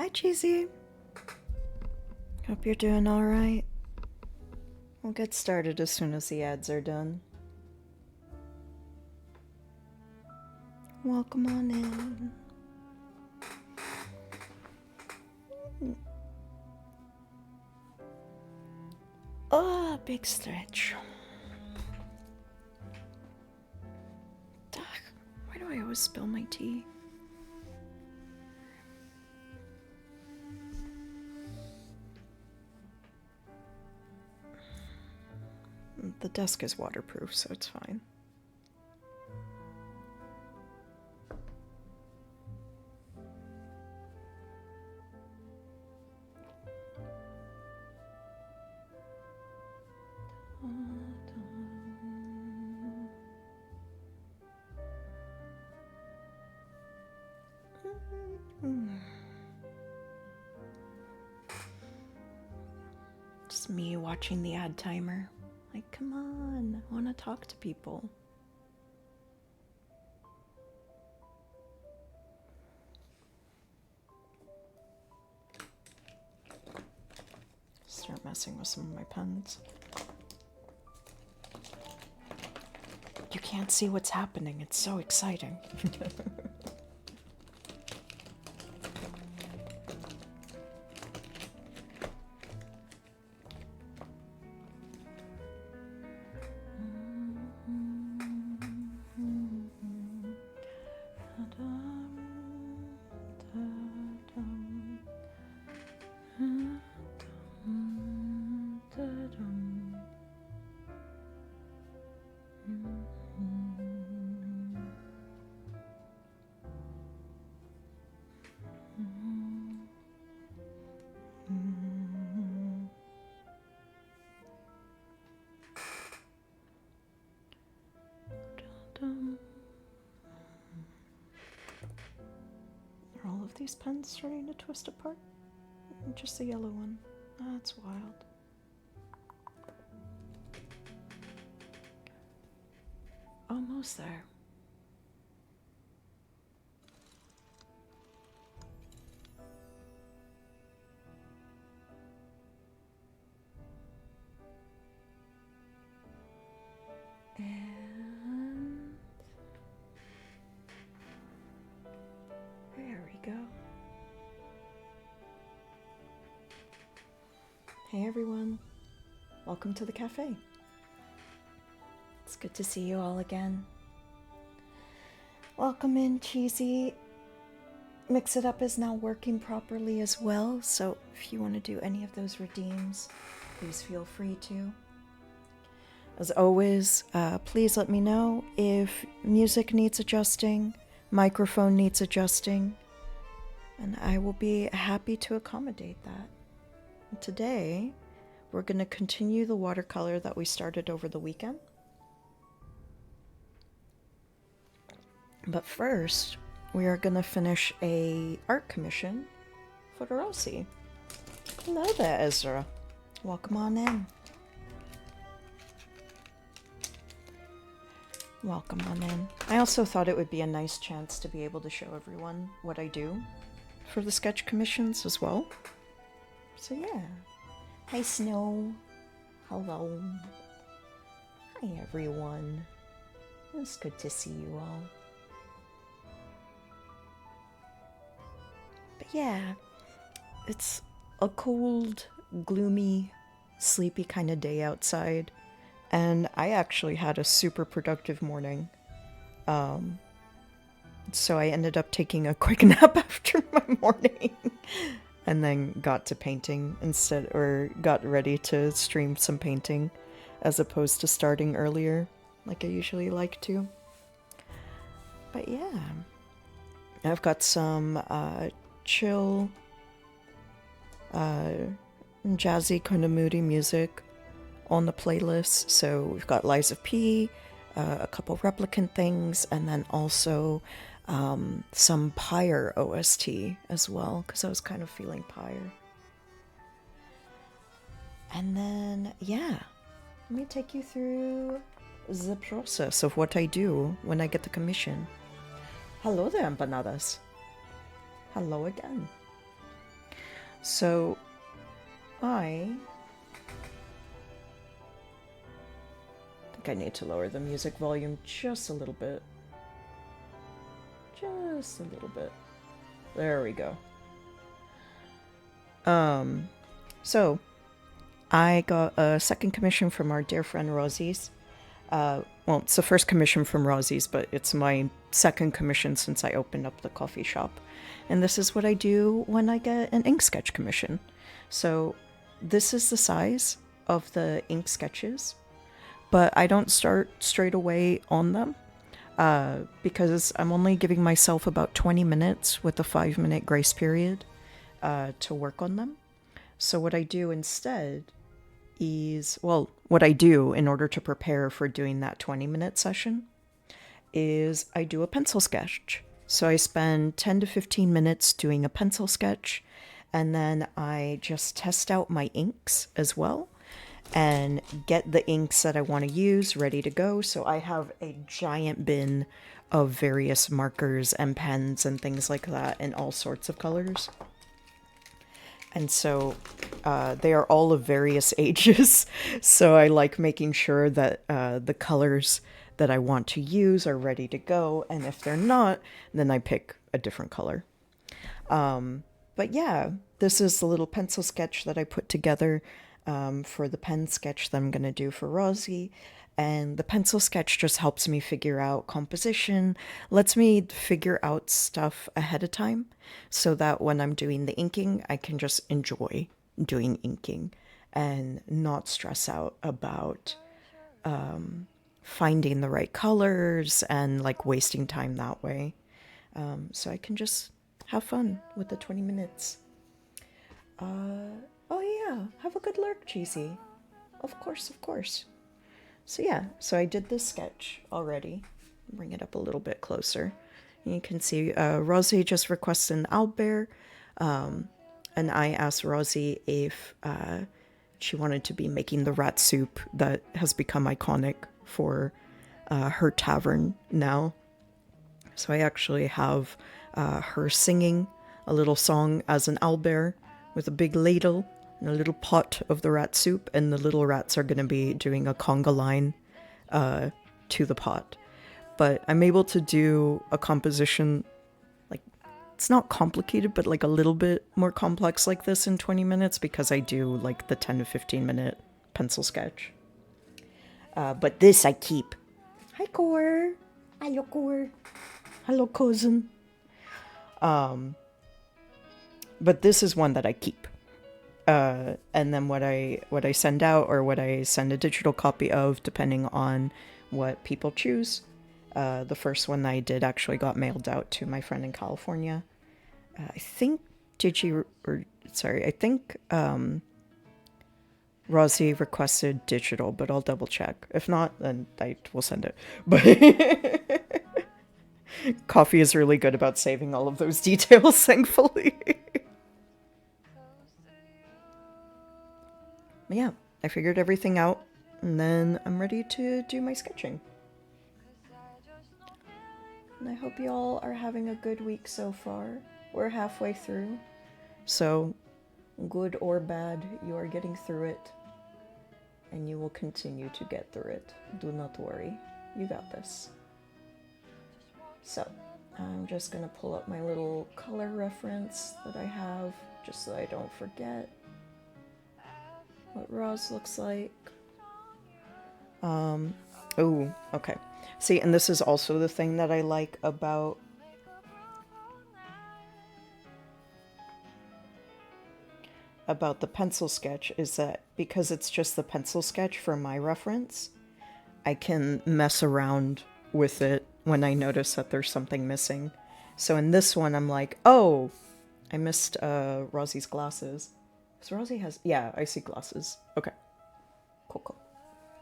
Hi, Cheesy. Hope you're doing all right. We'll get started as soon as the ads are done. Welcome on in. Oh, big stretch. Ugh, why do I always spill my tea? The desk is waterproof, so it's fine. Just me watching the ad timer. Like, come on, I want to talk to people. Start messing with some of my pens. You can't see what's happening. It's so exciting. Are all of these pens starting to twist apart? Just the yellow one. That's wild. Almost there. And there we go. Hey everyone, welcome to the cafe. It's good to see you all again. Welcome in, Cheesy. Mix It Up is now working properly as well, so if you want to do any of those redeems, please feel free to. As always, please let me know if music needs adjusting, microphone needs adjusting, and I will be happy to accommodate that. And today, we're going to continue the watercolor that we started over the weekend. But first, we are going to finish a art commission for Rosie. Hello there, Ezra. Welcome on in. Welcome on in. I also thought it would be a nice chance to be able to show everyone what I do for the sketch commissions as well. So yeah. Hi Snow. Hello. Hi everyone. It's good to see you all. But yeah, it's a cold, gloomy, sleepy kind of day outside. And I actually had a super productive morning. So I ended up taking a quick nap after my morning. And then got to painting instead, or got ready to stream some painting as opposed to starting earlier like I usually like to. But yeah, I've got some chill, jazzy kind of moody music on the playlist. So we've got Lies of P, a couple replicant things, and then also some Pyre OST as well, because I was kind of feeling Pyre. And then, yeah, let me take you through the process of what I do when I get the commission. Hello there, empanadas. Hello again. So I think I need to lower the music volume just a little bit. Just a little bit. There we go. So I got a second commission from our dear friend Rosie's. Well, it's the first commission from Rosie's, but it's my second commission since I opened up the coffee shop. And this is what I do when I get an ink sketch commission. So this is the size of the ink sketches, but I don't start straight away on them because I'm only giving myself about 20 minutes with a 5-minute grace period to work on them. So what I do instead is, well, what I do in order to prepare for doing that 20-minute session is I do a pencil sketch. So I spend 10 to 15 minutes doing a pencil sketch, and then I just test out my inks as well and get the inks that I want to use ready to go. So I have a giant bin of various markers and pens and things like that in all sorts of colors. And so they are all of various ages. So I like making sure that the colors that I want to use are ready to go. And if they're not, then I pick a different color. But yeah, this is the little pencil sketch that I put together for the pen sketch that I'm going to do for Rosie. And the pencil sketch just helps me figure out composition, lets me figure out stuff ahead of time so that when I'm doing the inking, I can just enjoy doing inking and not stress out about finding the right colors and like wasting time that way. So I can just have fun with the 20 minutes. Oh yeah, have a good lurk, Cheesy. Of course, of course. So yeah, so I did this sketch already. Bring it up a little bit closer. You can see Rosie just requested an owlbear, and I asked Rosie if she wanted to be making the rat soup that has become iconic for her tavern now. So I actually have her singing a little song as an owlbear with a big ladle and a little pot of the rat soup, and the little rats are going to be doing a conga line to the pot. But I'm able to do a composition, like, it's not complicated, but like a little bit more complex like this in 20 minutes because I do like the 10 to 15 minute pencil sketch. But this I keep. Hi, Core. Hello, Core. Hello, cousin. But this is one that I keep. And then what I send out, or what I send a digital copy of, depending on what people choose. The first one that I did actually got mailed out to my friend in California. I think Rosie requested digital, but I'll double check. If not, then I will send it. But Coffee is really good about saving all of those details, thankfully. But yeah, I figured everything out, and then I'm ready to do my sketching. And I hope you all are having a good week so far. We're halfway through, so good or bad, you are getting through it, and you will continue to get through it. Do not worry, you got this. So, I'm just gonna pull up my little color reference that I have, just so I don't forget what Roz looks like. Oh, okay. See, and this is also the thing that I like about the pencil sketch, is that because it's just the pencil sketch for my reference, I can mess around with it when I notice that there's something missing. So in this one, I'm like, oh, I missed Rosie's glasses. So Rosie has, yeah, I see glasses. Okay. Cool, cool.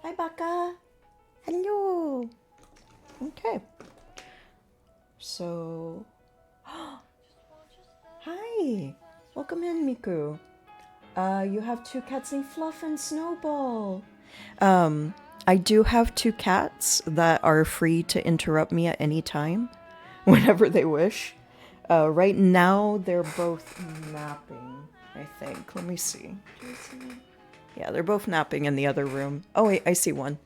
Hi, Baka. Hello. Okay. So, hi. Welcome in, Miku. You have two cats named Fluff and Snowball. I do have two cats that are free to interrupt me at any time, whenever they wish. Right now, they're both napping. I think. Let me see. Do you see them? Yeah, they're both napping in the other room. Oh, wait, I see one.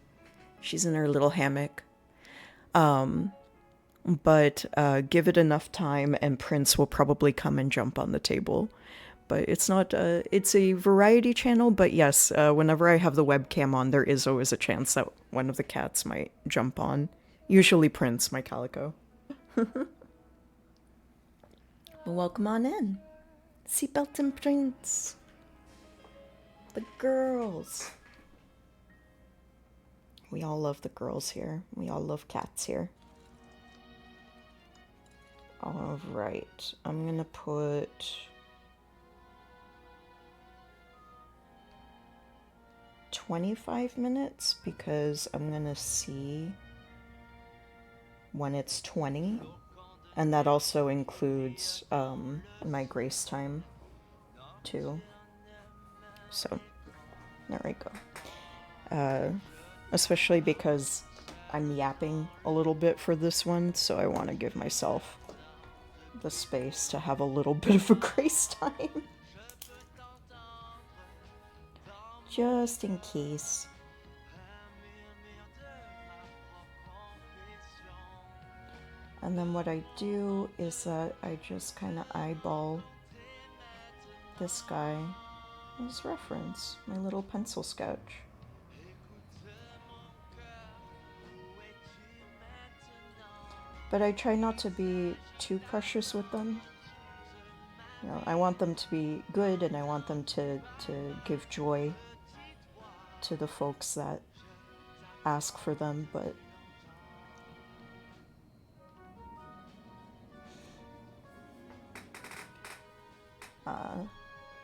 She's in her little hammock. But give it enough time and Prince will probably come and jump on the table. But it's not, it's a variety channel, but yes, whenever I have the webcam on, there is always a chance that one of the cats might jump on. Usually Prince, my calico. Well, welcome on in. Seatbelt and Prince. The girls. We all love the girls here. We all love cats here. All right, I'm gonna put 25 minutes because I'm gonna see when it's 20, and that also includes my grace time too. So there we go. Especially because I'm yapping a little bit for this one, so I want to give myself the space to have a little bit of a grace time. Just in case. And then what I do is that I just kind of eyeball this guy as reference, my little pencil sketch. But I try not to be too precious with them. You know, I want them to be good and I want them to give joy to the folks that ask for them, but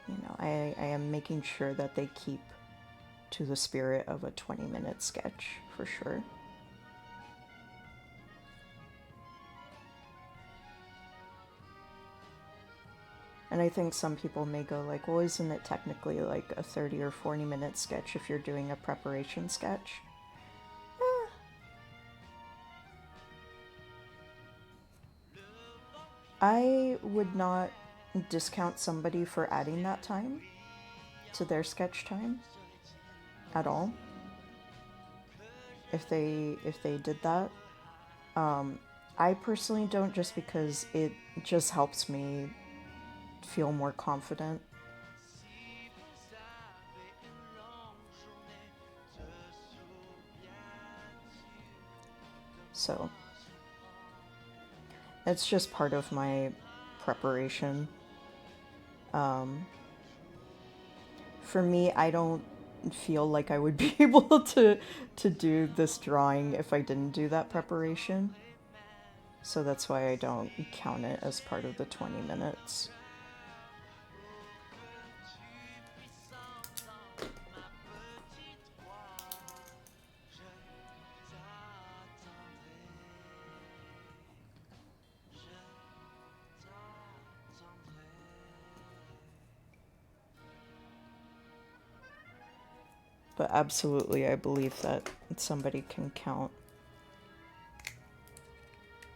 you know, I am making sure that they keep to the spirit of a 20-minute sketch for sure. And I think some people may go like, well, isn't it technically like a 30 or 40-minute sketch if you're doing a preparation sketch? I would not discount somebody for adding that time to their sketch time at all. If they did that. I personally don't, just because it just helps me feel more confident. So it's just part of my preparation. For me, I don't feel like I would be able to do this drawing if I didn't do that preparation. So that's why I don't count it as part of the 20 minutes. But absolutely, I believe that somebody can count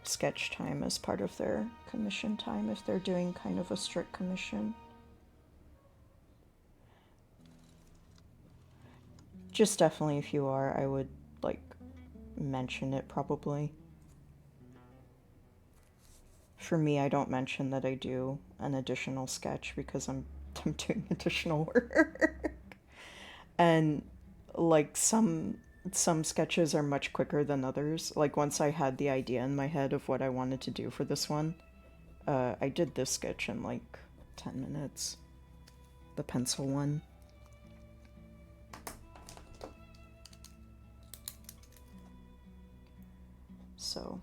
sketch time as part of their commission time if they're doing kind of a strict commission. Just definitely, if you are, I would like mention it probably. For me, I don't mention that I do an additional sketch because I'm doing additional work. And like some sketches are much quicker than others. Like once I had the idea in my head of what I wanted to do for this one, I did this sketch in like 10 minutes. The pencil one. So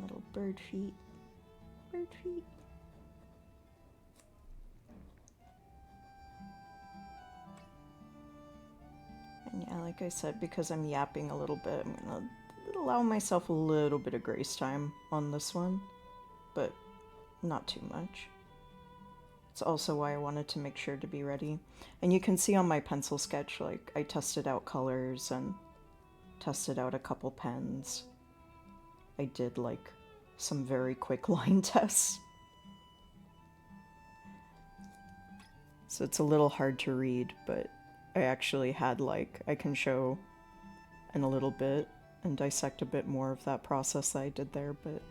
little bird feet. bird feet. And yeah, like I said, because I'm yapping a little bit, I'm gonna allow myself a little bit of grace time on this one, but not too much. It's also why I wanted to make sure to be ready. And you can see on my pencil sketch, like, I tested out colors and tested out a couple pens. I did, like, some very quick line tests. So it's a little hard to read, but I actually had, like, I can show in a little bit and dissect a bit more of that process that I did there, but,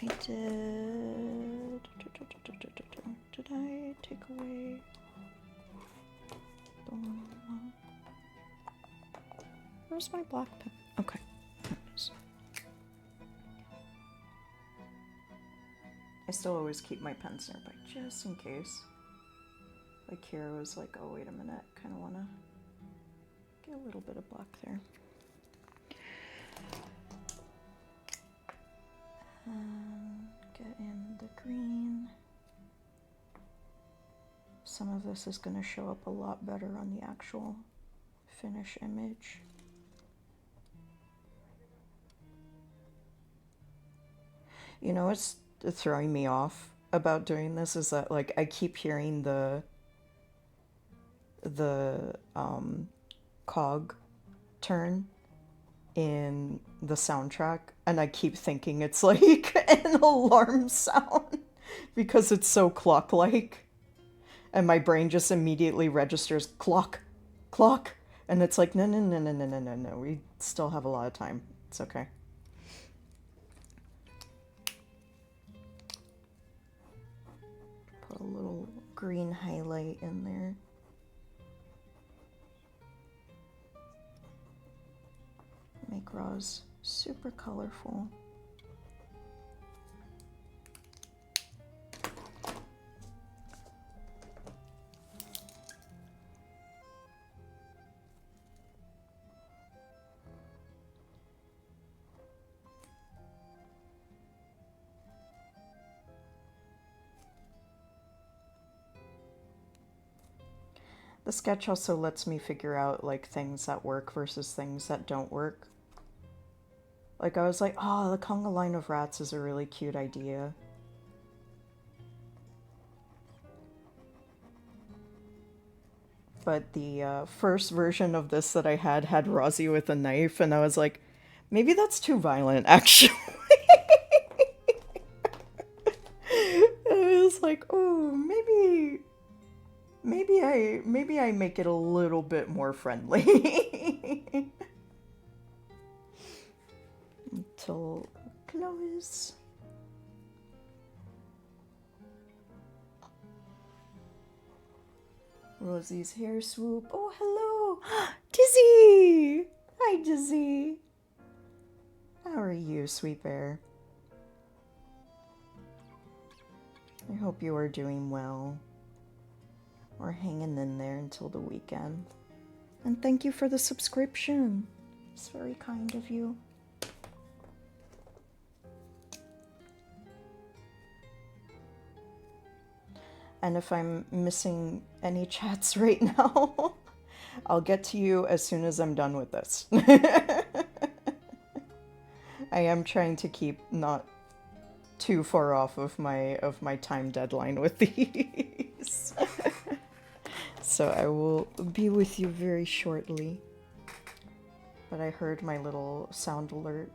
I did... Did I take away the one? Where's my black pen? Okay. There it is. I still always keep my pens nearby, just in case. Like here, I was like, oh, wait a minute. Kind of want to get a little bit of black there. Get in the green. Some of this is going to show up a lot better on the actual finish image. You know what's throwing me off about doing this is that, like, I keep hearing the cog turn in the soundtrack, and I keep thinking it's like an alarm sound because it's so clock-like, and my brain just immediately registers clock, clock, and it's like, no, we still have a lot of time. It's okay. Put a little green highlight in there. Make Roz super colorful. The sketch also lets me figure out, like, things that work versus things that don't work. Like, I was like, oh, the conga line of rats is a really cute idea. But the first version of this that I had Rosie with a knife, and I was like, maybe that's too violent, actually. I was like, oh, maybe I make it a little bit more friendly. Until close. Rosie's hair swoop. Oh, hello! Dizzy! Hi, Dizzy. How are you, sweet bear? I hope you are doing well. We're hanging in there until the weekend. And thank you for the subscription. It's very kind of you. And if I'm missing any chats right now, I'll get to you as soon as I'm done with this. I am trying to keep not too far off of my time deadline with these. So I will be with you very shortly. But I heard my little sound alert.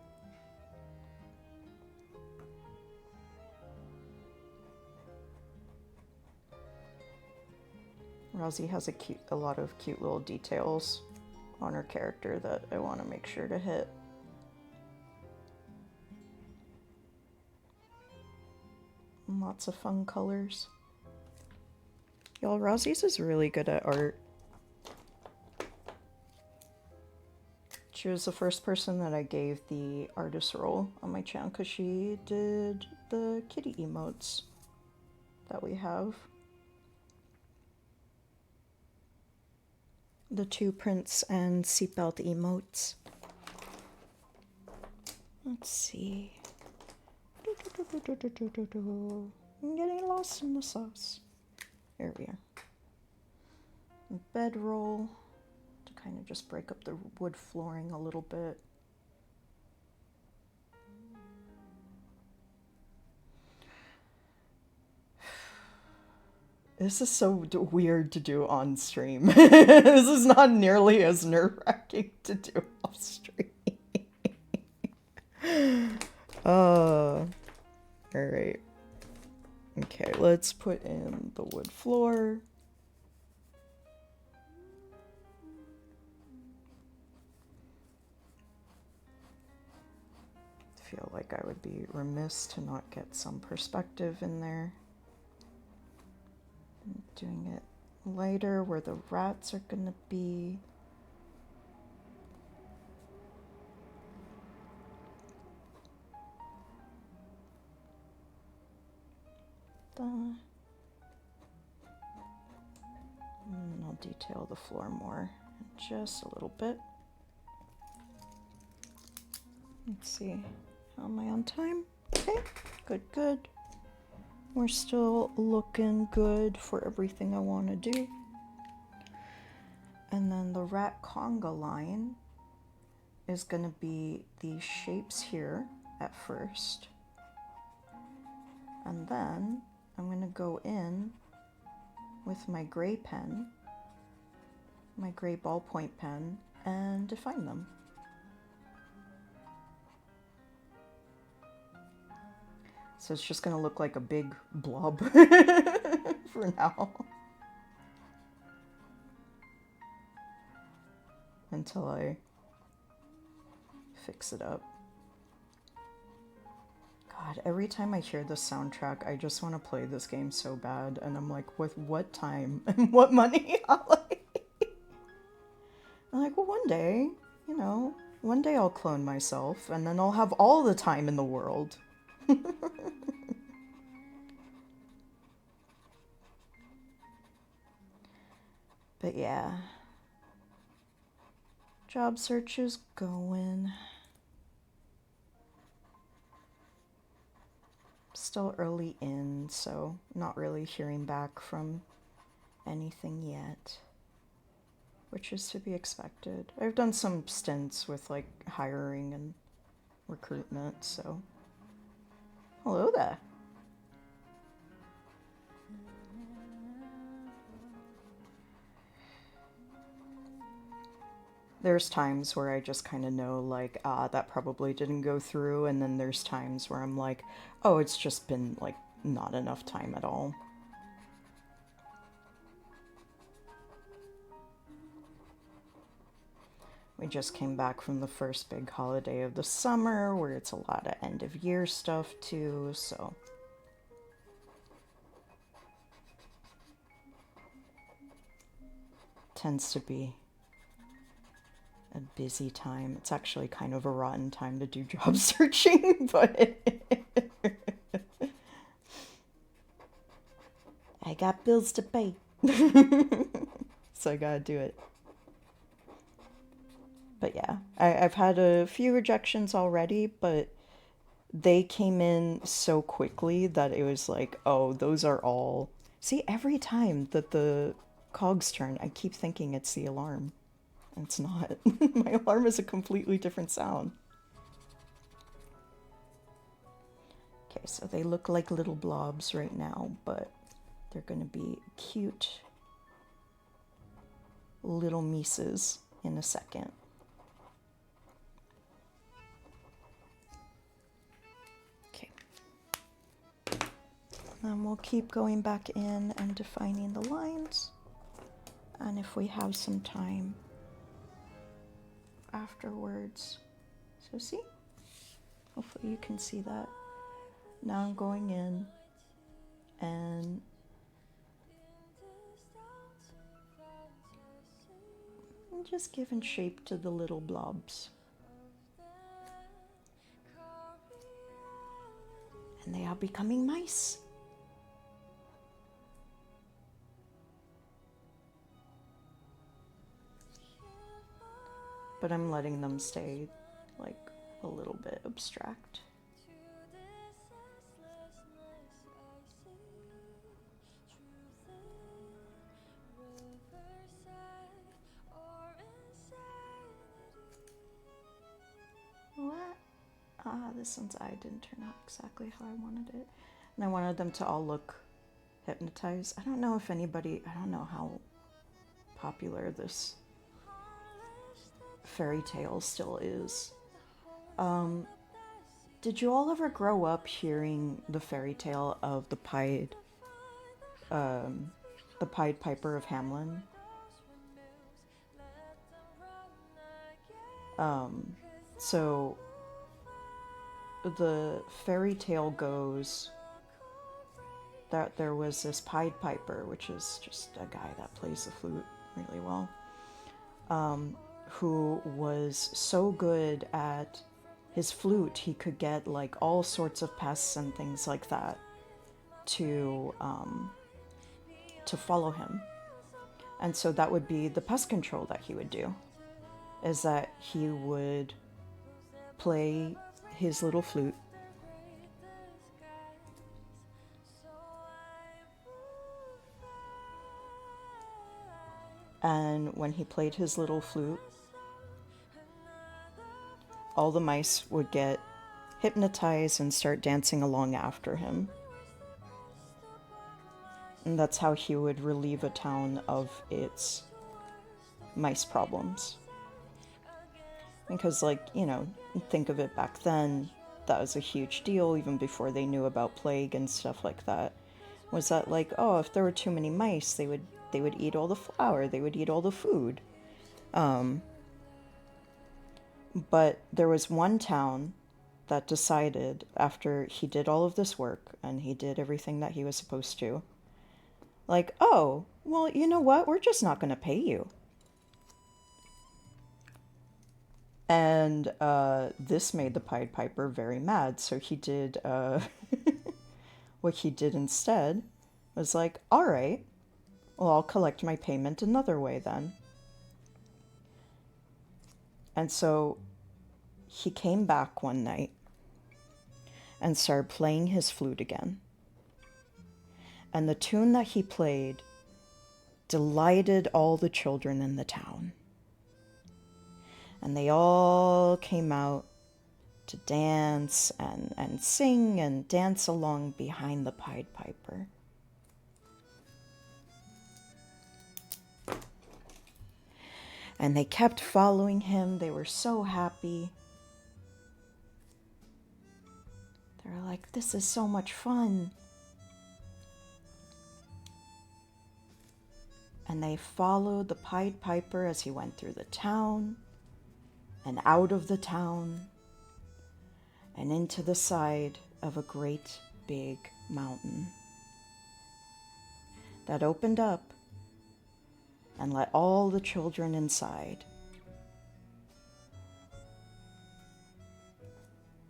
Rosie has a lot of cute little details on her character that I want to make sure to hit. Lots of fun colors. Y'all, Rosie's is really good at art. She was the first person that I gave the artist role on my channel because she did the kitty emotes that we have. The 2 prints and seatbelt emotes. Let's see. I'm getting lost in the sauce. There we are. Bedroll to kind of just break up the wood flooring a little bit. This is so weird to do on stream. This is not nearly as nerve-wracking to do off stream. Alright. Okay, let's put in the wood floor. I feel like I would be remiss to not get some perspective in there. I'm doing it lighter where the rats are gonna be. And I'll detail the floor more in just a little bit. Let's see. How am I on time? Okay, good, good. We're still looking good for everything I want to do. And then the rat conga line is going to be these shapes here at first. And then I'm going to go in with my gray pen, my gray ballpoint pen, and define them. So it's just going to look like a big blob for now. Until I fix it up. God, every time I hear the soundtrack, I just want to play this game so bad. And I'm like, with what time and what money? I'm like, well, one day, you know, one day I'll clone myself and then I'll have all the time in the world. But yeah, job search is going. Still early in, so not really hearing back from anything yet, which is to be expected. I've done some stints with like hiring and recruitment, so hello there. There's times where I just kind of know, like, that probably didn't go through, and then there's times where I'm like, oh, it's just been, like, not enough time at all. We just came back from the first big holiday of the summer, where it's a lot of end-of-year stuff, too, so... Tends to be a busy time. It's actually kind of a rotten time to do job searching, but I got bills to pay. So I gotta do it. But yeah, I've had a few rejections already, but they came in so quickly that it was like, oh, those are all... See, every time that the cogs turn, I keep thinking it's the alarm. It's not. My alarm is a completely different sound. Okay, so they look like little blobs right now, but they're gonna be cute little Mises in a second. Okay. Then we'll keep going back in and defining the lines. And if we have some time afterwards. So see? Hopefully you can see that. Now I'm going in And I'm just giving shape to the little blobs. And they are becoming mice. But I'm letting them stay like a little bit abstract. What? This one's eye didn't turn out exactly how I wanted it. And I wanted them to all look hypnotized. I don't know how popular this fairy tale still is. Did you all ever grow up hearing the fairy tale of the Pied Piper of Hamelin? So the fairy tale goes that there was this Pied Piper, which is just a guy that plays the flute really well, who was so good at his flute he could get like all sorts of pests and things like that to follow him. And so that would be the pest control that he would do, is that he would play his little flute and when he played his little flute, all the mice would get hypnotized and start dancing along after him. And that's how he would relieve a town of its mice problems. Because, like, you know, think of it back then, that was a huge deal, even before they knew about plague and stuff like that. Was that like, oh, if there were too many mice, they would eat all the flour, they would eat all the food. But there was one town that decided, after he did all of this work, and he did everything that he was supposed to, like, oh, well, you know what? We're just not going to pay you. And this made the Pied Piper very mad, so he did, what he did instead was like, all right, well, I'll collect my payment another way then. And so he came back one night and started playing his flute again. And the tune that he played delighted all the children in the town. And they all came out to dance and sing and dance along behind the Pied Piper. And they kept following him. They were so happy. They were like, this is so much fun. And they followed the Pied Piper as he went through the town and out of the town and into the side of a great big mountain that opened up and let all the children inside,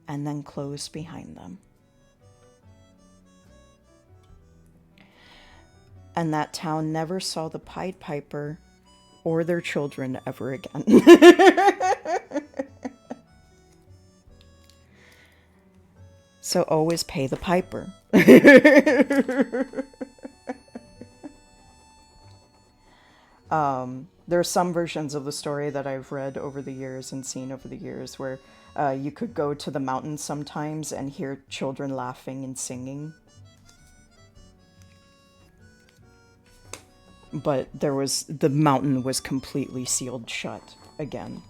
and then closed behind them. And that town never saw the Pied Piper or their children ever again. So always pay the piper. There are some versions of the story that I've read over the years and seen over the years where you could go to the mountain sometimes and hear children laughing and singing. But the mountain was completely sealed shut again.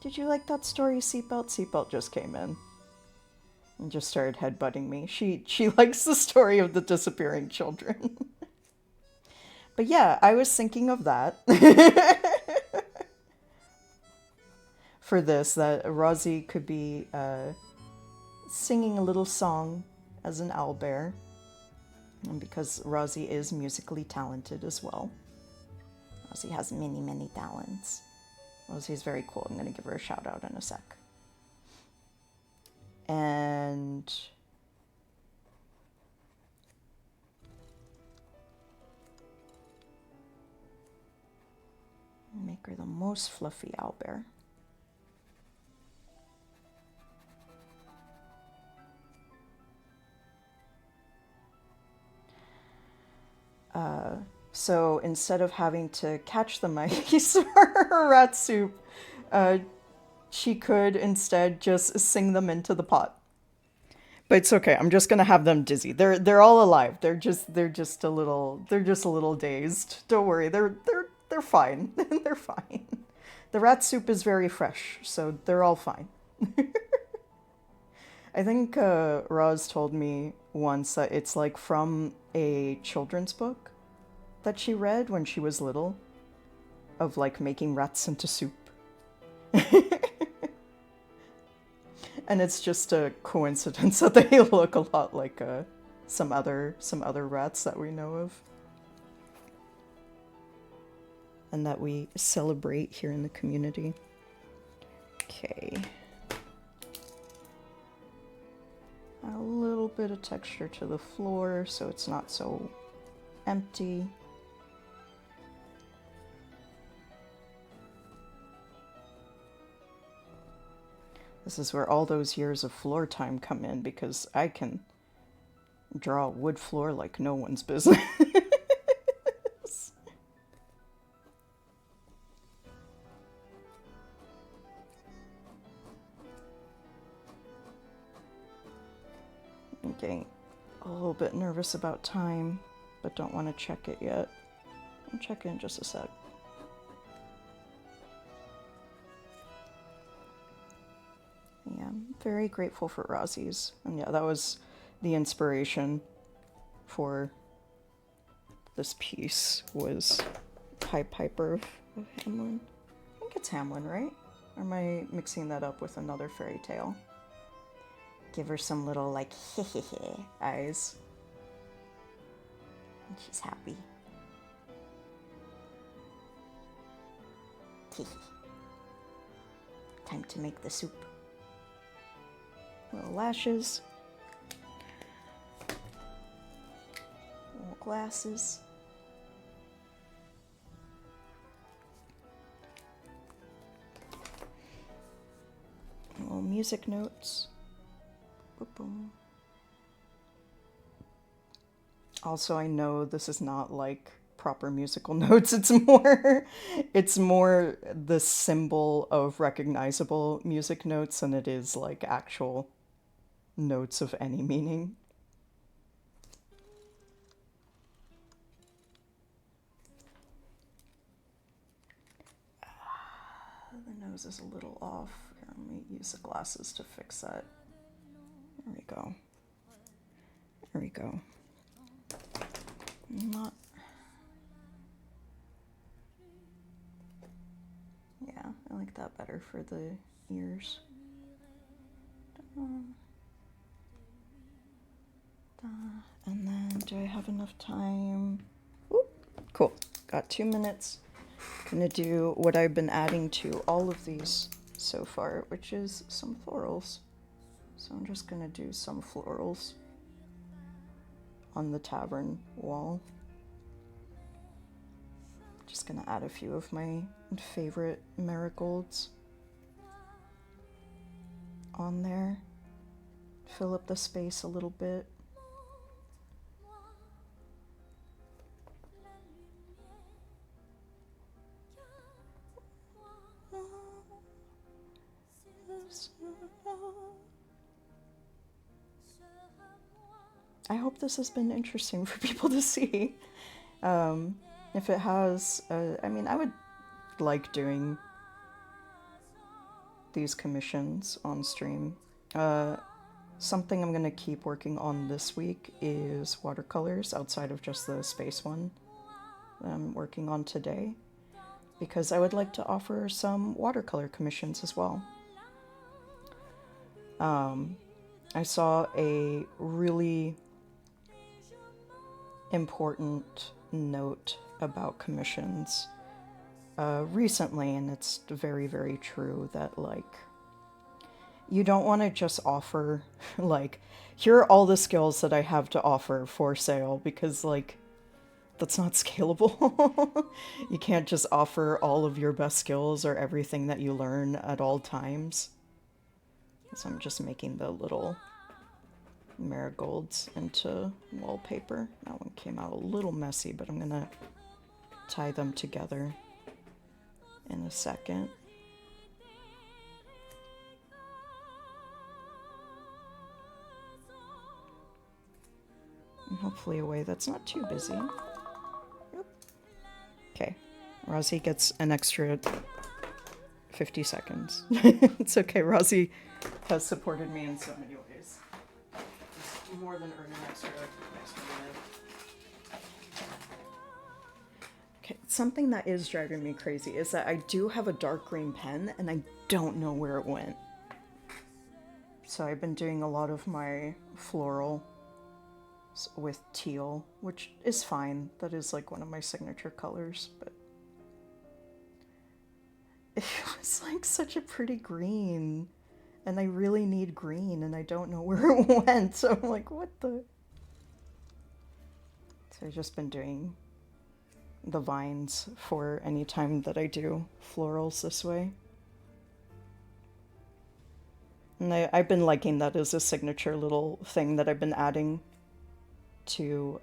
Did you like that story, Seatbelt? Seatbelt just came in and just started headbutting me. She likes the story of the disappearing children. But yeah, I was thinking of that. for this that Rosie could be singing a little song as an owlbear, and because Rosie is musically talented as well. Rosie has many, many talents. Rosie's very cool. I'm going to give her a shout out in a sec. And make her the most fluffy owlbear. So instead of having to catch the mice for her rat soup, she could instead just sing them into the pot. But it's okay. I'm just gonna have them dizzy. They're all alive. They're just a little dazed. Don't worry. They're fine. They're fine. The rat soup is very fresh, so they're all fine. I think Roz told me once that it's like from a children's book that she read when she was little, of like making rats into soup. And it's just a coincidence that they look a lot like some other rats that we know of, and that we celebrate here in the community. Okay. A little bit of texture to the floor so it's not so empty. This is where all those years of floor time come in, because I can draw a wood floor like no one's business. I'm getting a little bit nervous about time, but don't want to check it yet. I'll check it in just a sec. Yeah, I'm very grateful for Rosie's. And yeah, that was the inspiration for this piece, was Pied Piper of Hamlin. I think it's Hamlin, right? Or am I mixing that up with another fairy tale? Give her some little, like, hehehe eyes. And she's happy. Time to make the soup. Little lashes. Little glasses. Little music notes. Boop, boom. Also, I know this is not like proper musical notes. It's more the symbol of recognizable music notes than it is like actual notes of any meaning. The nose is a little off. Here, let me use the glasses to fix that. There we go. There we go. Not. Yeah, I like that better for the ears. And then, do I have enough time? Oop, cool. Got 2 minutes. Gonna do what I've been adding to all of these so far, which is some florals. So I'm just gonna do some florals on the tavern wall. Just gonna add a few of my favorite marigolds on there. Fill up the space a little bit. I hope this has been interesting for people to see. If it has, I mean, I would like doing these commissions on stream. Something I'm going to keep working on this week is watercolors outside of just the space one that I'm working on today. because I would like to offer some watercolor commissions as well. I saw a really important note about commissions recently, and it's very, very true that, like, you don't want to just offer, like, here are all the skills that I have to offer for sale, because, like, that's not scalable. You can't just offer all of your best skills or everything that you learn at all times. So I'm just making the little marigolds into wallpaper. That one came out a little messy, but I'm gonna tie them together in a second. And hopefully a way that's not too busy. Yep. Okay, Rosie gets an extra 50 seconds. It's okay, Rosie has supported me in so many ways. It's more than earn an extra minute. Okay, something that is driving me crazy is that I do have a dark green pen and I don't know where it went. So I've been doing a lot of my floral with teal, which is fine. That is like one of my signature colors, but it was like such a pretty green, and I really need green, and I don't know where it went, so I'm like, what the? So I've just been doing the vines for any time that I do florals this way. And I've been liking that as a signature little thing that I've been adding to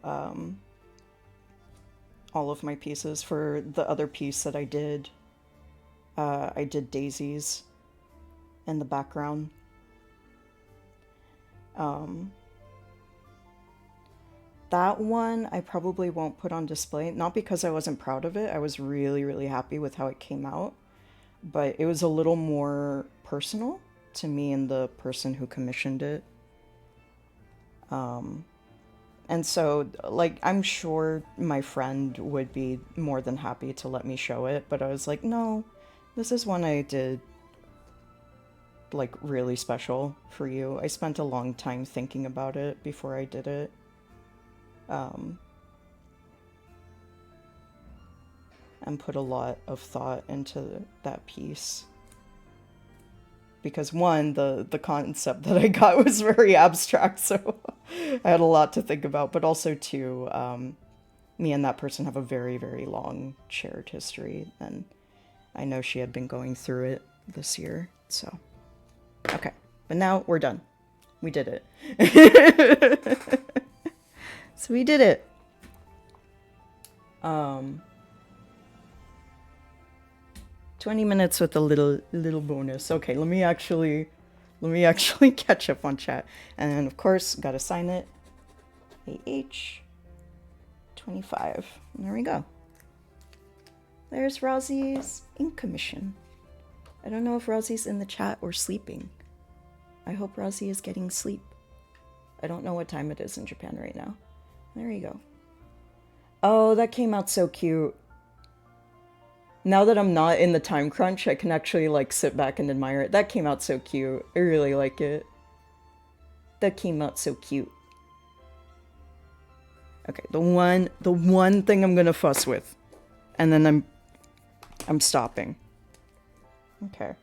all of my pieces. For the other piece that I did daisies in the background. That one I probably won't put on display, not because I wasn't proud of it. I was really, really happy with how it came out, but it was a little more personal to me and the person who commissioned it. And so, like, I'm sure my friend would be more than happy to let me show it, but I was like, no, this is one I did, like, really special for you. I spent a long time thinking about it before I did it. And put a lot of thought into that piece. Because one, the concept that I got was very abstract, so I had a lot to think about. But also, two, me and that person have a very, very long shared history, and I know she had been going through it this year, so. Okay, but now we're done. We did it. So we did it. 20 minutes with a little bonus. Okay, let me actually catch up on chat. And then, of course, gotta sign it. AH 25. And there we go. There's Rosie's ink commission. I don't know if Rosie's in the chat or sleeping. I hope Rosie is getting sleep. I don't know what time it is in Japan right now. There you go. Oh, that came out so cute. Now that I'm not in the time crunch, I can actually, like, sit back and admire it. That came out so cute. I really like it. That came out so cute. Okay, the one thing I'm gonna fuss with. And then I'm stopping. Okay.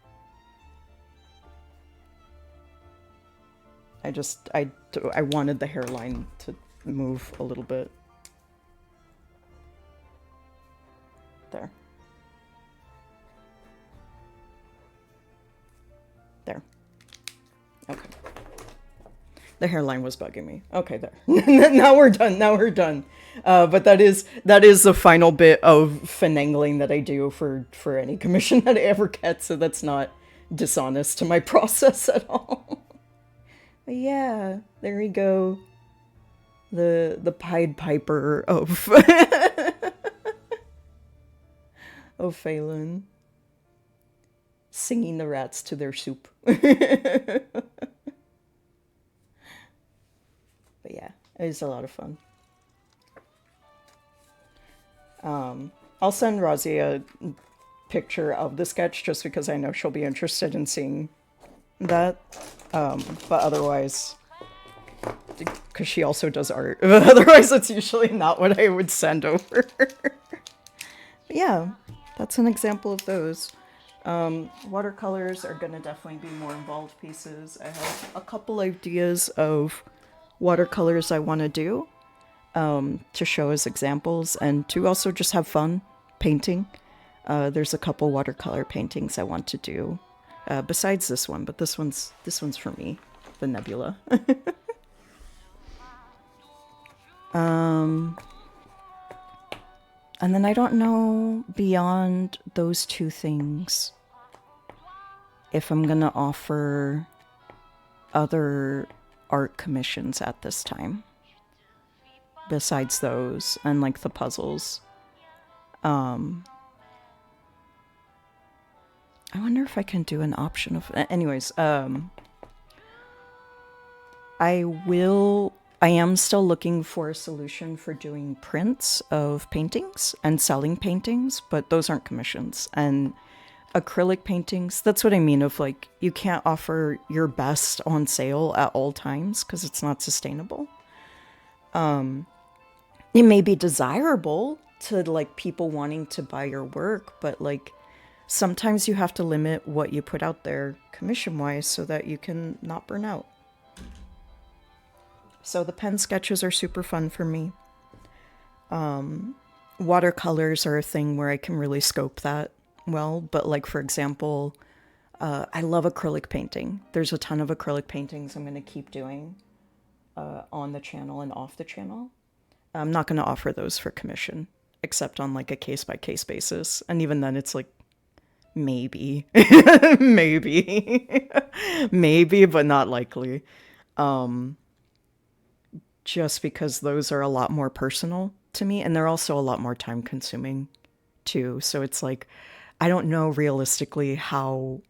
I wanted the hairline to move a little bit. There. There. Okay. The hairline was bugging me. Okay, there. Now we're done. Now we're done. But that is the final bit of finagling that I do for any commission that I ever get, so that's not dishonest to my process at all. But yeah, there we go. The Pied Piper of of Phelan. Singing the rats to their soup. But yeah, it was a lot of fun. I'll send Rosie a picture of the sketch just because I know she'll be interested in seeing that. But otherwise, because she also does art. Otherwise, it's usually not what I would send over. Yeah, that's an example of those. Watercolors are going to definitely be more involved pieces. I have a couple ideas of watercolors I want to do to show as examples and to also just have fun painting. There's a couple watercolor paintings I want to do besides this one, but this one's for me, the nebula. And then I don't know beyond those two things if I'm gonna offer other art commissions at this time besides those and like the puzzles. I wonder if I can do an option of anyways. I am still looking for a solution for doing prints of paintings and selling paintings, but those aren't commissions. And acrylic paintings, that's what I mean of like, you can't offer your best on sale at all times because it's not sustainable. It may be desirable to like people wanting to buy your work, but like sometimes you have to limit what you put out there commission wise so that you can not burn out. So the pen sketches are super fun for me. Watercolors are a thing where I can really scope that well. But like, for example, I love acrylic painting. There's a ton of acrylic paintings I'm going to keep doing on the channel and off the channel. I'm not going to offer those for commission, except on like a case-by-case basis. And even then it's like, maybe, maybe, but not likely. Just because those are a lot more personal to me, and they're also a lot more time consuming too. So it's like, I don't know realistically how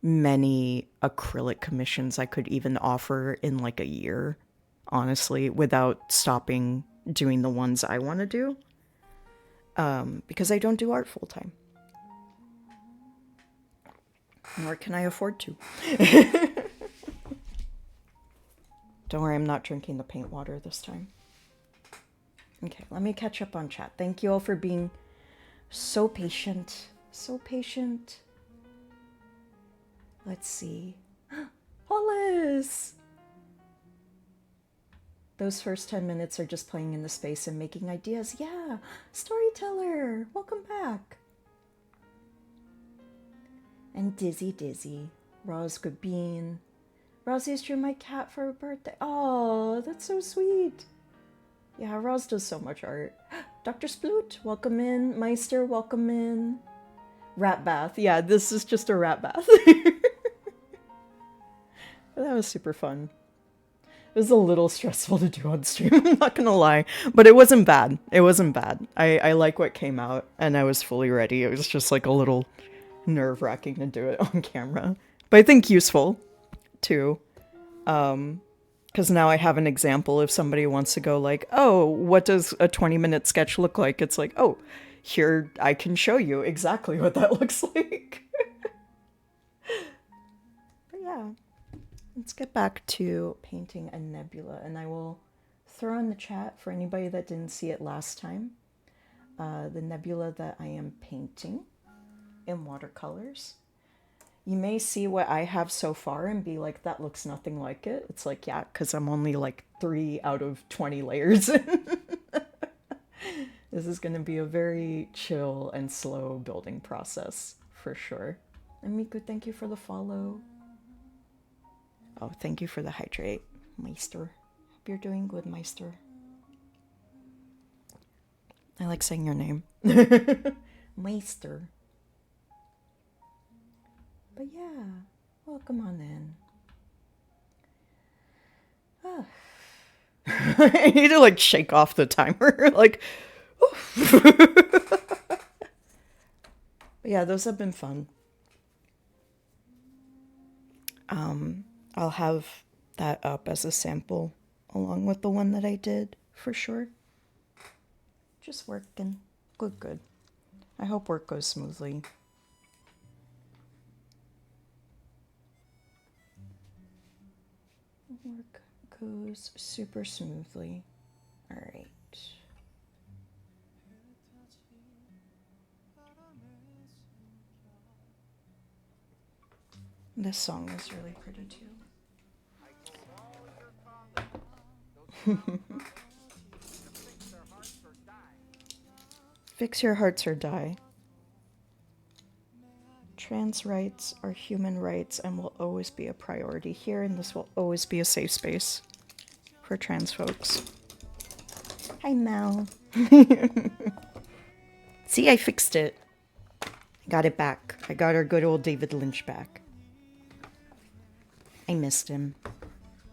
many acrylic commissions I could even offer in like a year, honestly, without stopping doing the ones I want to do. Because I don't do art full time. Nor can I afford to. Don't worry, I'm not drinking the paint water this time. Okay, let me catch up on chat. Thank you all for being so patient. So patient. Let's see. Hollis! Those first 10 minutes are just playing in the space and making ideas. Yeah, storyteller, welcome back. And Dizzy. Roz Gabine. Rosie's drew my cat for her birthday. Oh, that's so sweet. Yeah, Roz does so much art. Dr. Sploot, welcome in. Meister, welcome in. Rat bath. Yeah, this is just a rat bath. That was super fun. It was a little stressful to do on stream, I'm not gonna lie. But it wasn't bad. It wasn't bad. I like what came out, and I was fully ready. It was just like a little nerve-wracking to do it on camera. But I think useful, too. Because now I have an example if somebody wants to go like, oh, what does a 20-minute sketch look like? It's like, oh, here I can show you exactly what that looks like. But yeah, let's get back to painting a nebula, and I will throw in the chat for anybody that didn't see it last time. The nebula that I am painting in watercolors. You may see what I have so far and be like, that looks nothing like it. It's like, yeah, because I'm only like 3 out of 20 layers in. This is going to be a very chill and slow building process, for sure. And Miku, thank you for the follow. Oh, thank you for the hydrate, Meister. Hope you're doing good, Meister. I like saying your name. Meister. But yeah, welcome on in. Oh. I need to like shake off the timer. Like, but yeah, those have been fun. I'll have that up as a sample along with the one that I did for sure. Just working. Good. I hope work goes smoothly. Work goes super smoothly. All right. This song is really pretty too. Fix your hearts or die. Trans rights are human rights and will always be a priority here, and this will always be a safe space for trans folks. Hi, Mel. See, I fixed it. I got it back. I got our good old David Lynch back. I missed him.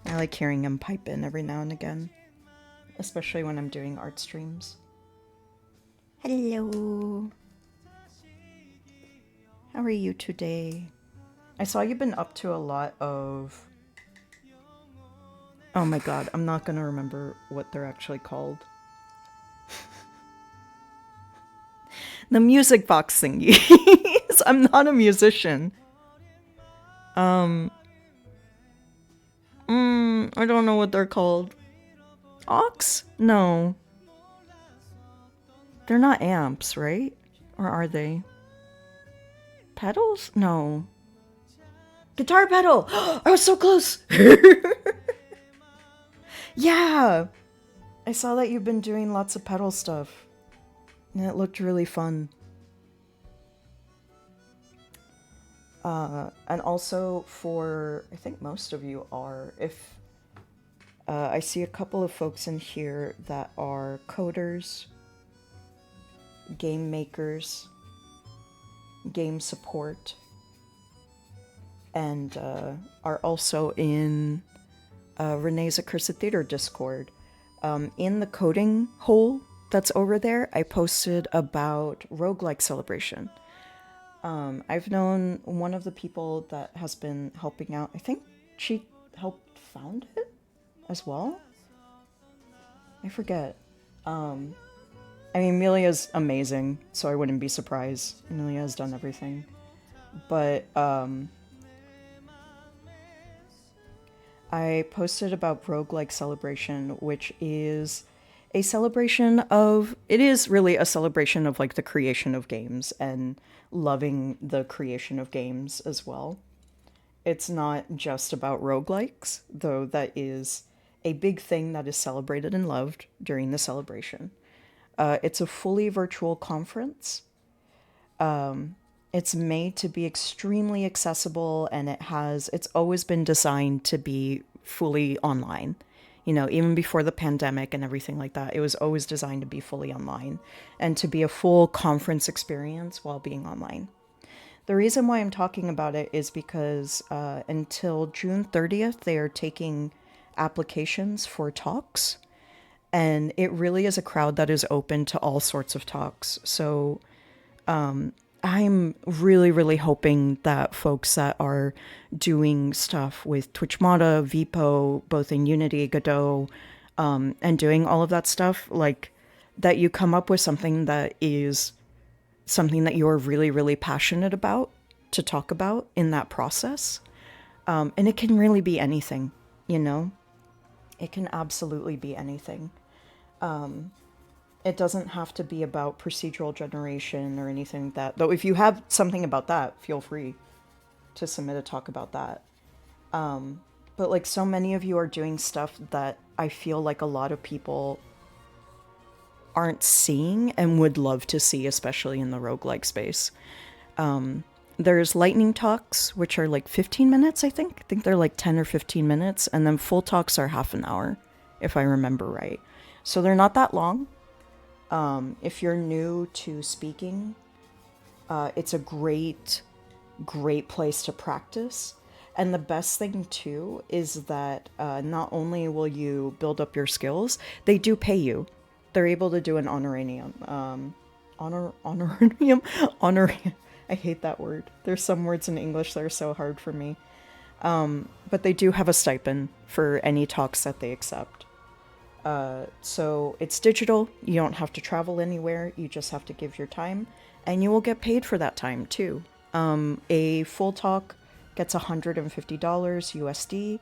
I like hearing him pipe in every now and again, especially when I'm doing art streams. Hello. How are you today? I saw you've been up to a lot of... Oh my god, I'm not gonna remember what they're actually called. The music box thingies. I'm not a musician. I don't know what they're called. Aux? No. They're not amps, right? Or are they? Pedals? No. Guitar pedal! I was so close! Yeah! I saw that you've been doing lots of pedal stuff. And it looked really fun. And also for, I think most of you are, if I see a couple of folks in here that are coders, game makers, game support, and are also in Renee's Accursed Theater Discord. In the coding hole that's over there, I posted about roguelike celebration. I've known one of the people that has been helping out. I think she helped found it as well. I forget. I mean, Amelia's amazing, so I wouldn't be surprised. Amelia has done everything. But I posted about roguelike celebration, which is a celebration of... It is really a celebration of like the creation of games and loving the creation of games as well. It's not just about roguelikes, though that is a big thing that is celebrated and loved during the celebration. It's a fully virtual conference. It's made to be extremely accessible, and it's always been designed to be fully online. You know, even before the pandemic and everything like that, it was always designed to be fully online and to be a full conference experience while being online. The reason why I'm talking about it is because until June 30th, they are taking applications for talks. And it really is a crowd that is open to all sorts of talks. So I'm really, really hoping that folks that are doing stuff with Twitchmata, Vipo, both in Unity, Godot, and doing all of that stuff, like, that you come up with something that is something that you're really, really passionate about to talk about in that process. And it can really be anything, you know? It can absolutely be anything. It doesn't have to be about procedural generation or anything like that. Though if you have something about that, feel free to submit a talk about that. But like so many of you are doing stuff that I feel like a lot of people aren't seeing and would love to see, especially in the roguelike space. There's lightning talks, which are like 15 minutes, I think. I think they're like 10 or 15 minutes. And then full talks are half an hour, if I remember right. So they're not that long. If you're new to speaking, it's a great place to practice. And the best thing too is that not only will you build up your skills, they do pay you. They're able to do an honorarium. Honorarium? I hate that word. There's some words in English that are so hard for me. But they do have a stipend for any talks that they accept. So it's digital. You don't have to travel anywhere. You just have to give your time. and you will get paid for that time too. A full talk gets $150 USD.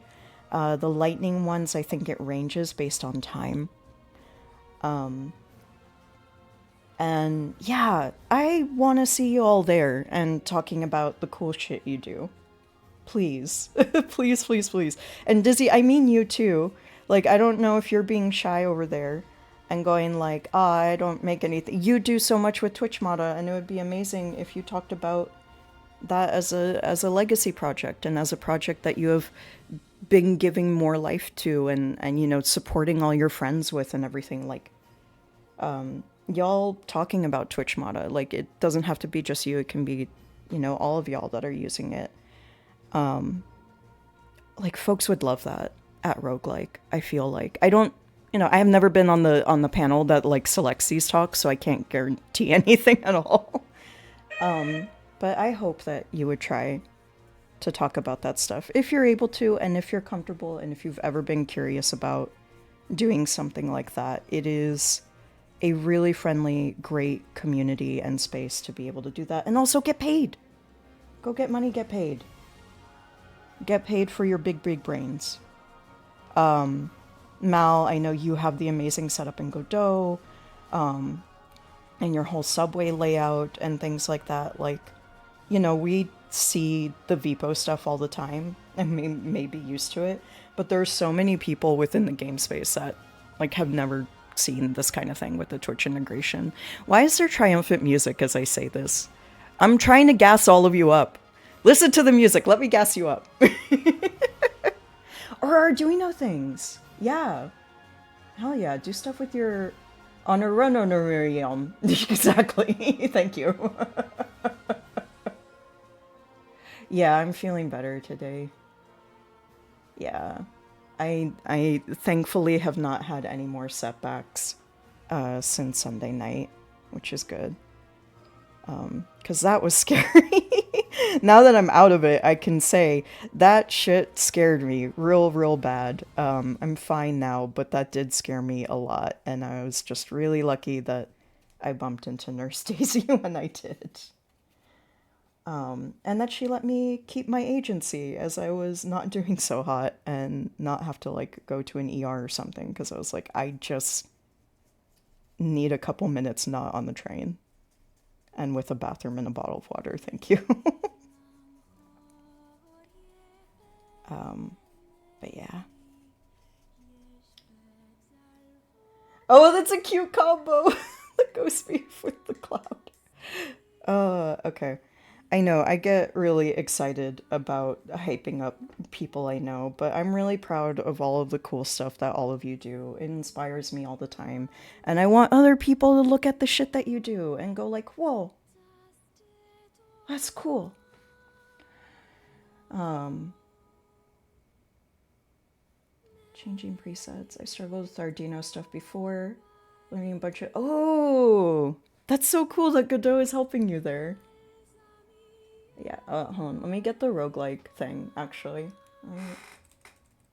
The lightning ones, I think it ranges based on time. And yeah, I want to see you all there and talking about the cool shit you do. Please. Please, please, please. And Dizzy, I mean you too. Like, I don't know if you're being shy over there and going like, I don't make anything. You do so much with Twitch Mata, and it would be amazing if you talked about that as a legacy project and as a project that you have been giving more life to and you know, supporting all your friends with and everything. Like, y'all talking about Twitch Mata, like, it doesn't have to be just you, it can be, you know, all of y'all that are using it. Like, folks would love that at Roguelike, I feel like. I don't, you know, I have never been on the panel that, like, selects these talks, so I can't guarantee anything at all. But I hope that you would try to talk about that stuff, if you're able to, and if you're comfortable, and if you've ever been curious about doing something like that. It is a really friendly, great community and space to be able to do that, and also get paid. Go get money, get paid. Get paid for your big brains. Mal, I know you have the amazing setup in Godot, and your whole subway layout and things like that. Like, you know, we see the Vipo stuff all the time and may be used to it, but there's so many people within the game space that, like, have never seen this kind of thing with the Twitch integration. Why is there triumphant music as I say this? I'm trying to gas all of you up. Listen to the music. Let me gas you up. Or Arduino things. Yeah. Hell yeah. Do stuff with your honorarium. Exactly. Thank you. Yeah, I'm feeling better today. Yeah. I thankfully have not had any more setbacks since Sunday night, which is good. 'Cause that was scary. Now that I'm out of it, I can say that shit scared me real bad. I'm fine now, but that did scare me a lot, and I was just really lucky that I bumped into Nurse Daisy when I did. And that she let me keep my agency as I was not doing so hot and not have to, like, go to an ER or something, because I was like, I just need a couple minutes not on the train. And with a bathroom and a bottle of water, thank you. But yeah. Oh, that's a cute combo! The ghost beef with the cloud. Okay. I know, I get really excited about hyping up people I know, but I'm really proud of all of the cool stuff that all of you do. It inspires me all the time. And I want other people to look at the shit that you do and go like, whoa, that's cool. Changing presets. I struggled with Arduino stuff before. Learning a bunch of... Oh! That's so cool that Godot is helping you there. Yeah, hold on. Let me get the roguelike thing, actually.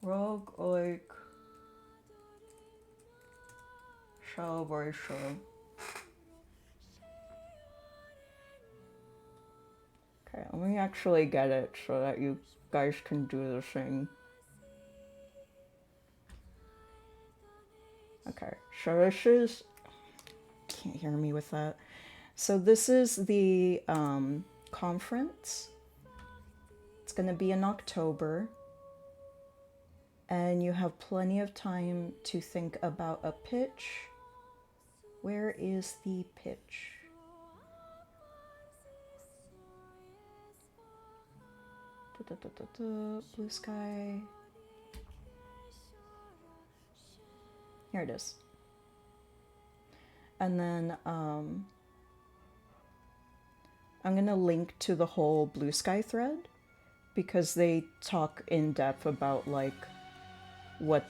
Roguelike... Celebration. Okay, let me actually get it so that you guys can do the thing. Okay, so this is... Can't hear me with that. So this is the conference. It's gonna be in October. And you have plenty of time to think about a pitch. Where is the pitch? Blue sky. Here it is. And then I'm gonna link to the whole Blue Sky thread, because they talk in depth about, like, what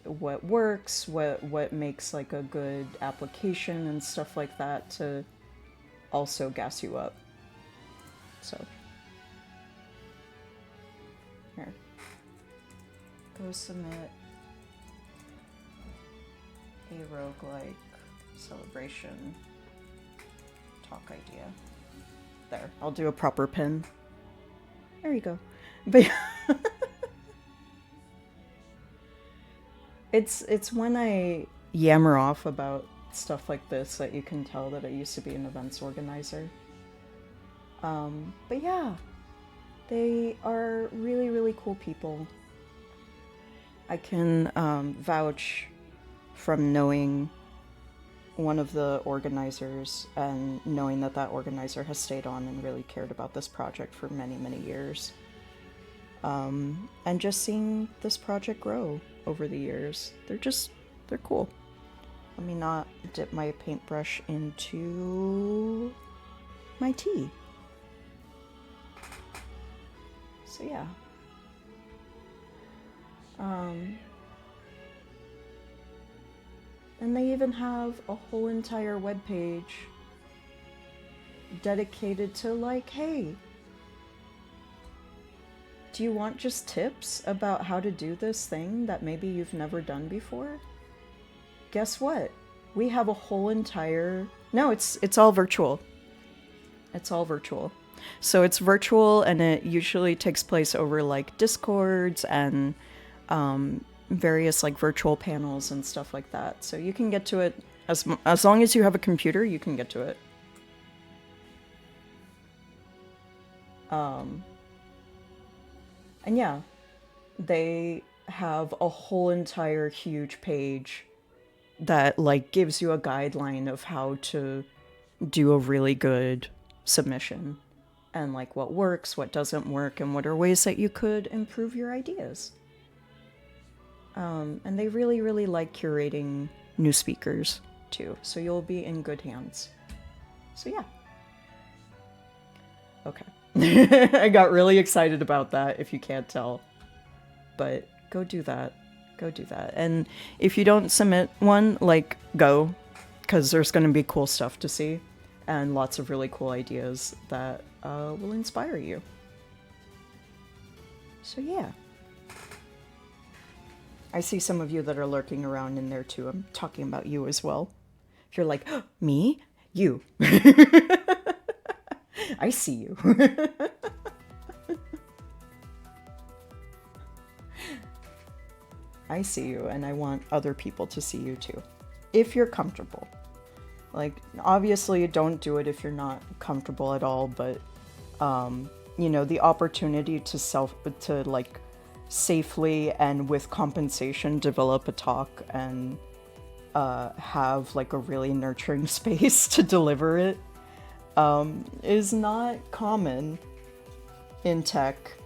works, what makes, like, a good application and stuff like that to also gas you up. So here, go submit a roguelike celebration talk idea. There, I'll do a proper pin. There you go. But it's when I yammer off about stuff like this that you can tell that I used to be an events organizer. But yeah, they are really, really cool people. I can vouch from knowing one of the organizers and knowing that that organizer has stayed on and really cared about this project for many, many years. And just seeing this project grow over the years, they're cool. Let me not dip my paintbrush into my tea. So yeah. And they even have a whole entire webpage dedicated to like, hey, do you want just tips about how to do this thing that maybe you've never done before? Guess what? We have a whole entire... No, it's all virtual. It's all virtual. So it's virtual, and it usually takes place over like Discords and various like virtual panels and stuff like that. So you can get to it as long as you have a computer, you can get to it. And yeah, they have a whole entire huge page that like gives you a guideline of how to do a really good submission and like what works, what doesn't work, and what are ways that you could improve your ideas. And they really, really like curating new speakers too, so you'll be in good hands. So yeah. Okay. I got really excited about that, if you can't tell. But go do that. Go do that. And if you don't submit one, like, go. Because there's going to be cool stuff to see. And lots of really cool ideas that will inspire you. So yeah. I see some of you that are lurking around in there too. I'm talking about you as well. If you're like, oh, me? You. I see you. I see you, and I want other people to see you too. If you're comfortable. Like, obviously don't do it if you're not comfortable at all, but, you know, the opportunity to like, safely and with compensation develop a talk and have, like, a really nurturing space to deliver it is not common in tech,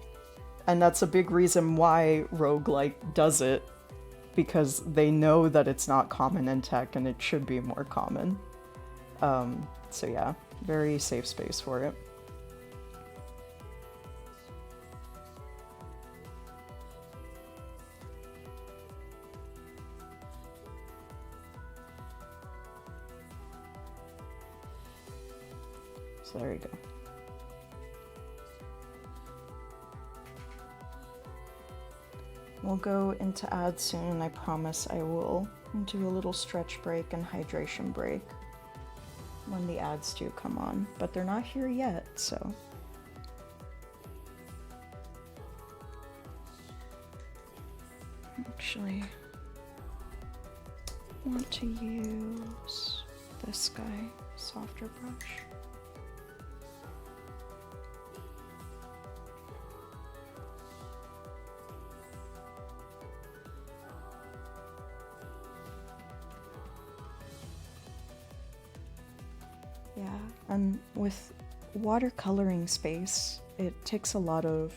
and that's a big reason why Roguelike does it, because they know that it's not common in tech and it should be more common. So yeah, very safe space for it. So there you go. We'll go into ads soon. I promise I will do a little stretch break and hydration break when the ads do come on, but they're not here yet, so. Actually, I want to use this guy, softer brush. Yeah, and with watercoloring space, it takes a lot of...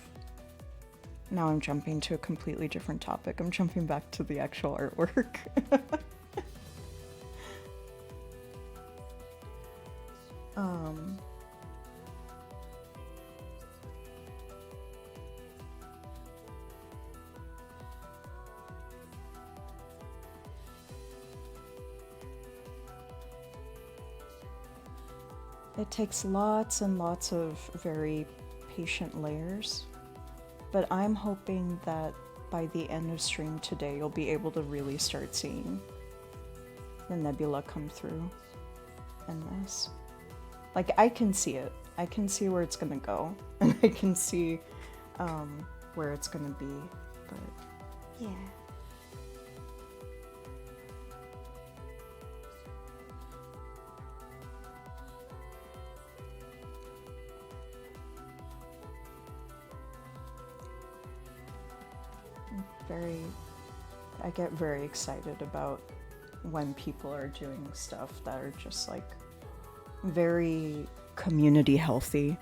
Now I'm jumping to a completely different topic. I'm jumping back to the actual artwork. It takes lots and lots of very patient layers, but I'm hoping that by the end of stream today, you'll be able to really start seeing the nebula come through in this. Like, I can see it. I can see where it's gonna go. And I can see where it's gonna be. But, yeah. I get very excited about when people are doing stuff that are just like very community healthy.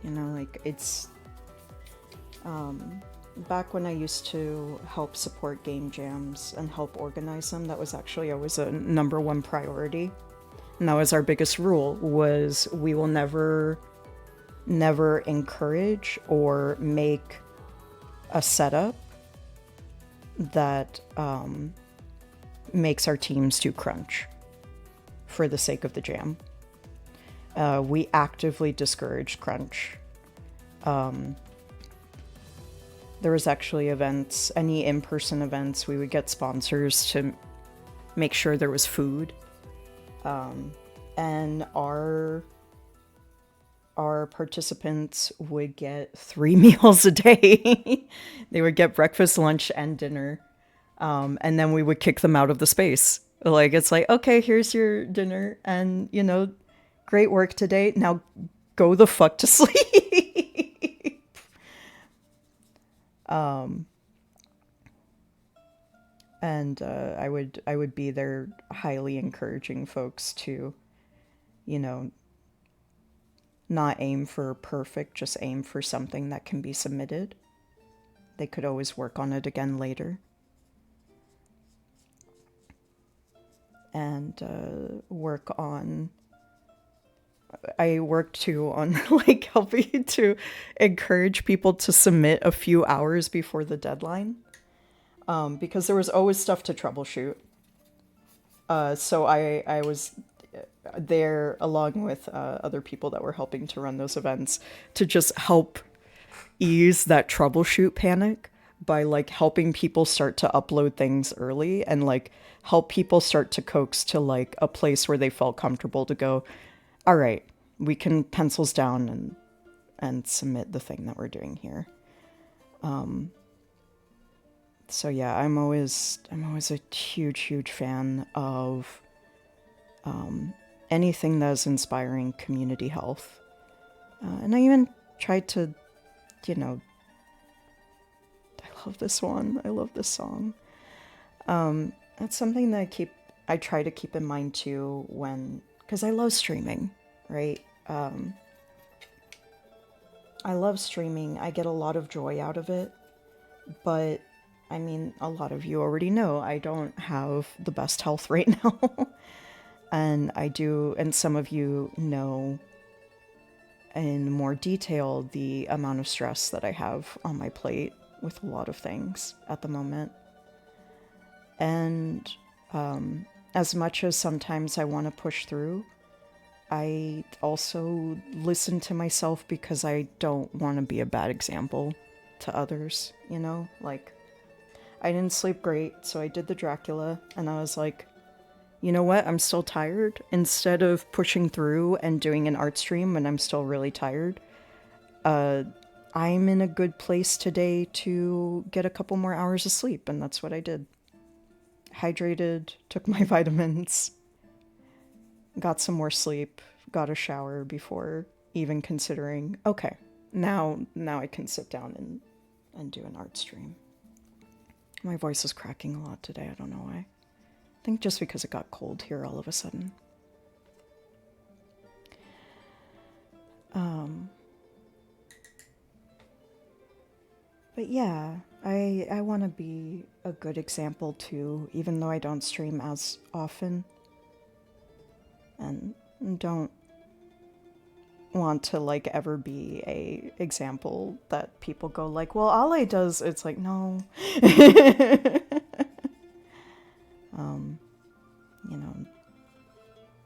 You know, like it's back when I used to help support game jams and help organize them, that was actually always a number one priority. And that was our biggest rule, was we will never encourage or make a setup that makes our teams do crunch for the sake of the jam. We actively discouraged crunch. There was actually events, any in-person events, we would get sponsors to make sure there was food. And our participants would get 3 meals a day. They would get breakfast, lunch, and dinner. And then we would kick them out of the space. Like, it's like, okay, here's your dinner, and, you know, great work today. Now go the fuck to sleep. And I would be there highly encouraging folks to, you know, not aim for perfect, just aim for something that can be submitted. They could always work on it again later. And I worked too on like helping to encourage people to submit a few hours before the deadline, because there was always stuff to troubleshoot. So I was there along with other people that were helping to run those events to just help ease that troubleshoot panic by like helping people start to upload things early and like help people start to coax to like a place where they felt comfortable to go, all right, we can pencils down and submit the thing that we're doing here. So yeah, I'm always a huge fan of anything that is inspiring community health. And I even tried to, you know, I love this one. I love this song. That's something that I try to keep in mind too because I love streaming, right? I love streaming. I get a lot of joy out of it. But, I mean, a lot of you already know I don't have the best health right now. And some of you know in more detail the amount of stress that I have on my plate with a lot of things at the moment. And as much as sometimes I want to push through, I also listen to myself because I don't want to be a bad example to others, you know? Like, I didn't sleep great, so I did the Dracula, and I was like, you know what? I'm still tired. Instead of pushing through and doing an art stream when I'm still really tired, I'm in a good place today to get a couple more hours of sleep, and that's what I did. Hydrated, took my vitamins, got some more sleep, got a shower before even considering, okay, now I can sit down and do an art stream. My voice is cracking a lot today, I don't know why. I think just because it got cold here all of a sudden. But yeah, I want to be a good example too, even though I don't stream as often. And don't want to like ever be a example that people go like, well, Ale does. It's like, no. You know,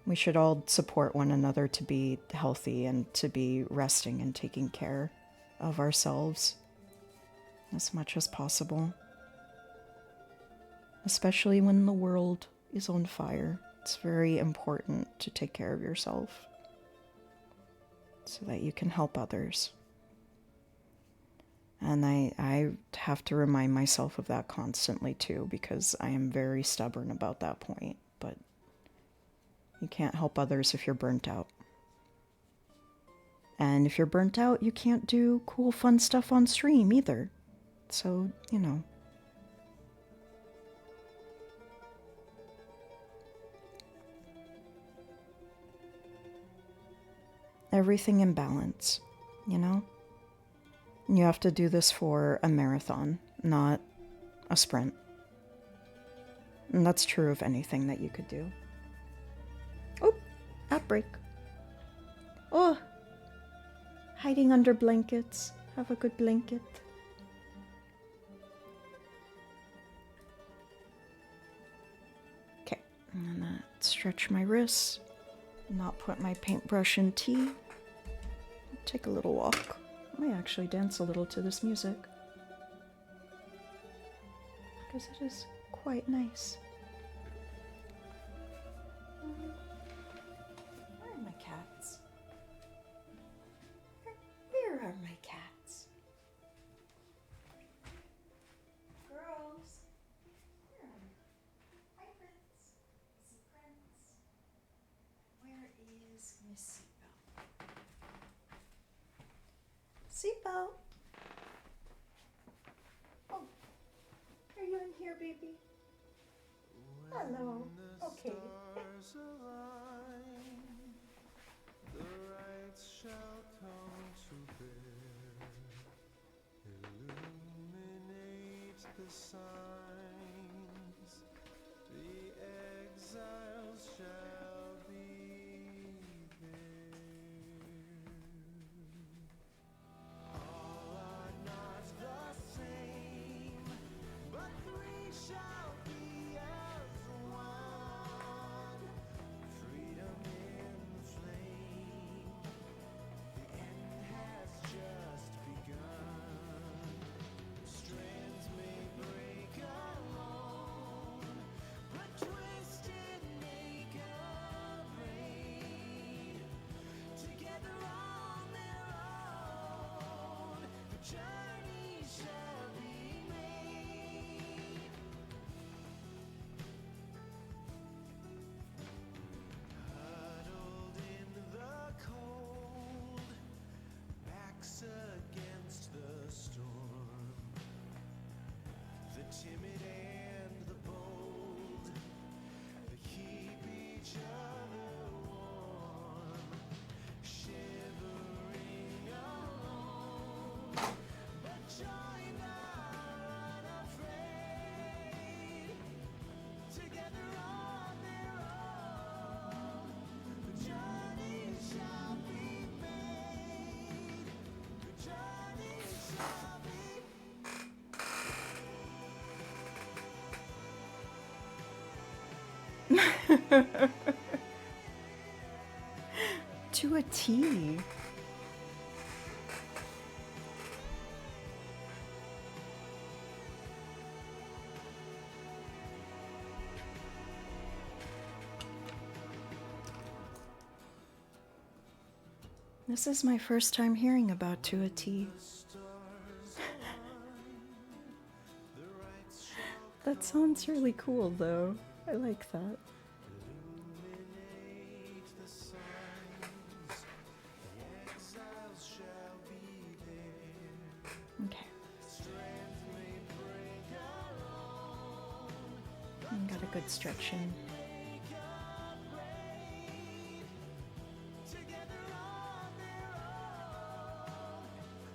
we should all support one another to be healthy and to be resting and taking care of ourselves as much as possible. Especially when the world is on fire. It's very important to take care of yourself. so that you can help others. And I have to remind myself of that constantly too, because I am very stubborn about that point. But you can't help others if you're burnt out. And if you're burnt out, you can't do cool, fun stuff on stream either. So, you know. Everything in balance, you know? You have to do this for a marathon, not a sprint. And that's true of anything that you could do. Oh, outbreak. Oh, hiding under blankets. Have a good blanket. Okay, I'm gonna stretch my wrists, not put my paintbrush in tea. Take a little walk. I might actually dance a little to this music, because it is quite nice. Where are my cats? Where are my cats? Girls. Where are they? Hi, Prince. Missy Prince. Where is Miss Seatbelt? Oh, are you in here, baby? Hello. Okay. The right shall come to bear, illuminate the signs, the exiles shall be there. All are not the same, but we shall be as one. Freedom in flame, the end has just begun. Strands may break alone, but twisted make a braid. Together on their own, the journey shall be made. Huddled in the cold, backs against the storm, the timid and the bold, they keep each other warm, shivering alone, but joined are unafraid. Together on their own, the journey shall be made. The journey shall be To a T. This is my first time hearing about To a T. That sounds really cool, though. I like that. illuminate the signs, the exiles shall be there. Okay. Strength may break alone, Got a good stretch in. make a braid. Together on their own,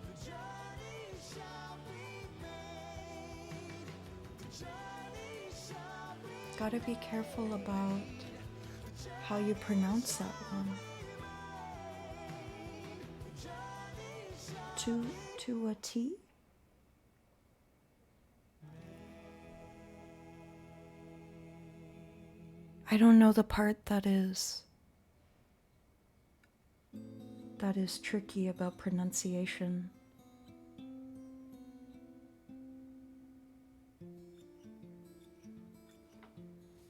the journey shall be made. The journey shall be Gotta be careful about how you pronounce that one. To a T? I don't know the part that is tricky about pronunciation.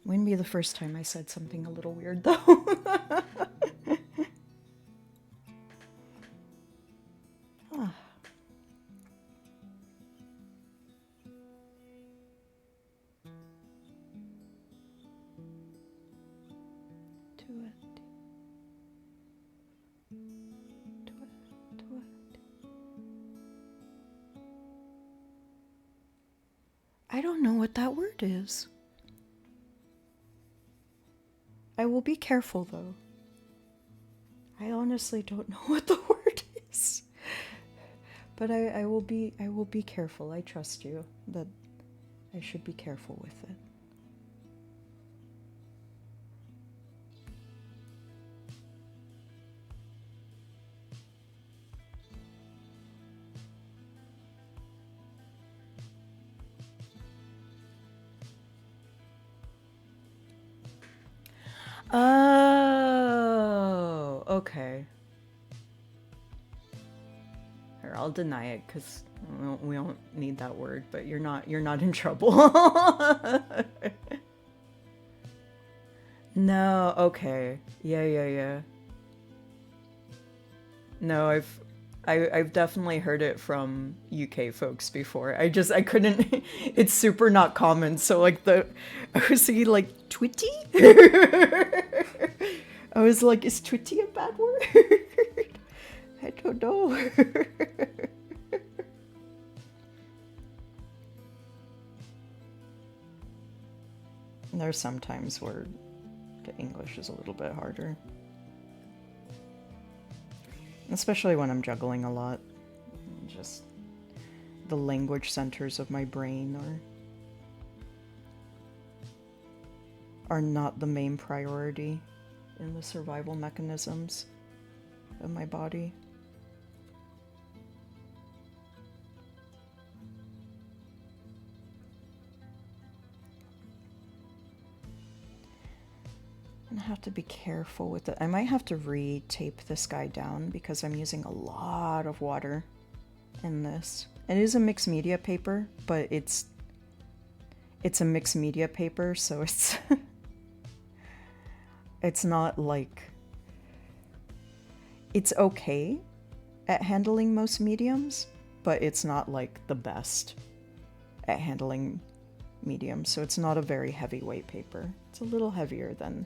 Wouldn't be the first time I said something a little weird, though. I don't know what that word is. I will be careful though. I honestly don't know what the word is. But I will be careful. I trust you that I should be careful with it. Oh, okay. Here, I'll deny it because we don't need that word. But you're not in trouble. No, okay. Yeah. No, I've definitely heard it from UK folks before. I couldn't. It's super not common. So like I was thinking like twitty. I was like, is twitty a bad word? I don't know. There's some times where the English is a little bit harder. Especially when I'm juggling a lot. Just the language centers of my brain are not the main priority in the survival mechanisms of my body. I have to be careful with it. I might have to re-tape this guy down because I'm using a lot of water in this. It is a mixed media paper, but it's a mixed media paper, so it's it's not like it's okay at handling most mediums, but it's not like the best at handling mediums, so it's not a very heavyweight paper. It's a little heavier than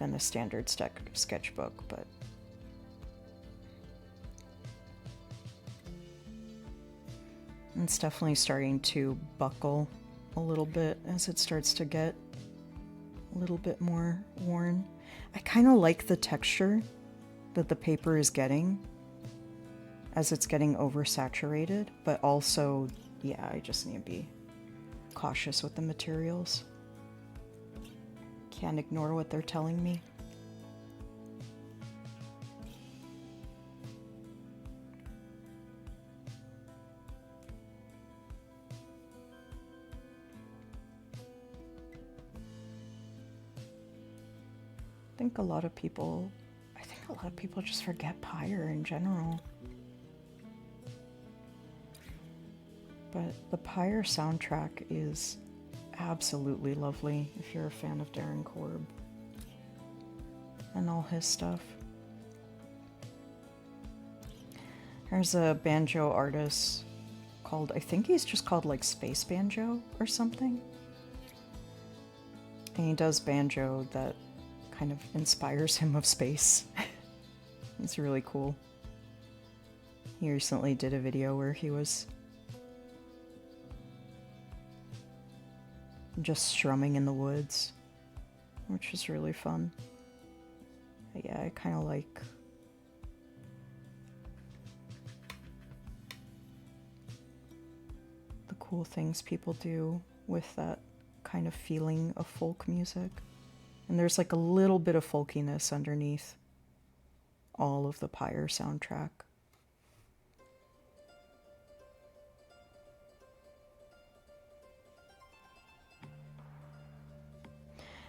a standard sketchbook, but it's definitely starting to buckle a little bit as it starts to get a little bit more worn. I kind of like the texture that the paper is getting as it's getting oversaturated, but also, yeah, I just need to be cautious with the materials. Can't ignore what they're telling me. I think a lot of people just forget Pyre in general. But the Pyre soundtrack is absolutely lovely if you're a fan of Darren Korb and all his stuff. There's a banjo artist called, I think he's just called like Space Banjo or something. And he does banjo that kind of inspires him of space. It's really cool. He recently did a video where he was just strumming in the woods, which is really fun. But yeah, I kind of like the cool things people do with that kind of feeling of folk music. And there's like a little bit of folkiness underneath all of the Pyre soundtrack.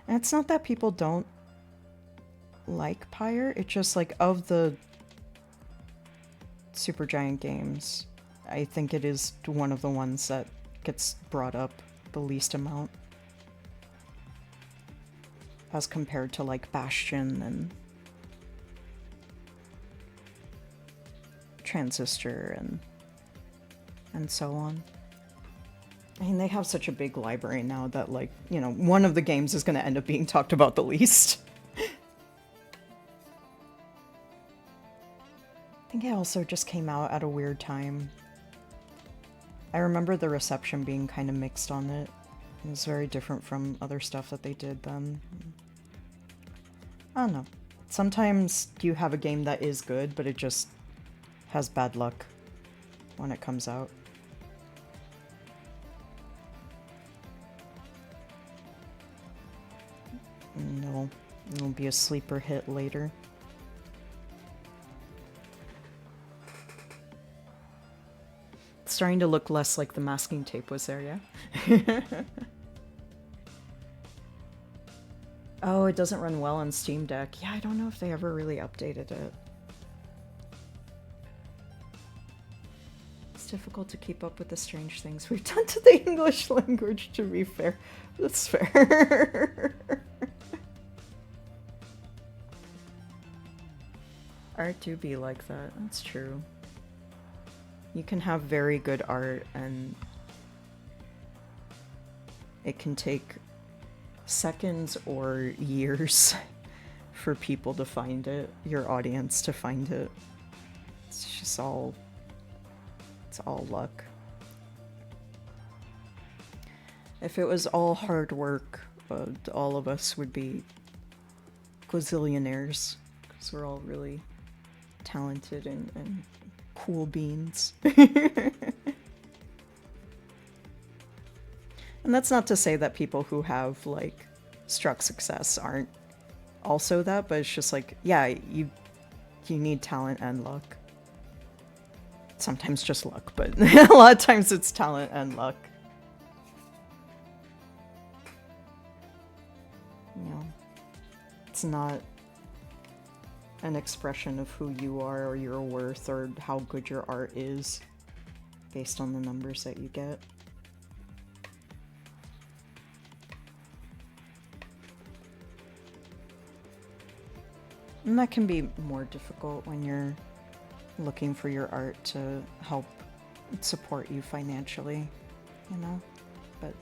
And it's not that people don't like Pyre, it's just like of the Supergiant games, I think it is one of the ones that gets brought up the least amount as compared to like Bastion and Transistor and so on. I mean, they have such a big library now that, like, you know, one of the games is going to end up being talked about the least. I think it also just came out at a weird time. I remember the reception being kind of mixed on it. It was very different from other stuff that they did then. I don't know. Sometimes you have a game that is good, but it just has bad luck when it comes out. And it'll be a sleeper hit later. It's starting to look less like the masking tape was there, yeah? Oh, it doesn't run well on Steam Deck. Yeah, I don't know if they ever really updated it. It's difficult to keep up with the strange things we've done to the English language, to be fair. That's fair. Art do be like that. That's true. You can have very good art and it can take seconds or years for people to find it, your audience to find it. It's all luck. If it was all hard work, all of us would be gazillionaires because we're all really talented and cool beans. And that's not to say that people who have, like, struck success aren't also that, but it's just like, yeah, you need talent and luck. Sometimes just luck, but a lot of times it's talent and luck. You know, it's not an expression of who you are or your worth or how good your art is based on the numbers that you get. And that can be more difficult when you're looking for your art to help support you financially, you know? But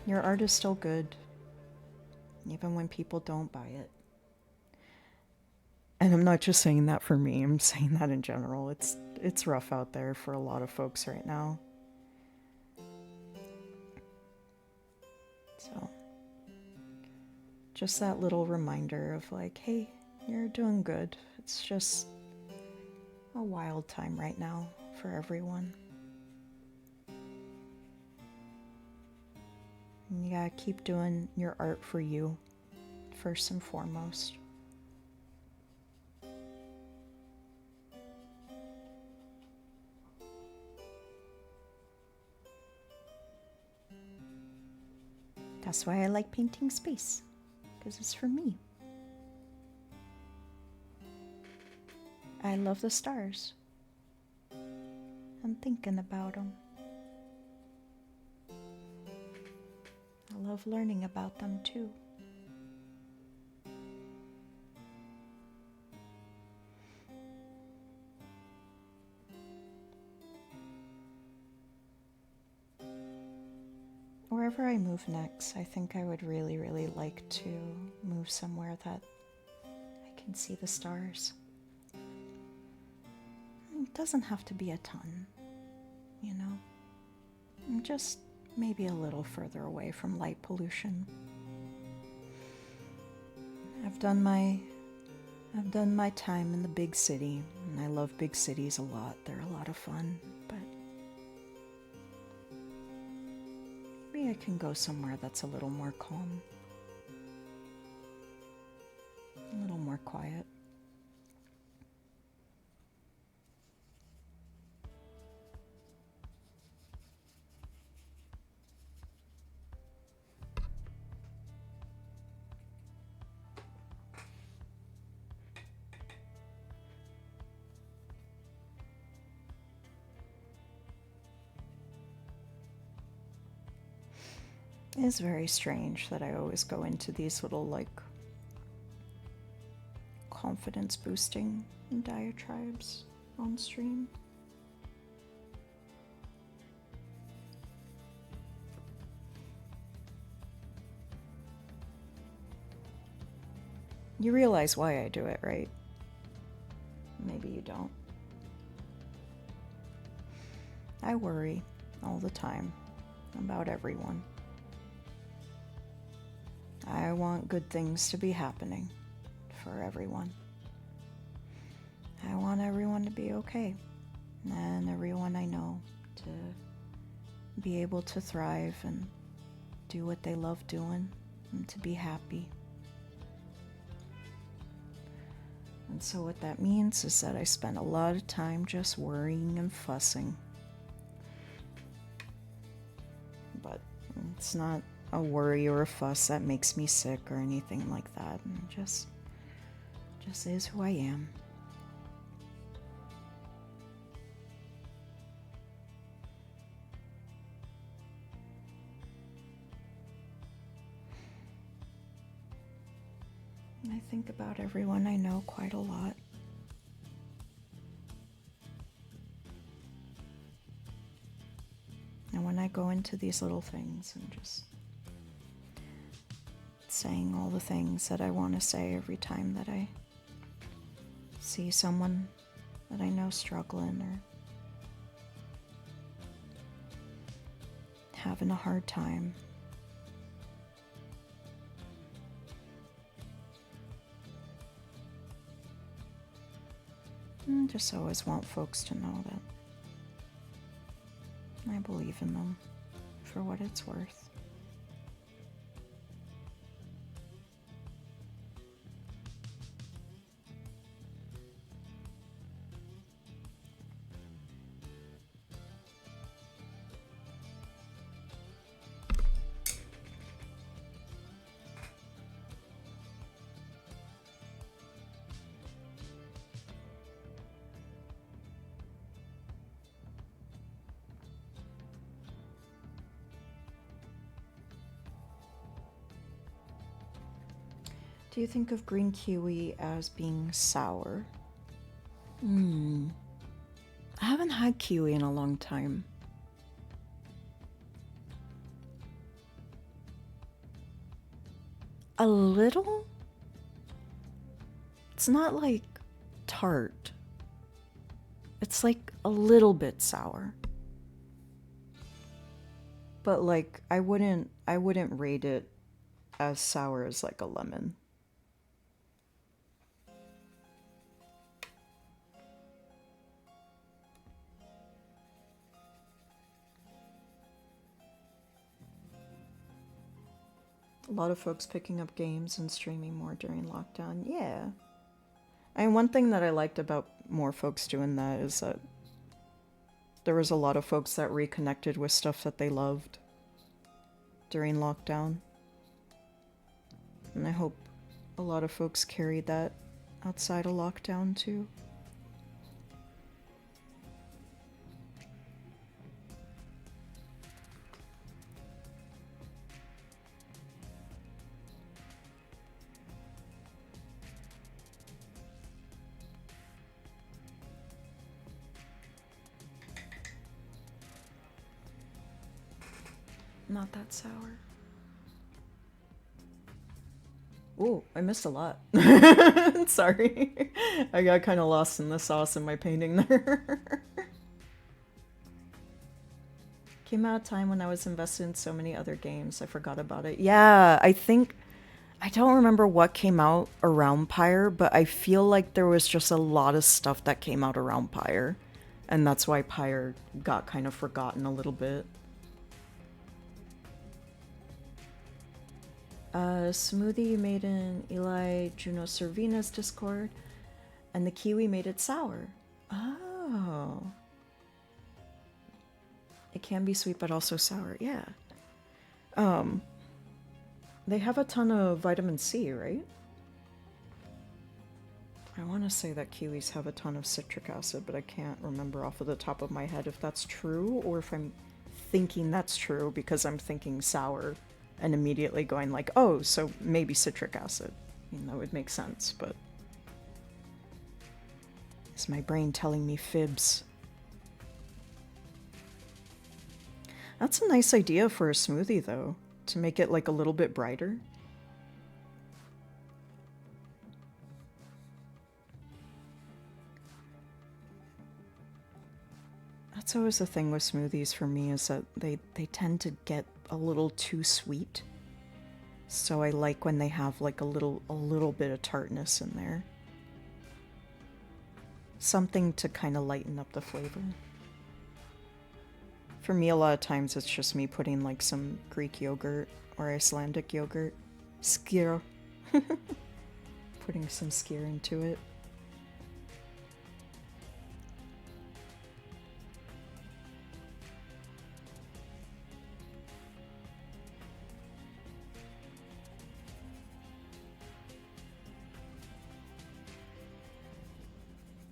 your art is still good, even when people don't buy it. And I'm not just saying that for me, I'm saying that in general. It's rough out there for a lot of folks right now. So, just that little reminder of like, hey, you're doing good. It's just a wild time right now for everyone. And you gotta keep doing your art for you, first and foremost. That's why I like painting space, because it's for me. I love the stars. I'm thinking about them. I love learning about them too. Wherever I move next, I think I would really, really like to move somewhere that I can see the stars. It doesn't have to be a ton, you know? Just maybe a little further away from light pollution. I've done my time in the big city, and I love big cities a lot. They're a lot of fun, but maybe I can go somewhere that's a little more calm, a little more quiet. It is very strange that I always go into these little, like, confidence boosting diatribes on stream. You realize why I do it, right? Maybe you don't. I worry all the time about everyone. I want good things to be happening for everyone. I want everyone to be okay, and everyone I know to be able to thrive and do what they love doing and to be happy. And so what that means is that I spend a lot of time just worrying and fussing. But it's not a worry or a fuss that makes me sick or anything like that. And it just is who I am. I think about everyone I know quite a lot. And when I go into these little things and just saying all the things that I want to say every time that I see someone that I know struggling or having a hard time, I just always want folks to know that I believe in them for what it's worth. Do you think of green kiwi as being sour? I haven't had kiwi in a long time. A little? It's not like tart. It's like a little bit sour. But like I wouldn't rate it as sour as like a lemon. A lot of folks picking up games and streaming more during lockdown. Yeah. And one thing that I liked about more folks doing that is that there was a lot of folks that reconnected with stuff that they loved during lockdown. And I hope a lot of folks carried that outside of lockdown too. Not that sour. Oh, I missed a lot. Sorry. I got kind of lost in the sauce in my painting there. Came out a time when I was invested in so many other games, I forgot about it. Yeah, I don't remember what came out around Pyre, but I feel like there was just a lot of stuff that came out around Pyre. And that's why Pyre got kind of forgotten a little bit. Smoothie you made in Eli Juno Servina's Discord, and the kiwi made it sour. Oh. It can be sweet but also sour, yeah. They have a ton of vitamin C, right? I want to say that kiwis have a ton of citric acid, but I can't remember off of the top of my head if that's true or if I'm thinking that's true because I'm thinking sour and immediately going like, oh, so maybe citric acid. I mean, that would make sense, but is my brain telling me fibs? That's a nice idea for a smoothie, though, to make it like a little bit brighter. That's always the thing with smoothies for me, is that they tend to get a little too sweet. So I like when they have like a little bit of tartness in there. Something to kind of lighten up the flavor. For me, a lot of times it's just me putting like some Greek yogurt or Icelandic yogurt. Skyr. Putting some skyr into it.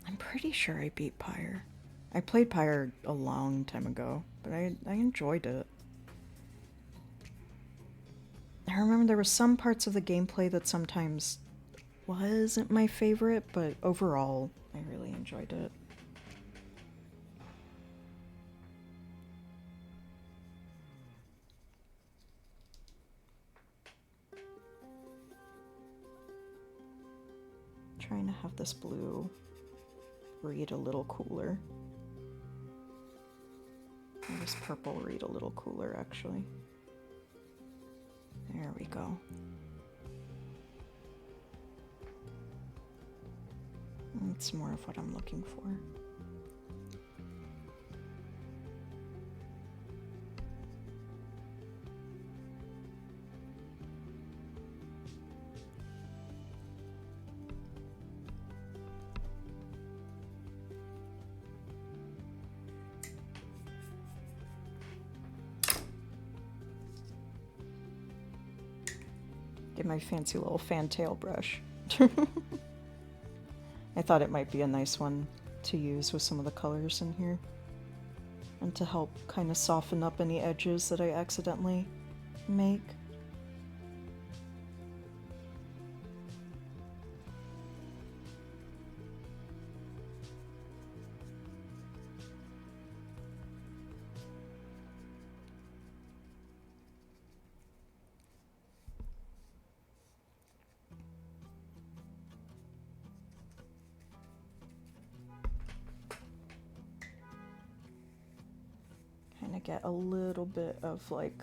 I'm pretty sure I beat Pyre. I played Pyre a long time ago, but I enjoyed it. I remember there were some parts of the gameplay that sometimes wasn't my favorite, but overall, I really enjoyed it. Trying to have this blue read a little cooler. And this purple read a little cooler, actually. There we go. That's more of what I'm looking for. Get my fancy little fantail brush. I thought it might be a nice one to use with some of the colors in here. And to help kind of soften up any edges that I accidentally make. Get a little bit of like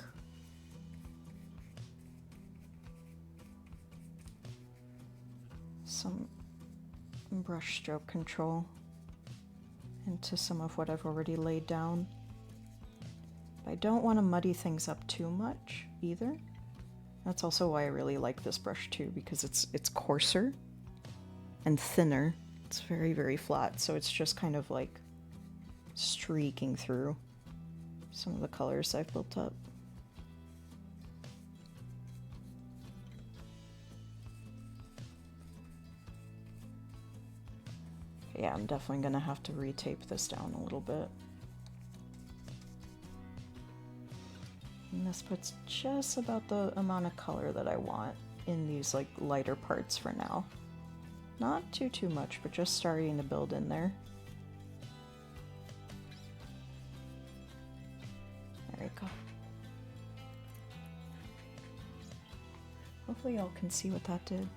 some brush stroke control into some of what I've already laid down. I don't want to muddy things up too much either. That's also why I really like this brush too, because it's coarser and thinner. It's very, very flat, so it's just kind of like streaking through some of the colors I've built up. Yeah, I'm definitely gonna have to retape this down a little bit. And this puts just about the amount of color that I want in these like lighter parts for now. Not too much, but just starting to build in there. There we go. Hopefully y'all can see what that did.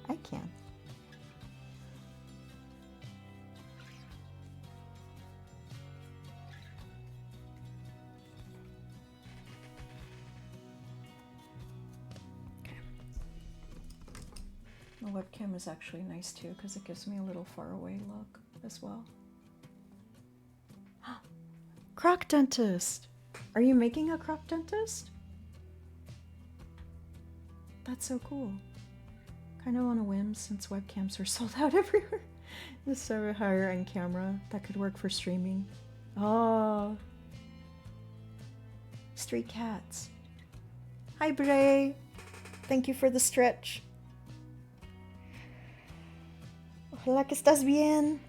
I can. Okay. The webcam is actually nice too, because it gives me a little far away look as well. Croc dentist! Are you making a croc dentist? That's so cool. Kind of on a whim, since webcams are sold out everywhere. Just a higher end camera that could work for streaming. Oh. Street cats. Hi, Bray. Thank you for the stretch. Hola, que estás bien?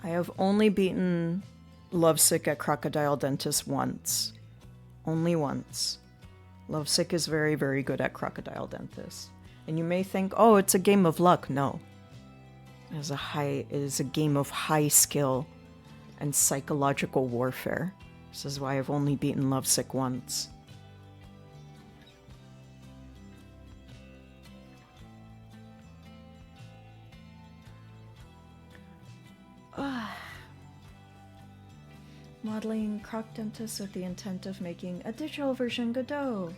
I have only beaten Lovesick at Crocodile Dentist once. Only once. Lovesick is very, very good at Crocodile Dentist. And you may think, oh, it's a game of luck. No. It is a game of high skill and psychological warfare. This is why I've only beaten Lovesick once. Modeling Croc Dentist with the intent of making a digital version Godot.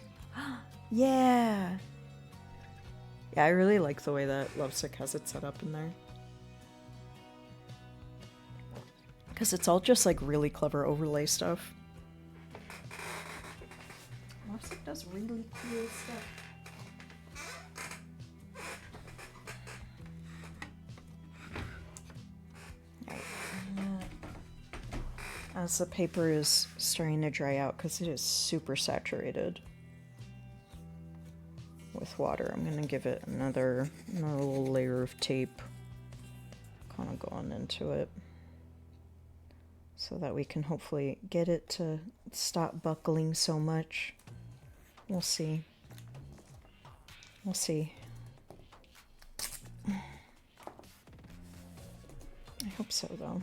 Yeah! Yeah, I really like the way that Lovesick has it set up in there. Because it's all just like really clever overlay stuff. Lovesick does really cool stuff. As the paper is starting to dry out, because it is super saturated with water, I'm going to give it another little layer of tape kind of going into it so that we can hopefully get it to stop buckling so much. We'll see. We'll see. I hope so, though.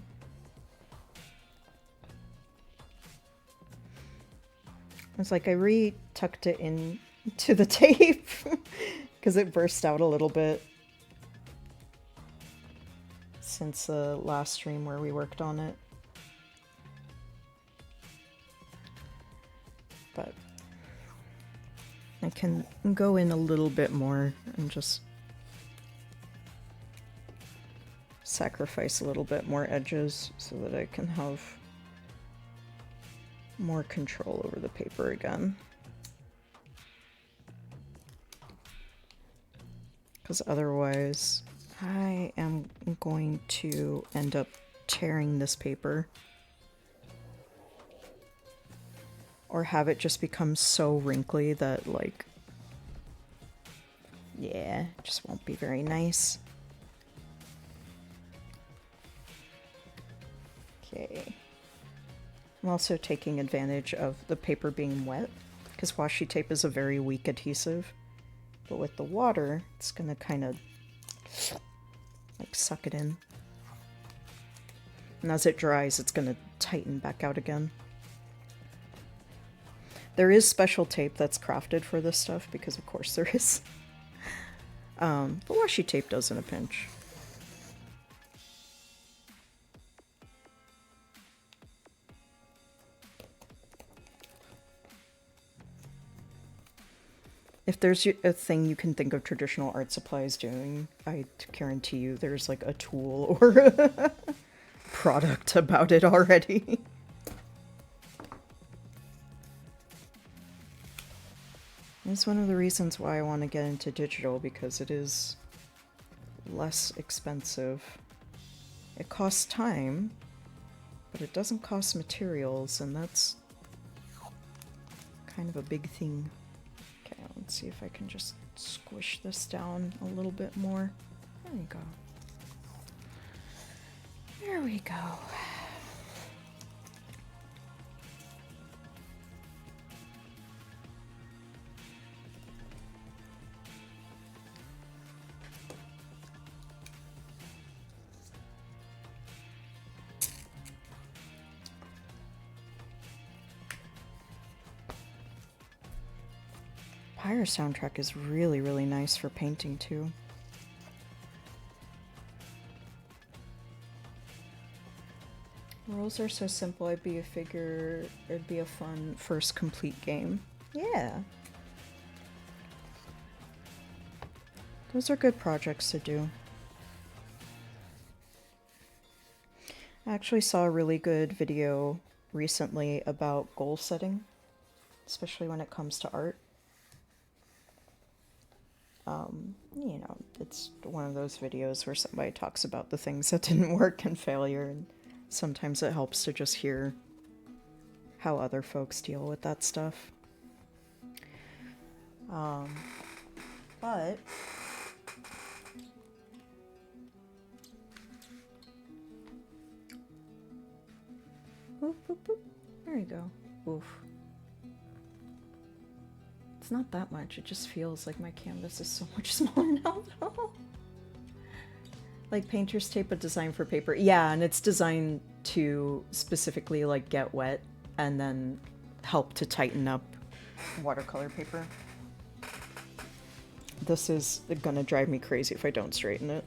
It's like I re-tucked it into the tape because it burst out a little bit since the last stream where we worked on it. But I can go in a little bit more and just sacrifice a little bit more edges so that I can have more control over the paper again. Because otherwise I am going to end up tearing this paper or have it just become so wrinkly that, like, yeah, it just won't be very nice. Okay. I'm also taking advantage of the paper being wet, because washi tape is a very weak adhesive. But with the water, it's going to kind of like suck it in. And as it dries, it's going to tighten back out again. There is special tape that's crafted for this stuff, because of course there is. But washi tape does in a pinch. If there's a thing you can think of traditional art supplies doing, I guarantee you there's like a tool or a product about it already. It's one of the reasons why I want to get into digital, because it is less expensive. It costs time, but it doesn't cost materials, and that's kind of a big thing. Okay, let's see if I can just squish this down a little bit more. There we go. There we go. Pyre soundtrack is really, really nice for painting too. Rules are so simple, it'd be a fun first complete game. Yeah. Those are good projects to do. I actually saw a really good video recently about goal setting, especially when it comes to art. You know, it's one of those videos where somebody talks about the things that didn't work and failure, and sometimes it helps to just hear how other folks deal with that stuff. But boop, boop, boop. There you go. Oof. It's not that much, it just feels like my canvas is so much smaller now, though. Like painter's tape, but designed for paper. Yeah, and it's designed to specifically like get wet and then help to tighten up watercolor paper. This is gonna drive me crazy if I don't straighten it.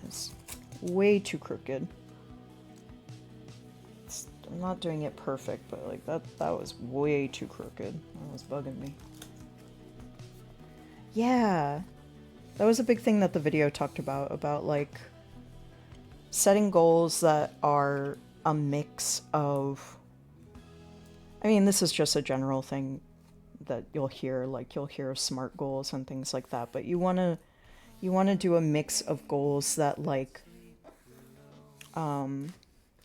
It's way too crooked. I'm not doing it perfect, but like that was way too crooked. That was bugging me. Yeah. That was a big thing that the video talked about like setting goals that are a mix of, I mean, this is just a general thing that you'll hear, like you'll hear SMART goals and things like that, but you want to do a mix of goals that like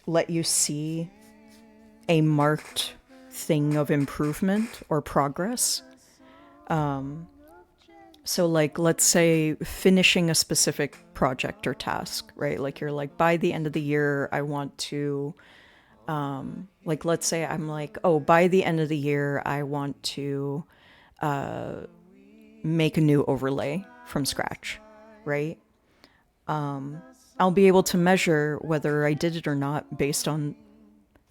let you see a marked thing of improvement or progress. So like, let's say finishing a specific project or task, right? Like you're like, by the end of the year, I want to, like, let's say I'm like, oh, by the end of the year, I want to make a new overlay from scratch, right? I'll be able to measure whether I did it or not based on,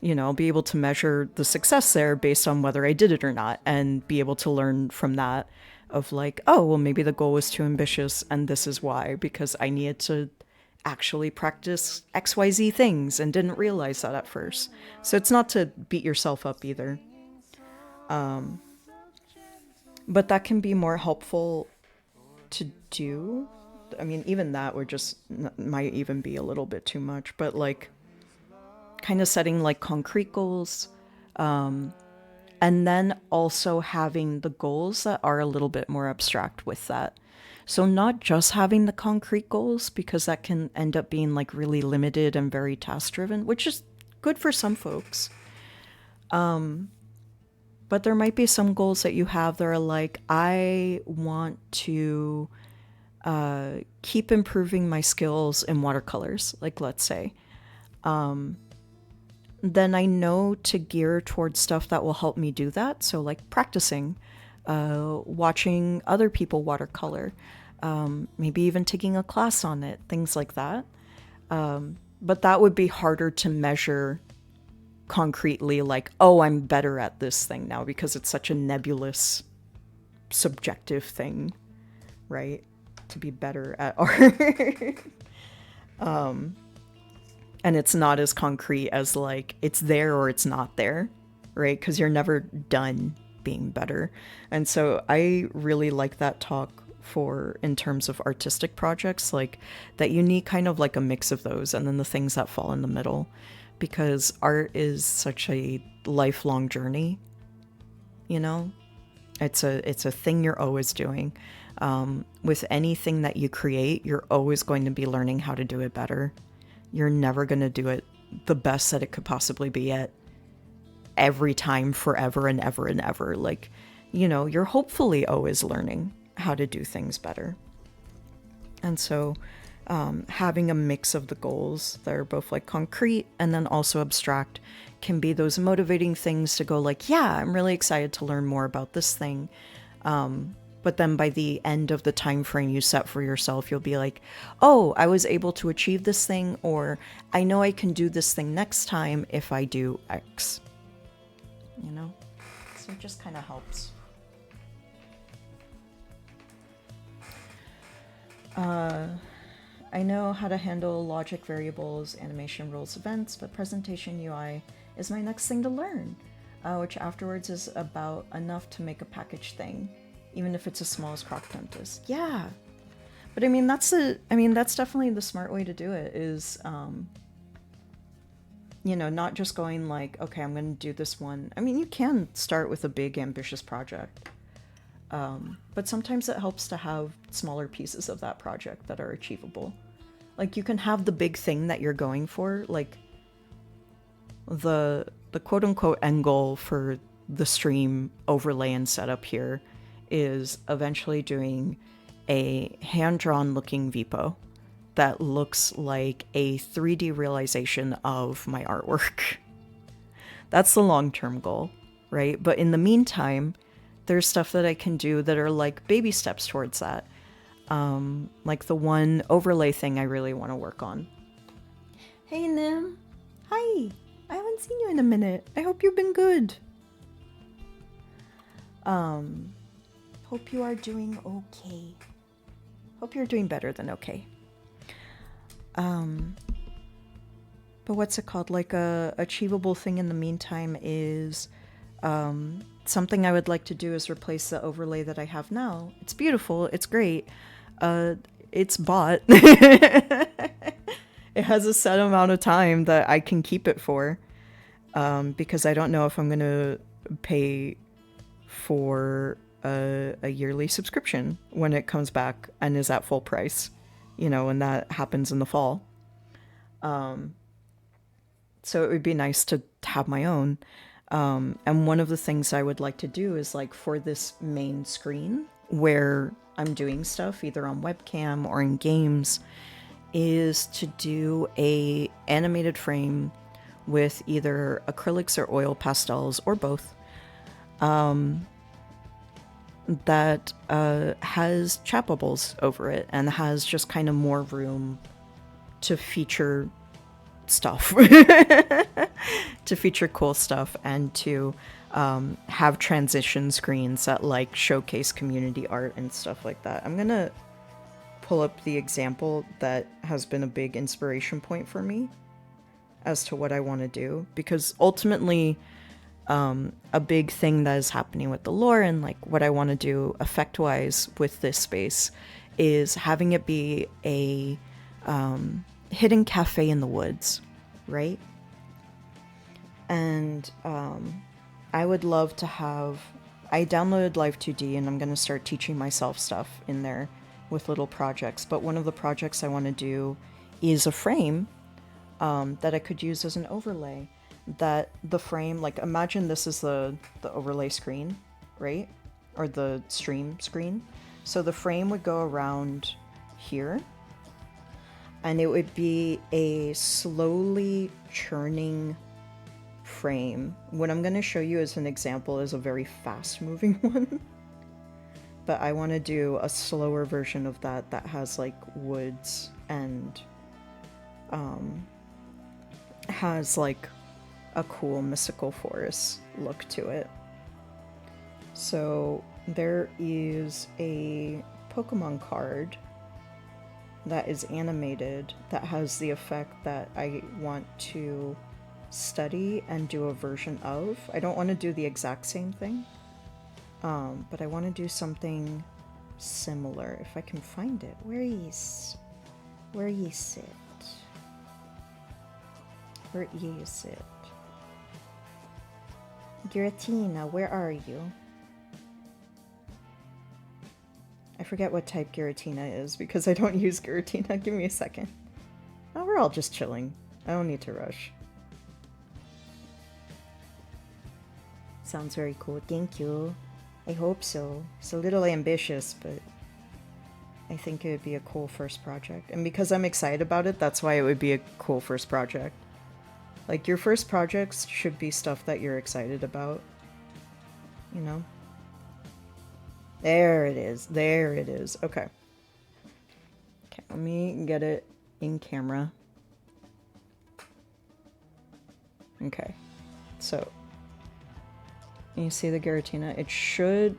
I'll be able to measure the success there based on whether I did it or not, and be able to learn from that of like, oh, well, maybe the goal was too ambitious and this is why, because I needed to actually practice XYZ things and didn't realize that at first. So it's not to beat yourself up either. But that can be more helpful to do. I mean, even that would just might even be a little bit too much, but like kind of setting like concrete goals, and then also having the goals that are a little bit more abstract with that. So not just having the concrete goals, because that can end up being like really limited and very task driven, which is good for some folks. But there might be some goals that you have that are like, I want to keep improving my skills in watercolors, like let's say. Then I know to gear towards stuff that will help me do that. So like practicing, watching other people watercolor, maybe even taking a class on it, things like that. But that would be harder to measure concretely, like, oh, I'm better at this thing now, because it's such a nebulous, subjective thing, right? To be better at art. And it's not as concrete as like it's there or it's not there, right? Because you're never done being better. And so I really like that talk for in terms of artistic projects, like that you need kind of like a mix of those and then the things that fall in the middle, because art is such a lifelong journey, it's a thing you're always doing. With anything that you create, you're always going to be learning how to do it better. You're never going to do it the best that it could possibly be at every time, forever and ever and ever. Like, you're hopefully always learning how to do things better. And so having a mix of the goals that are both like concrete and then also abstract can be those motivating things to go like, yeah, I'm really excited to learn more about this thing. But then by the end of the time frame you set for yourself, you'll be like, oh, I was able to achieve this thing, or I know I can do this thing next time if I do X. So it just kind of helps. I know how to handle logic variables, animation rules, events, but presentation UI is my next thing to learn, which afterwards is about enough to make a package thing, even if it's as small as Croc Dentist. Yeah. But I mean, that's definitely the smart way to do it is, not just going like, okay, I'm going to do this one. I mean, you can start with a big, ambitious project. But sometimes it helps to have smaller pieces of that project that are achievable. Like you can have the big thing that you're going for, like the quote unquote end goal for the stream overlay and setup here is eventually doing a hand-drawn looking VPO that looks like a 3D realization of my artwork. That's the long-term goal, right? But in the meantime, there's stuff that I can do that are like baby steps towards that. Like the one overlay thing I really want to work on. Hey, Nim. Hi. I haven't seen you in a minute. I hope you've been good. Hope you are doing okay. Hope you're doing better than okay. but what's it called? Like a achievable thing in the meantime is something I would like to do is replace the overlay that I have now. It's beautiful. It's great. It's bought. It has a set amount of time that I can keep it for, because I don't know if I'm going to pay for a yearly subscription when it comes back and is at full price, and that happens in the fall. So it would be nice to have my own. And one of the things I would like to do is like for this main screen where I'm doing stuff either on webcam or in games is to do a animated frame with either acrylics or oil pastels or both, that has chat bubbles over it and has just kind of more room to feature stuff, to feature cool stuff, and to have transition screens that like showcase community art and stuff like that. I'm gonna pull up the example that has been a big inspiration point for me as to what I want to do, because ultimately a big thing that is happening with the lore and like what I want to do effect wise with this space is having it be a hidden cafe in the woods, right? And I would love to have, I downloaded Live 2D and I'm going to start teaching myself stuff in there with little projects, but one of the projects I want to do is a frame that I could use as an overlay. That the frame, like imagine this is the overlay screen, right? Or the stream screen. So the frame would go around here and it would be a slowly churning frame. What I'm going to show you as an example is a very fast moving one. But I want to do a slower version of that that has like woods and has like a cool mystical forest look to it. So there is a Pokemon card that is animated that has the effect that I want to study and do a version of. I don't want to do the exact same thing, but I want to do something similar if I can find it. Where is it? Where is it? Giratina, where are you? I forget what type Giratina is because I don't use Giratina. Give me a second. Oh, we're all just chilling. I don't need to rush. Sounds very cool. Thank you. I hope so. It's a little ambitious, but I think it would be a cool first project. And because I'm excited about it, that's why it would be a cool first project. Like, your first projects should be stuff that you're excited about, you know? There it is. There it is. Okay. Okay, let me get it in camera. Okay. So, you see the Giratina? It should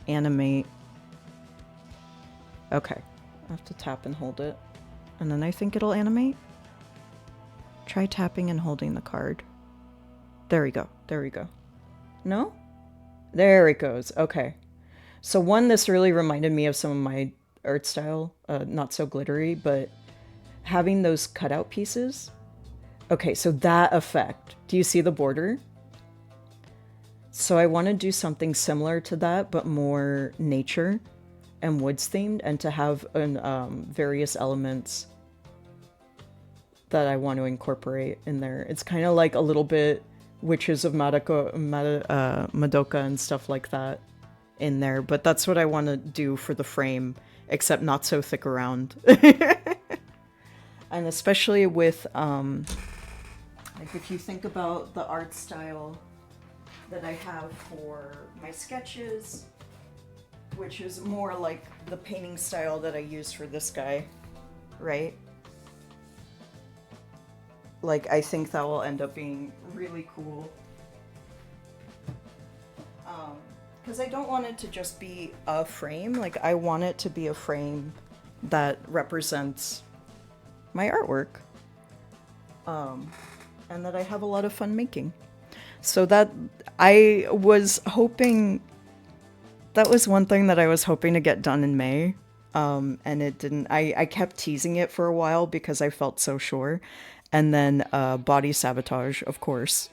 animate. Okay. I have to tap and hold it. And then I think it'll animate. Try tapping and holding the card. There we go. There we go. No? There it goes. Okay. So one, this really reminded me of some of my art style. Not so glittery, but having those cutout pieces. Okay, so that effect. Do you see the border? So I want to do something similar to that, but more nature and woods themed, and to have various elements that I want to incorporate in there. It's kind of like a little bit Witches of Madoka and stuff like that in there, but that's what I want to do for the frame, except not so thick around. And especially with, like if you think about the art style that I have for my sketches, which is more like the painting style that I use for this guy, right? Like, I think that will end up being really cool. Because I don't want it to just be a frame. Like, I want it to be a frame that represents my artwork. and that I have a lot of fun making. So that I was hoping, that was one thing that I was hoping to get done in May. And it didn't. I kept teasing it for a while because I felt so sure. And then body sabotage, of course.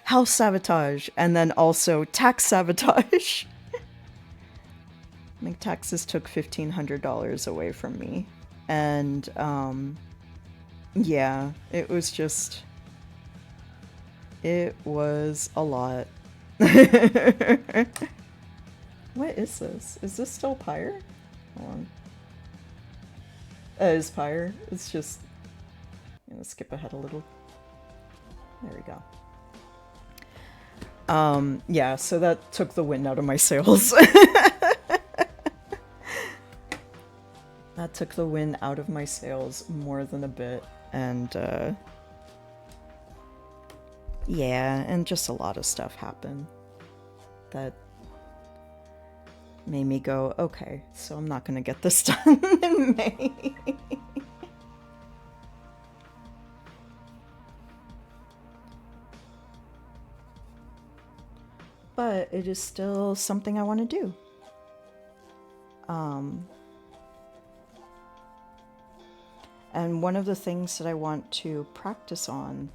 House sabotage. And then also tax sabotage. My taxes took $1,500 away from me. And yeah, it was just... It was a lot. What is this? Is this still Pyre? Hold on. It is Pyre. It's just... I'm gonna skip ahead a little. There we go. Yeah, so that took the wind out of my sails. That took the wind out of my sails more than a bit. And, yeah, and just a lot of stuff happened that made me go, okay, so I'm not gonna get this done in May. But it is still something I want to do. And one of the things that I want to practice on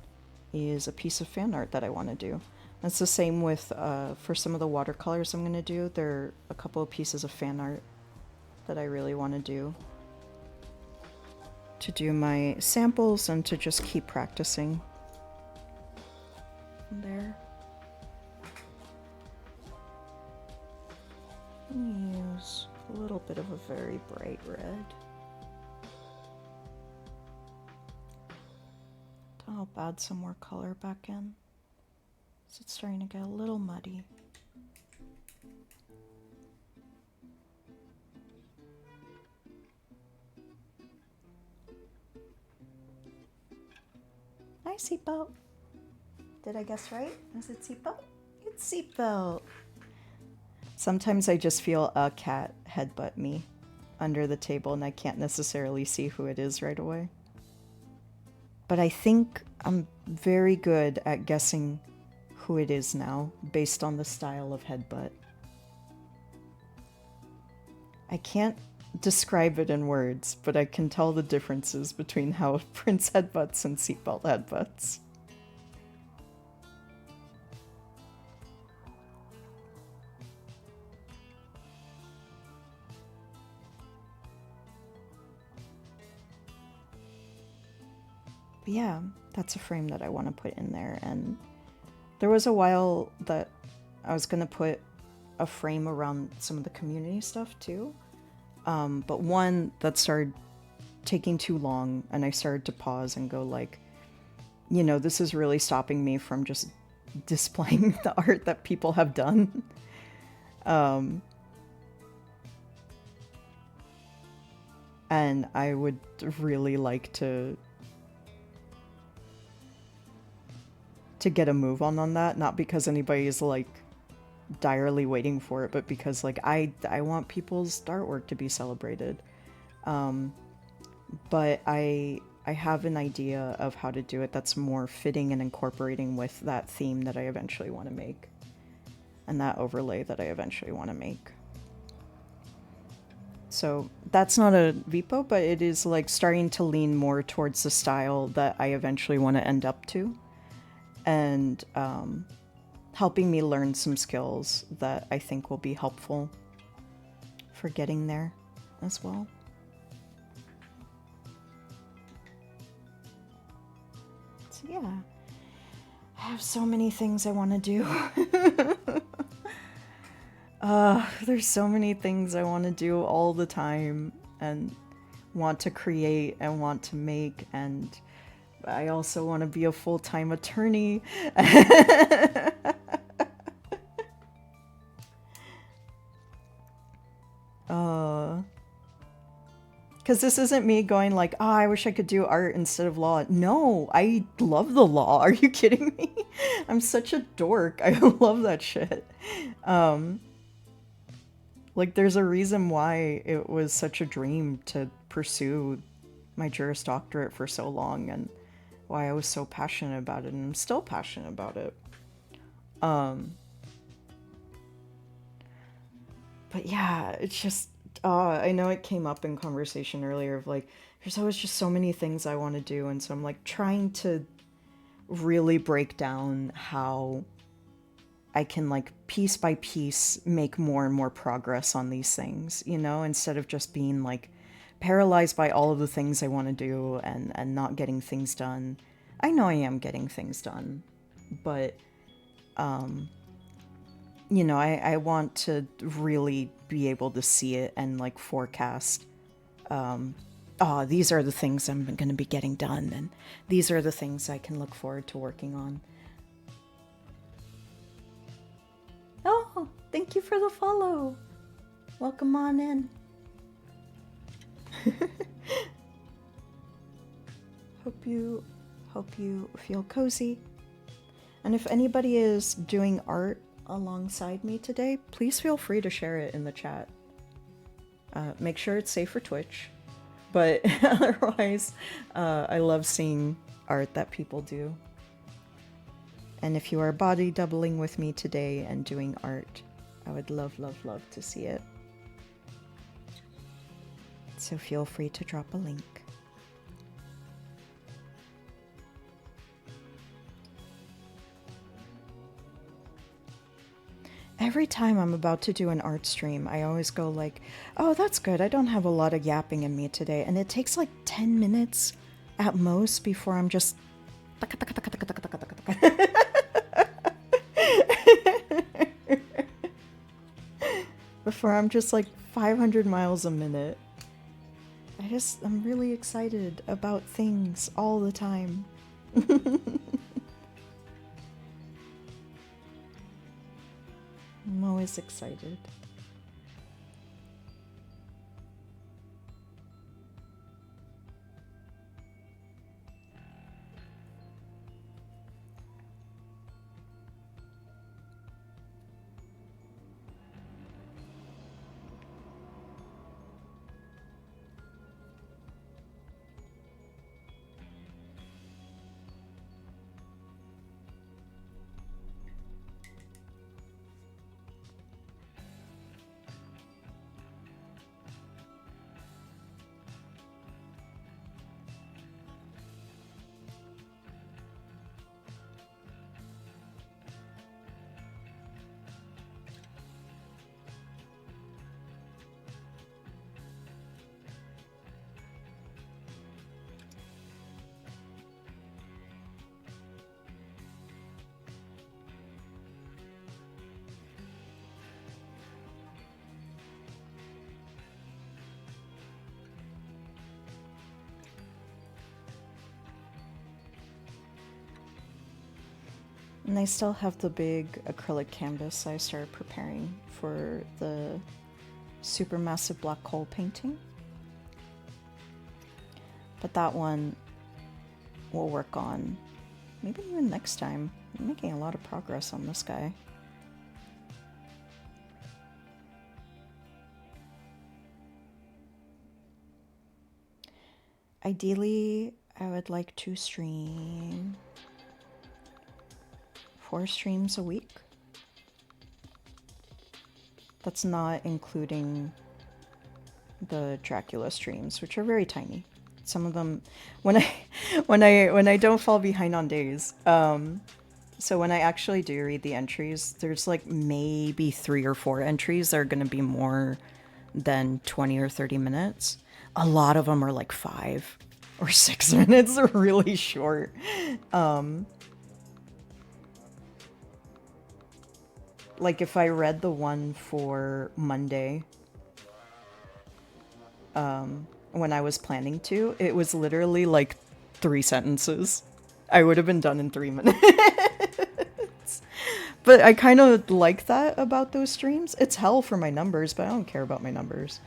is a piece of fan art that I want to do. That's the same with, for some of the watercolors I'm going to do, there are a couple of pieces of fan art that I really want to do my samples and to just keep practicing. There. Use a little bit of a very bright red. I'll add some more color back in. So it's starting to get a little muddy. Hi, seatbelt. Did I guess right? Is it seatbelt? It's seatbelt. Sometimes I just feel a cat headbutt me under the table and I can't necessarily see who it is right away. But I think I'm very good at guessing who it is now based on the style of headbutt. I can't describe it in words, but I can tell the differences between how Prince headbutts and seatbelt headbutts. But yeah, that's a frame that I want to put in there. And there was a while that I was going to put a frame around some of the community stuff too. But one that started taking too long and I started to pause and go like, you know, this is really stopping me from just displaying the art that people have done. And I would really like to get a move on that, not because anybody is like direly waiting for it, but because like I want people's artwork to be celebrated. But I have an idea of how to do it that's more fitting and incorporating with that theme that I eventually want to make and that overlay that I eventually want to make. So that's not a VPO, but it is like starting to lean more towards the style that I eventually want to end up to. And helping me learn some skills that I think will be helpful for getting there as well. So yeah, I have so many things I want to do. There's so many things I want to do all the time and want to create and want to make, and I also want to be a full-time attorney. Because this isn't me going like, oh, I wish I could do art instead of law. No, I love the law. Are you kidding me? I'm such a dork. I love that shit. Like, there's a reason why it was such a dream to pursue my Juris Doctorate for so long and why I was so passionate about it, and I'm still passionate about it. But yeah, it's just, I know it came up in conversation earlier of like, there's always just so many things I want to do, and so I'm like trying to really break down how I can like piece by piece make more and more progress on these things, you know, instead of just being like paralyzed by all of the things I want to do and not getting things done. I know I am getting things done, but you know, I want to really be able to see it and like forecast, oh, these are the things I'm going to be getting done, and these are the things I can look forward to working on. Oh, thank you for the follow. Welcome on in. Hope you feel cozy. And if anybody is doing art alongside me today, please feel free to share it in the chat. Make sure it's safe for Twitch, but otherwise, I love seeing art that people do. And if you are body doubling with me today and doing art, I would love, love, love to see it. So feel free to drop a link. Every time I'm about to do an art stream, I always go like, oh, that's good. I don't have a lot of yapping in me today. And it takes like 10 minutes at most before I'm just... before I'm just like 500 miles a minute. I'm really excited about things all the time. I'm always excited. And I still have the big acrylic canvas I started preparing for the supermassive black hole painting. But that one we'll work on maybe even next time. I'm making a lot of progress on this guy. Ideally, I would like to stream 4 streams a week. That's not including the Dracula streams, which are very tiny. Some of them, when I don't fall behind on days. So when I actually do read the entries, there's like maybe 3 or 4 entries that are going to be more than 20 or 30 minutes. A lot of them are like 5 or 6 minutes. They're really short. Like if I read the one for Monday, when I was planning to, it was literally like 3 sentences. I would have been done in 3 minutes. But I kind of like that about those streams. It's hell for my numbers, but I don't care about my numbers.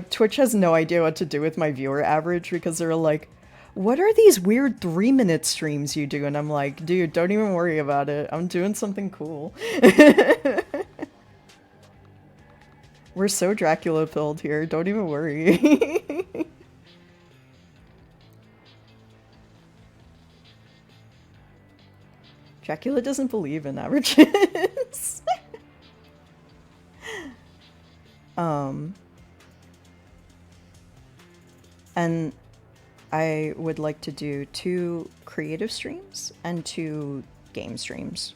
Twitch has no idea what to do with my viewer average because they're like, what are these weird 3-minute streams you do? And I'm like, dude, don't even worry about it. I'm doing something cool. We're so Dracula filled here. Don't even worry. Dracula doesn't believe in averages. And I would like to do 2 creative streams and 2 game streams.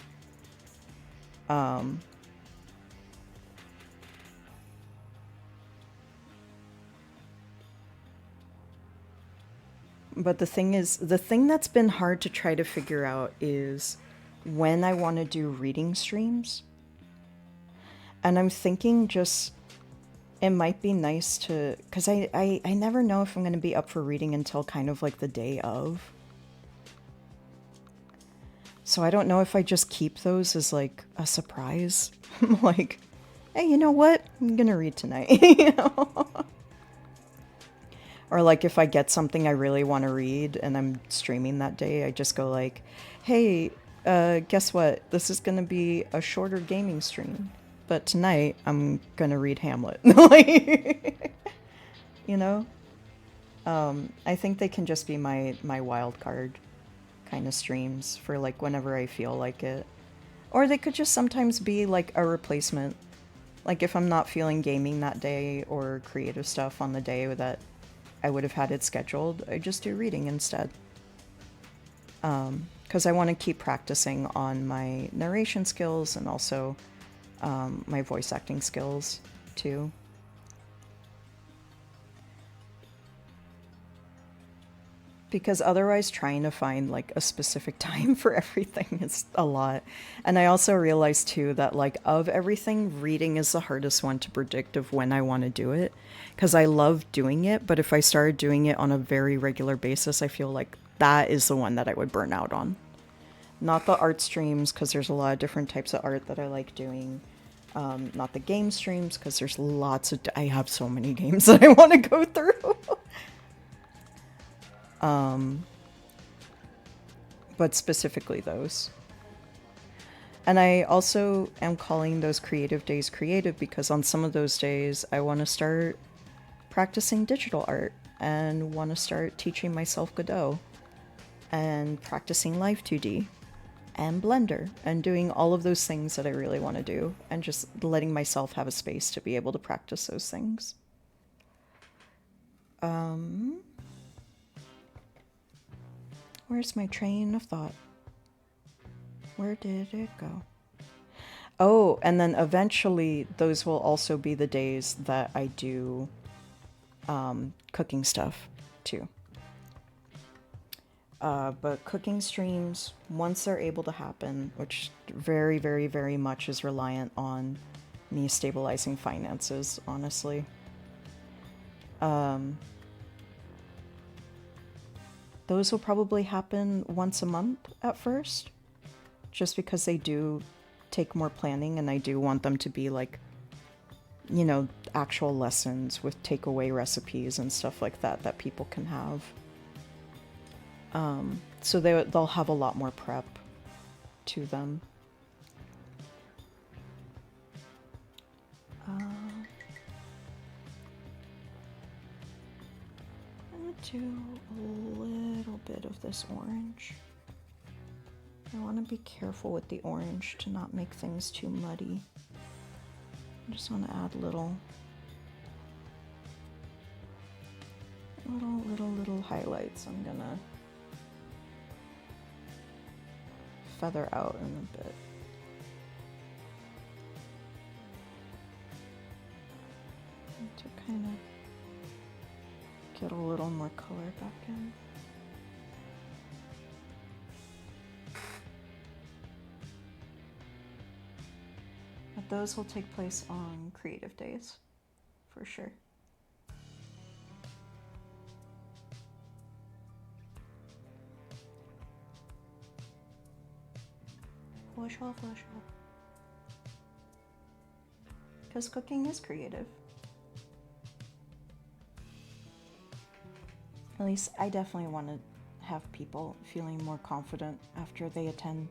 But the thing is, the thing that's been hard to try to figure out is when I want to do reading streams. And I'm thinking just, it might be nice to, because I never know if I'm going to be up for reading until kind of like the day of. So I don't know if I just keep those as like a surprise. Like, hey, you know what? I'm going to read tonight. You know? Or like if I get something I really want to read and I'm streaming that day, I just go like, hey, guess what? This is going to be a shorter gaming stream. But tonight I'm going to read Hamlet. Like, you know? I think they can just be my wild card kind of streams for like whenever I feel like it. Or they could just sometimes be like a replacement. Like if I'm not feeling gaming that day or creative stuff on the day that I would have had it scheduled, I just do reading instead. Because I want to keep practicing on my narration skills and also my voice acting skills too. Because otherwise trying to find like a specific time for everything is a lot. And I also realized too that like of everything, reading is the hardest one to predict of when I want to do it. Because I love doing it, but if I started doing it on a very regular basis, I feel like that is the one that I would burn out on. Not the art streams, because there's a lot of different types of art that I like doing. Not the game streams, because there's lots of... I have so many games that I want to go through. But specifically those. And I also am calling those creative days creative because on some of those days I want to start practicing digital art and want to start teaching myself Godot and practicing Live 2D and Blender and doing all of those things that I really want to do and just letting myself have a space to be able to practice those things. Where's my train of thought? Where did it go? Oh, and then eventually those will also be the days that I do cooking stuff too. But cooking streams, once they're able to happen, which very, very, very much is reliant on me stabilizing finances, honestly. Those will probably happen once a month at first, just because they do take more planning and I do want them to be like, you know, actual lessons with takeaway recipes and stuff like that that people can have. So they'll have a lot more prep to them. I'm gonna do a little bit of this orange. I want to be careful with the orange to not make things too muddy. I just want to add little highlights. I'm gonna feather out in a bit. To kind of get a little more color back in. But those will take place on creative days, for sure. Flush off. Because cooking is creative. At least I definitely want to have people feeling more confident after they attend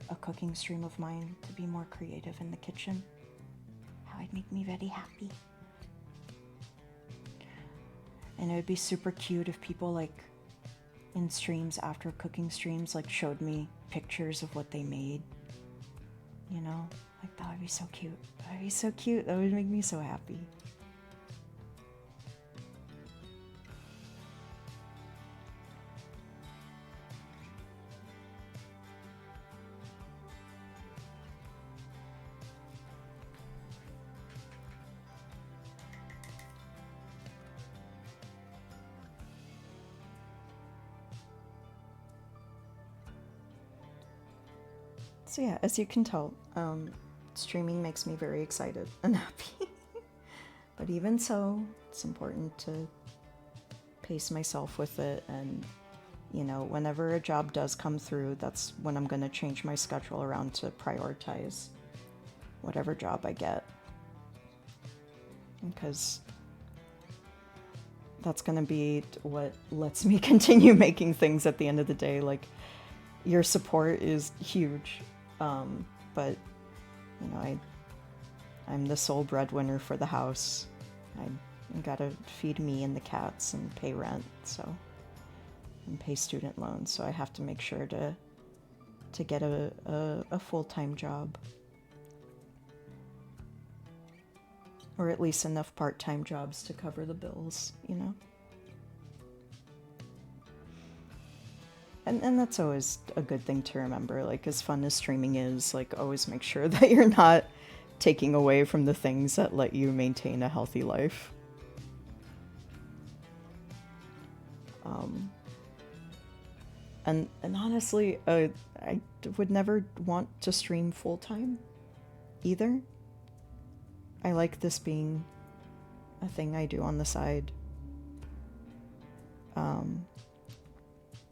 a cooking stream of mine to be more creative in the kitchen. That would make me very happy. And it would be super cute if people like in streams, after cooking streams, like showed me pictures of what they made. You know, like that would be so cute. That would be so cute. That would make me so happy. So yeah, as you can tell, streaming makes me very excited and happy. But even so, it's important to pace myself with it. And, you know, whenever a job does come through, that's when I'm going to change my schedule around to prioritize whatever job I get. Because that's going to be what lets me continue making things at the end of the day. Like, your support is huge. But, you know, I'm the sole breadwinner for the house. I gotta feed me and the cats and pay rent, so, and pay student loans. So I have to make sure to get a full-time job. Or at least enough part-time jobs to cover the bills, you know? And that's always a good thing to remember. Like, as fun as streaming is, like, always make sure that you're not taking away from the things that let you maintain a healthy life. And honestly, I would never want to stream full-time either. I like this being a thing I do on the side.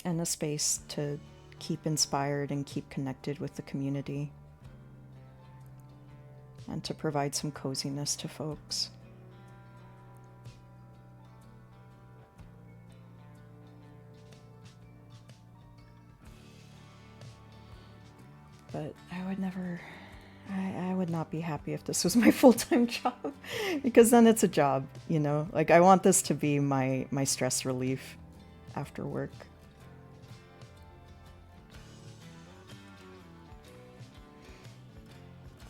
And a space to keep inspired and keep connected with the community. And to provide some coziness to folks. But I would never... I would not be happy if this was my full-time job. Because then it's a job, you know? Like, I want this to be my stress relief after work.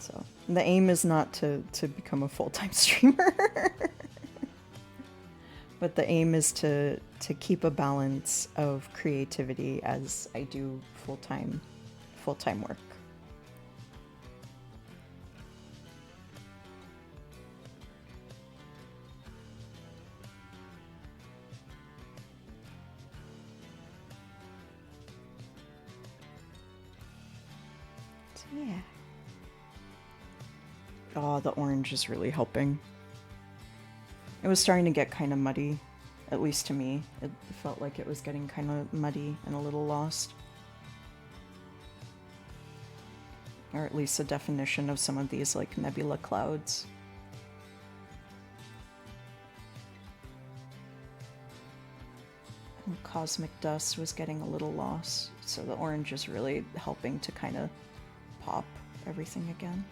So, the aim is not to become a full-time streamer. But the aim is to keep a balance of creativity as I do full-time work. So yeah. Oh, the orange is really helping. It was starting to get kind of muddy, at least to me. It felt like it was getting kind of muddy and a little lost. Or at least the definition of some of these, like, nebula clouds. And cosmic dust was getting a little lost, so the orange is really helping to kind of pop everything again.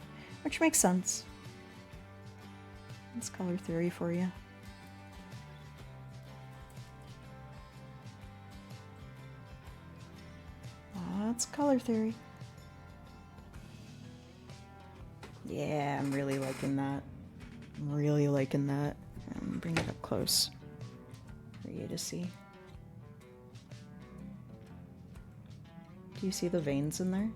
Which makes sense. That's color theory for you. That's color theory. Yeah, I'm really liking that. I'm really liking that. Bring it up close for you to see. Do you see the veins in there?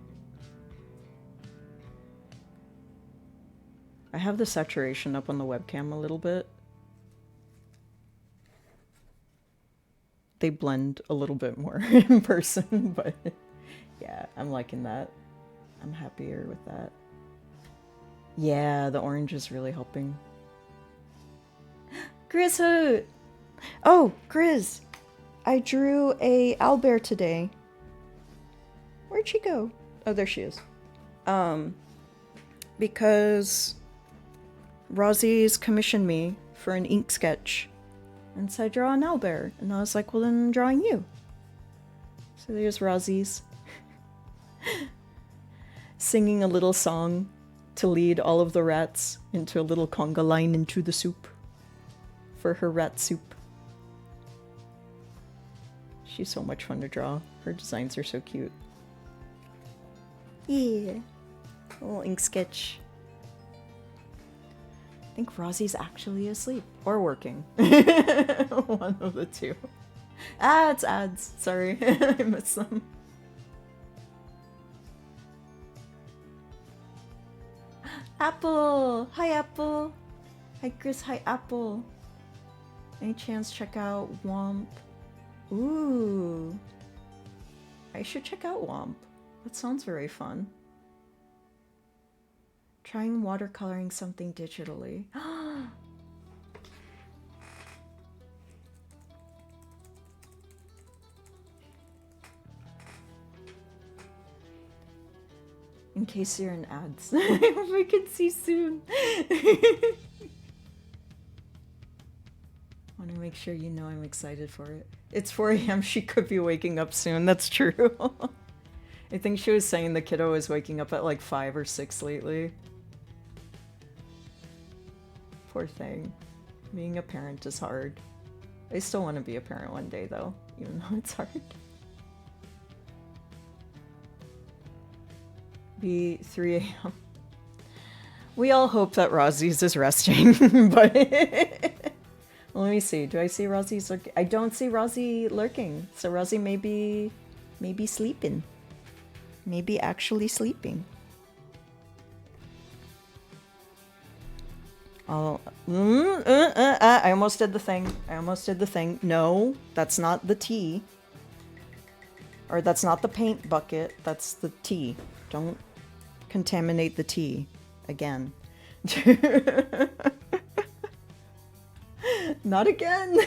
I have the saturation up on the webcam a little bit. They blend a little bit more in person, but yeah, I'm liking that. I'm happier with that. Yeah, the orange is really helping. Grizz Hoot! Oh, Grizz! I drew a owlbear today. Where'd she go? Oh, there she is. Because Rosie's commissioned me for an ink sketch and said, draw an owlbear. And I was like, well, then I'm drawing you. So there's Rosie's singing a little song to lead all of the rats into a little conga line into the soup for her rat soup. She's so much fun to draw. Her designs are so cute. Yeah. A little ink sketch. I think Rosie's actually asleep. Or working. One of the two. Ah, it's ads. Sorry. I missed them. Apple! Hi, Apple! Hi, Chris. Hi, Apple. Any chance check out Womp? Ooh. I should check out Womp. That sounds very fun. Trying watercoloring something digitally. In case you're in ads. I hope we can see soon. Want to make sure you know I'm excited for it. It's 4 a.m. She could be waking up soon. That's true. I think she was saying the kiddo is waking up at like 5 or 6 lately. Poor thing. Being a parent is hard. I still want to be a parent one day though, even though it's hard. Be 3 a.m. We all hope that Rosie's is resting, but let me see. Do I see Rosie's lurking? I don't see Rosie lurking. So Rosie may be sleeping. Maybe actually sleeping. Oh, I almost did the thing. I almost did the thing. No, that's not the tea. Or that's not the paint bucket. That's the tea. Don't contaminate the tea again. Not again.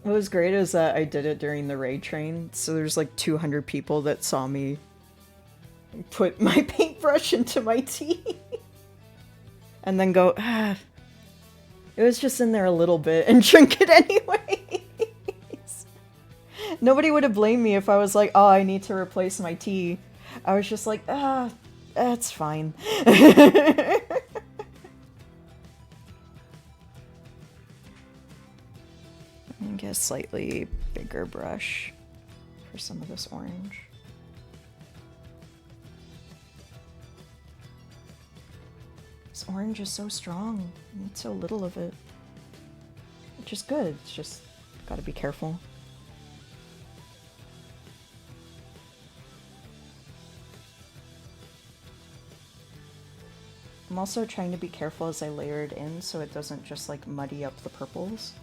What was great is that I did it during the raid train, so there's like 200 people that saw me put my paintbrush into my tea and then go, ah, it was just in there a little bit, and drink it anyways. Nobody would have blamed me if I was like, oh, I need to replace my tea. I was just like, ah, that's fine. And get a slightly bigger brush for some of this orange. This orange is so strong. I need so little of it. Which is good. It's just gotta be careful. I'm also trying to be careful as I layer it in so it doesn't just like muddy up the purples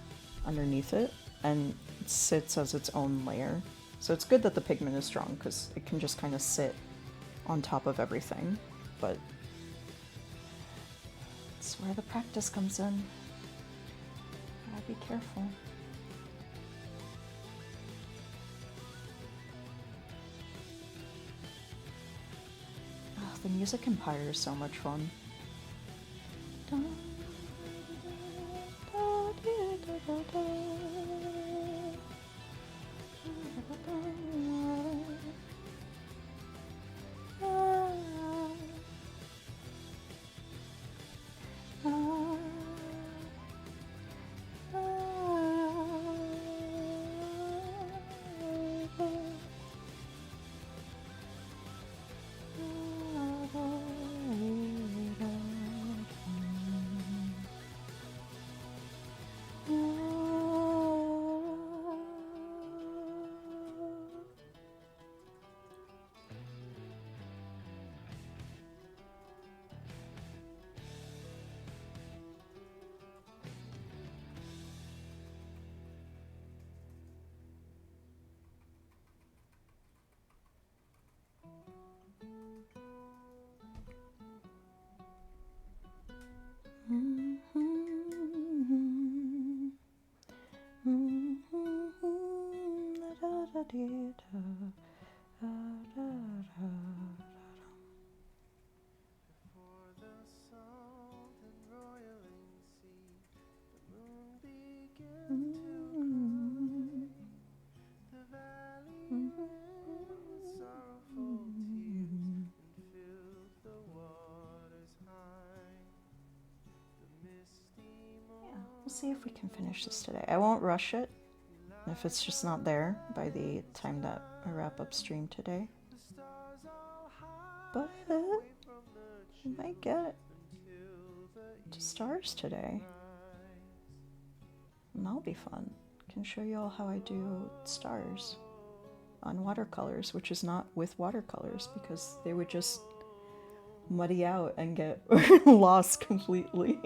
underneath it, and it sits as its own layer. So it's good that the pigment is strong because it can just kind of sit on top of everything, but it's where the practice comes in. Gotta be careful. Oh, the music in Pyre is so much fun. see if we can finish this today. I won't rush it if it's just not there by the time that I wrap up stream today. But we might get to stars today. And that'll be fun. I can show you all how I do stars on watercolors, which is not with watercolors because they would just muddy out and get lost completely.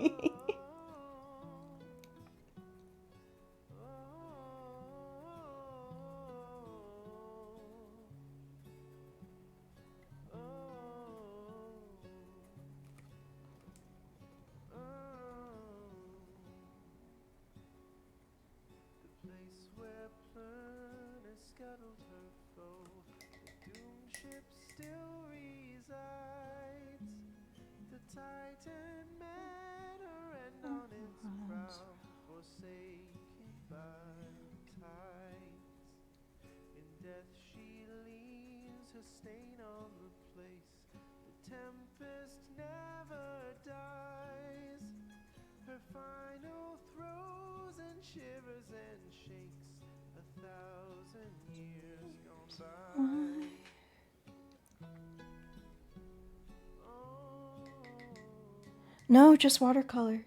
No, just watercolor,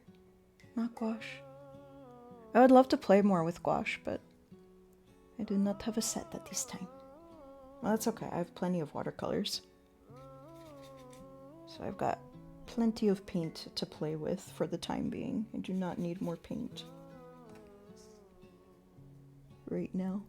not gouache. I would love to play more with gouache, but I do not have a set at this time. Well, that's okay. I have plenty of watercolors. So I've got plenty of paint to play with for the time being. I do not need more paint right now.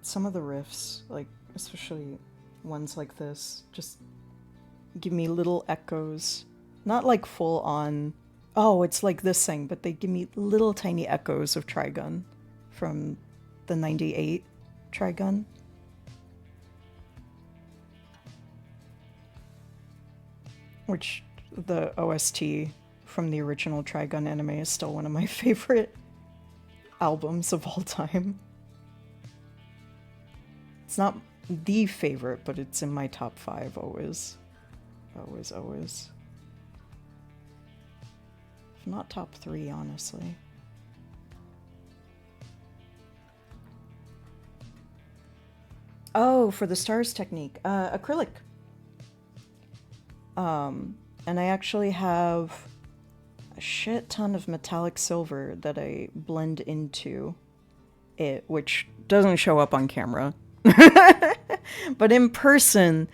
Some of the riffs, like especially ones like this, just give me little echoes. Not like full on, oh, it's like this thing, but they give me little tiny echoes of Trigun from the 98 Trigun. Which the OST from the original Trigun anime is still one of my favorite albums of all time. It's not the favorite, but it's in my top 5 always. Always. If not top 3, honestly. Oh, for the stars technique. Acrylic. And I actually have a shit ton of metallic silver that I blend into it, which doesn't show up on camera. But in person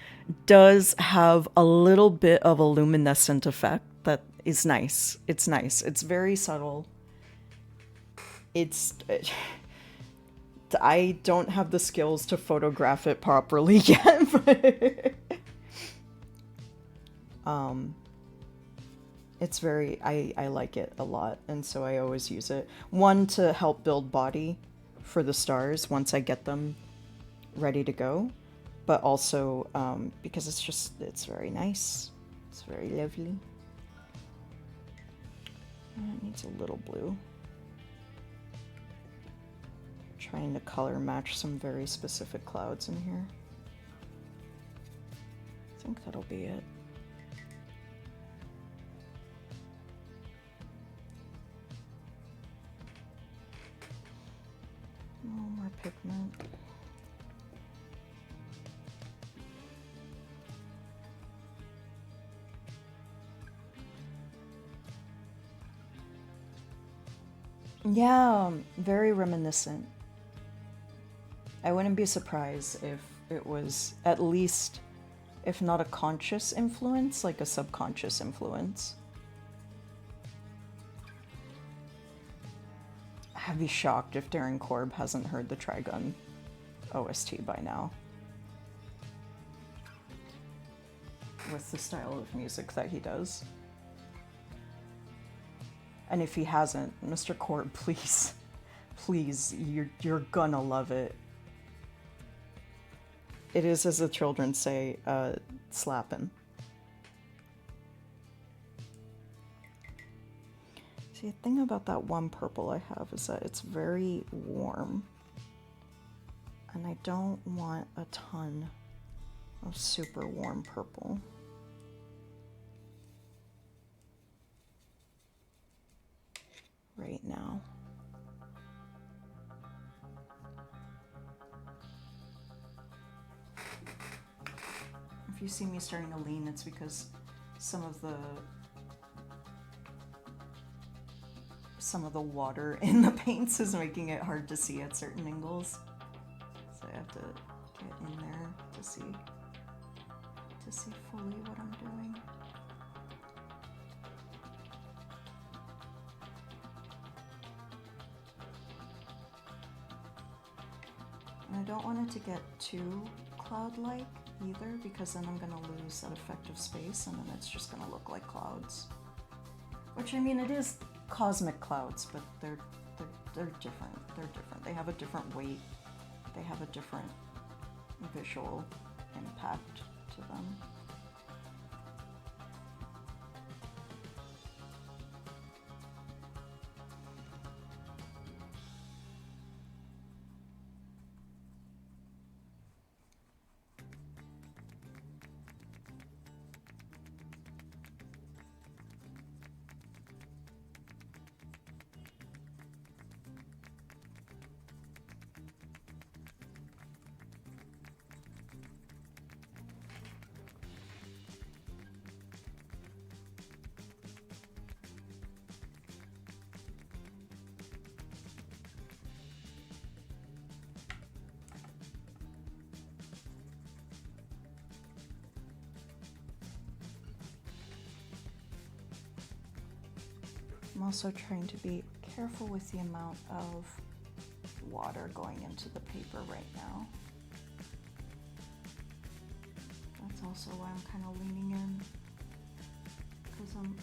does have a little bit of a luminescent effect that is nice. It's nice. It's very subtle. I don't have the skills to photograph it properly yet, but it's very, I like it a lot, and so I always use it. One, to help build body for the stars once I get them ready to go, but also because it's very nice. It's very lovely. It needs a little blue. Trying to color match some very specific clouds in here. I think that'll be it. Oh, more pigment. Yeah, very reminiscent. I wouldn't be surprised if it was at least, if not a conscious influence, like a subconscious influence. I'd be shocked if Darren Korb hasn't heard the Trigun OST by now. With the style of music that he does. And if he hasn't, Mr. Korb, please, please, you're gonna love it. It is, as the children say, slappin'. See, the thing about that one purple I have is that it's very warm. And I don't want a ton of super warm purple. Right now. If you see me starting to lean, it's because some of the water in the paints is making it hard to see at certain angles. So I have to get in there to see fully what I'm doing. And I don't want it to get too cloud-like either, because then I'm gonna lose that effect of space and then it's just gonna look like clouds. Which, I mean, it is cosmic clouds, but they're different. They're different. They have a different weight. They have a different visual impact to them. I'm also trying to be careful with the amount of water going into the paper right now. That's also why I'm kind of leaning in, because I'm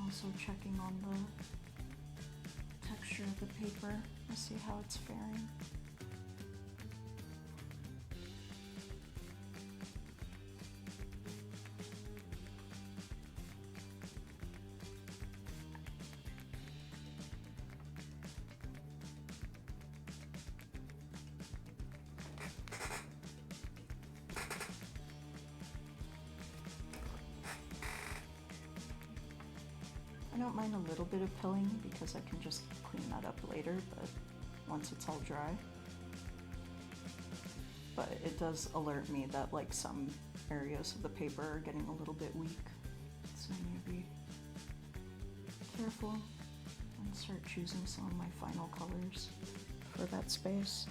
also checking on the texture of the paper to see how it's faring. I don't mind a little bit of pilling because I can just clean that up later, but once it's all dry. But it does alert me that like some areas of the paper are getting a little bit weak. So I need to be careful and start choosing some of my final colors for that space.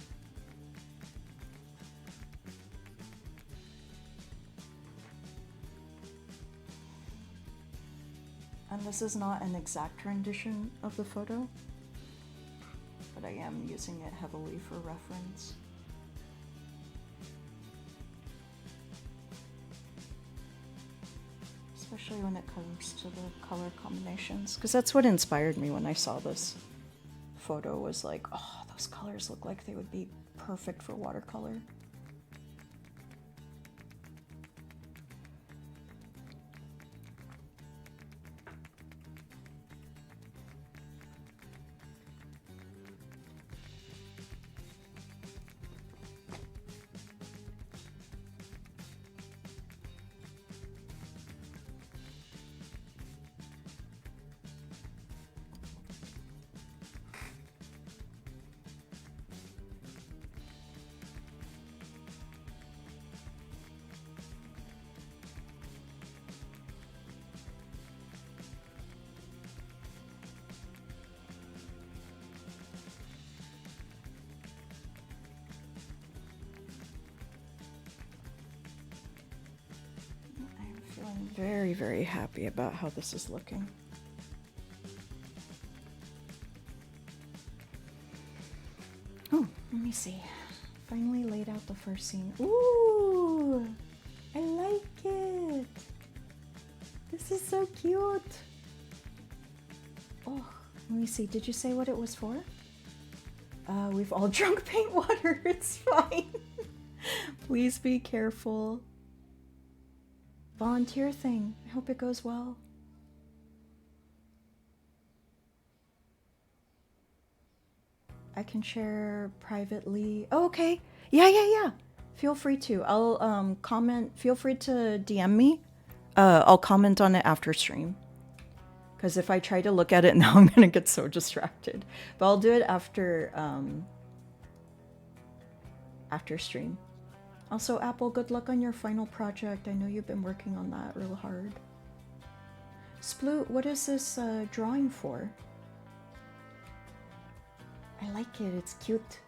And this is not an exact rendition of the photo, but I am using it heavily for reference. Especially when it comes to the color combinations, because that's what inspired me when I saw this photo, was like, oh, those colors look like they would be perfect for watercolor. I'm very, very happy about how this is looking. Let me see. Finally laid out the first scene. Ooh! I like it! This is so cute! Oh, let me see. Did you say what it was for? We've all drunk paint water. It's fine. Please be careful. Volunteer thing. I hope it goes well. I can share privately. Oh, okay. Yeah. Feel free to. I'll comment. Feel free to DM me. I'll comment on it after stream. Because if I try to look at it now, I'm gonna get so distracted. But I'll do it after stream. Also, Apple, good luck on your final project. I know you've been working on that real hard. Sploot, what is this drawing for? I like it. It's cute.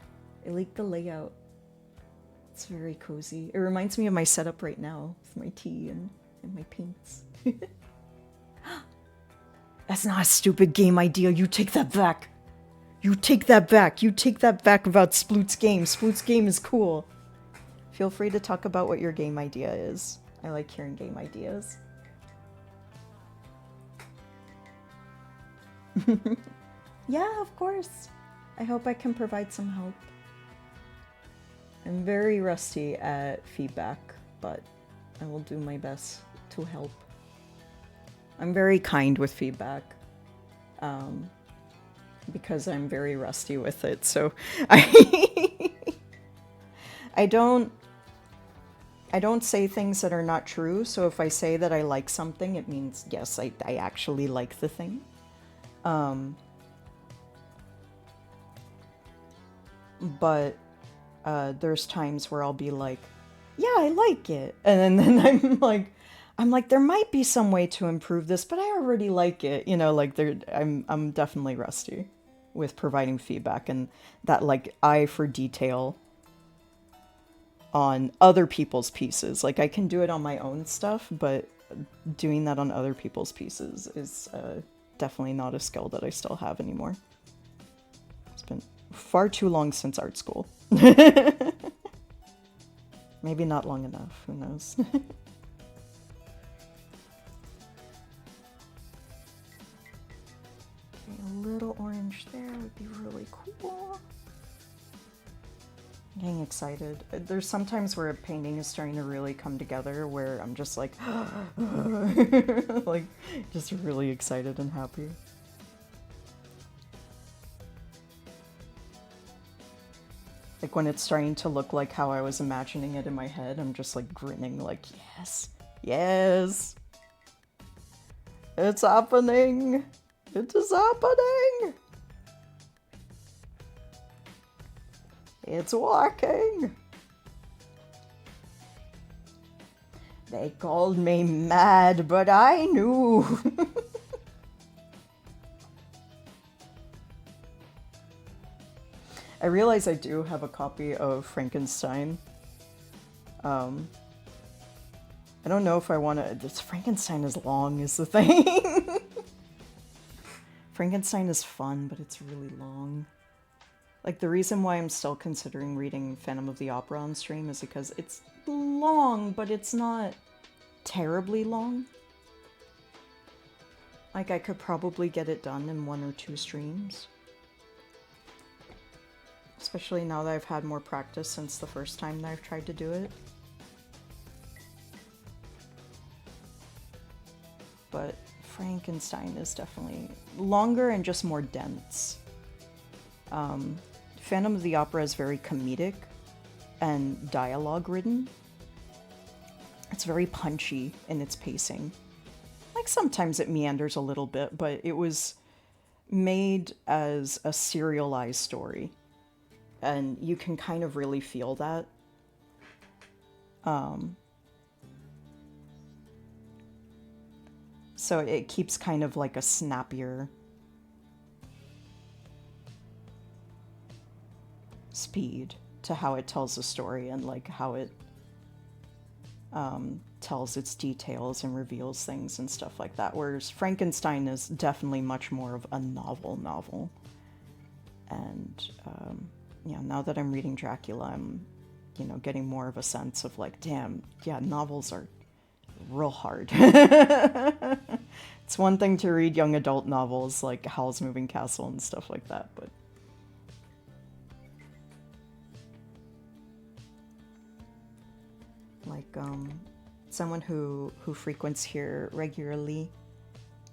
I like the layout. It's very cozy. It reminds me of my setup right now with my tea and my paints. That's not a stupid game idea. You take that back. You take that back. You take that back about Sploot's game. Sploot's game is cool. Feel free to talk about what your game idea is. I like hearing game ideas. Yeah, of course. I hope I can provide some help. I'm very rusty at feedback, but I will do my best to help. I'm very kind with feedback, because I'm very rusty with it, so I don't say things that are not true, so if I say that I like something, it means, yes, I actually like the thing. But there's times where I'll be like, yeah, I like it. And then I'm like, there might be some way to improve this, but I already like it. You know, like I'm definitely rusty with providing feedback, and that like eye for detail on other people's pieces. Like I can do it on my own stuff, but doing that on other people's pieces is definitely not a skill that I still have anymore. It's been far too long since art school. Maybe not long enough, who knows. A little orange there would be really cool. Getting excited. There's sometimes where a painting is starting to really come together where I'm just like, like, just really excited and happy. Like when it's starting to look like how I was imagining it in my head, I'm just like grinning like, yes, yes, it's happening, it is happening, it's working. They called me mad, but I knew. I realize I do have a copy of Frankenstein. I don't know if I want to... This Frankenstein is long, is the thing. Frankenstein is fun, but it's really long. Like, the reason why I'm still considering reading Phantom of the Opera on stream is because it's long, but it's not terribly long. Like, I could probably get it done in 1 or 2 streams. Especially now that I've had more practice since the first time that I've tried to do it. But Frankenstein is definitely longer and just more dense. Phantom of the Opera is very comedic and dialogue-ridden. It's very punchy in its pacing. Like, sometimes it meanders a little bit, but it was made as a serialized story. And you can kind of really feel that. So it keeps kind of like a snappier speed to how it tells the story and like how it tells its details and reveals things and stuff like that. Whereas Frankenstein is definitely much more of a novel. And yeah, now that I'm reading Dracula, I'm, you know, getting more of a sense of like, damn, yeah, novels are real hard. It's one thing to read young adult novels like Howl's Moving Castle and stuff like that, but like someone who frequents here regularly,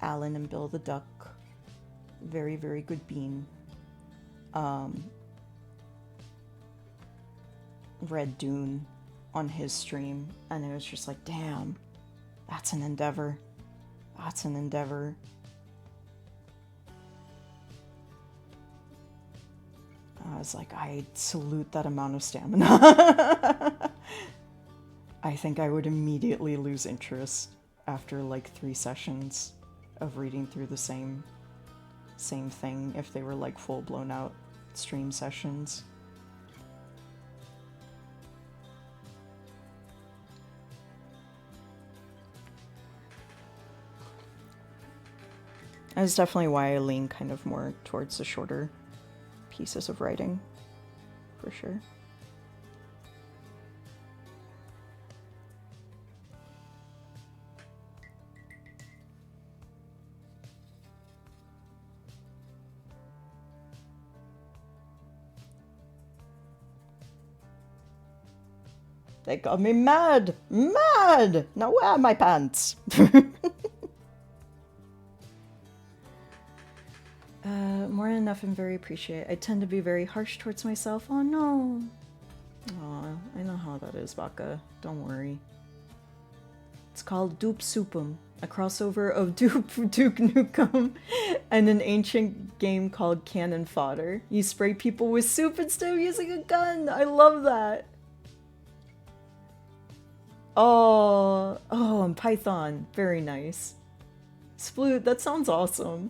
Alan and Bill the Duck, very, very good bean. Read Dune on his stream, and it was just like, damn, that's an endeavor. That's an endeavor. I was like, I salute that amount of stamina. I think I would immediately lose interest after like 3 sessions of reading through the same thing if they were like full blown out stream sessions. That's definitely why I lean kind of more towards the shorter pieces of writing, for sure. They got me mad! Mad! Now where are my pants? More than enough and very appreciate. I tend to be very harsh towards myself. Oh no. Aw, I know how that is, Baka. Don't worry. It's called Dupe Soupum, a crossover of Duke Nukem and an ancient game called Cannon Fodder. You spray people with soup instead of using a gun. I love that. Oh, and Python. Very nice. Sploot, that sounds awesome.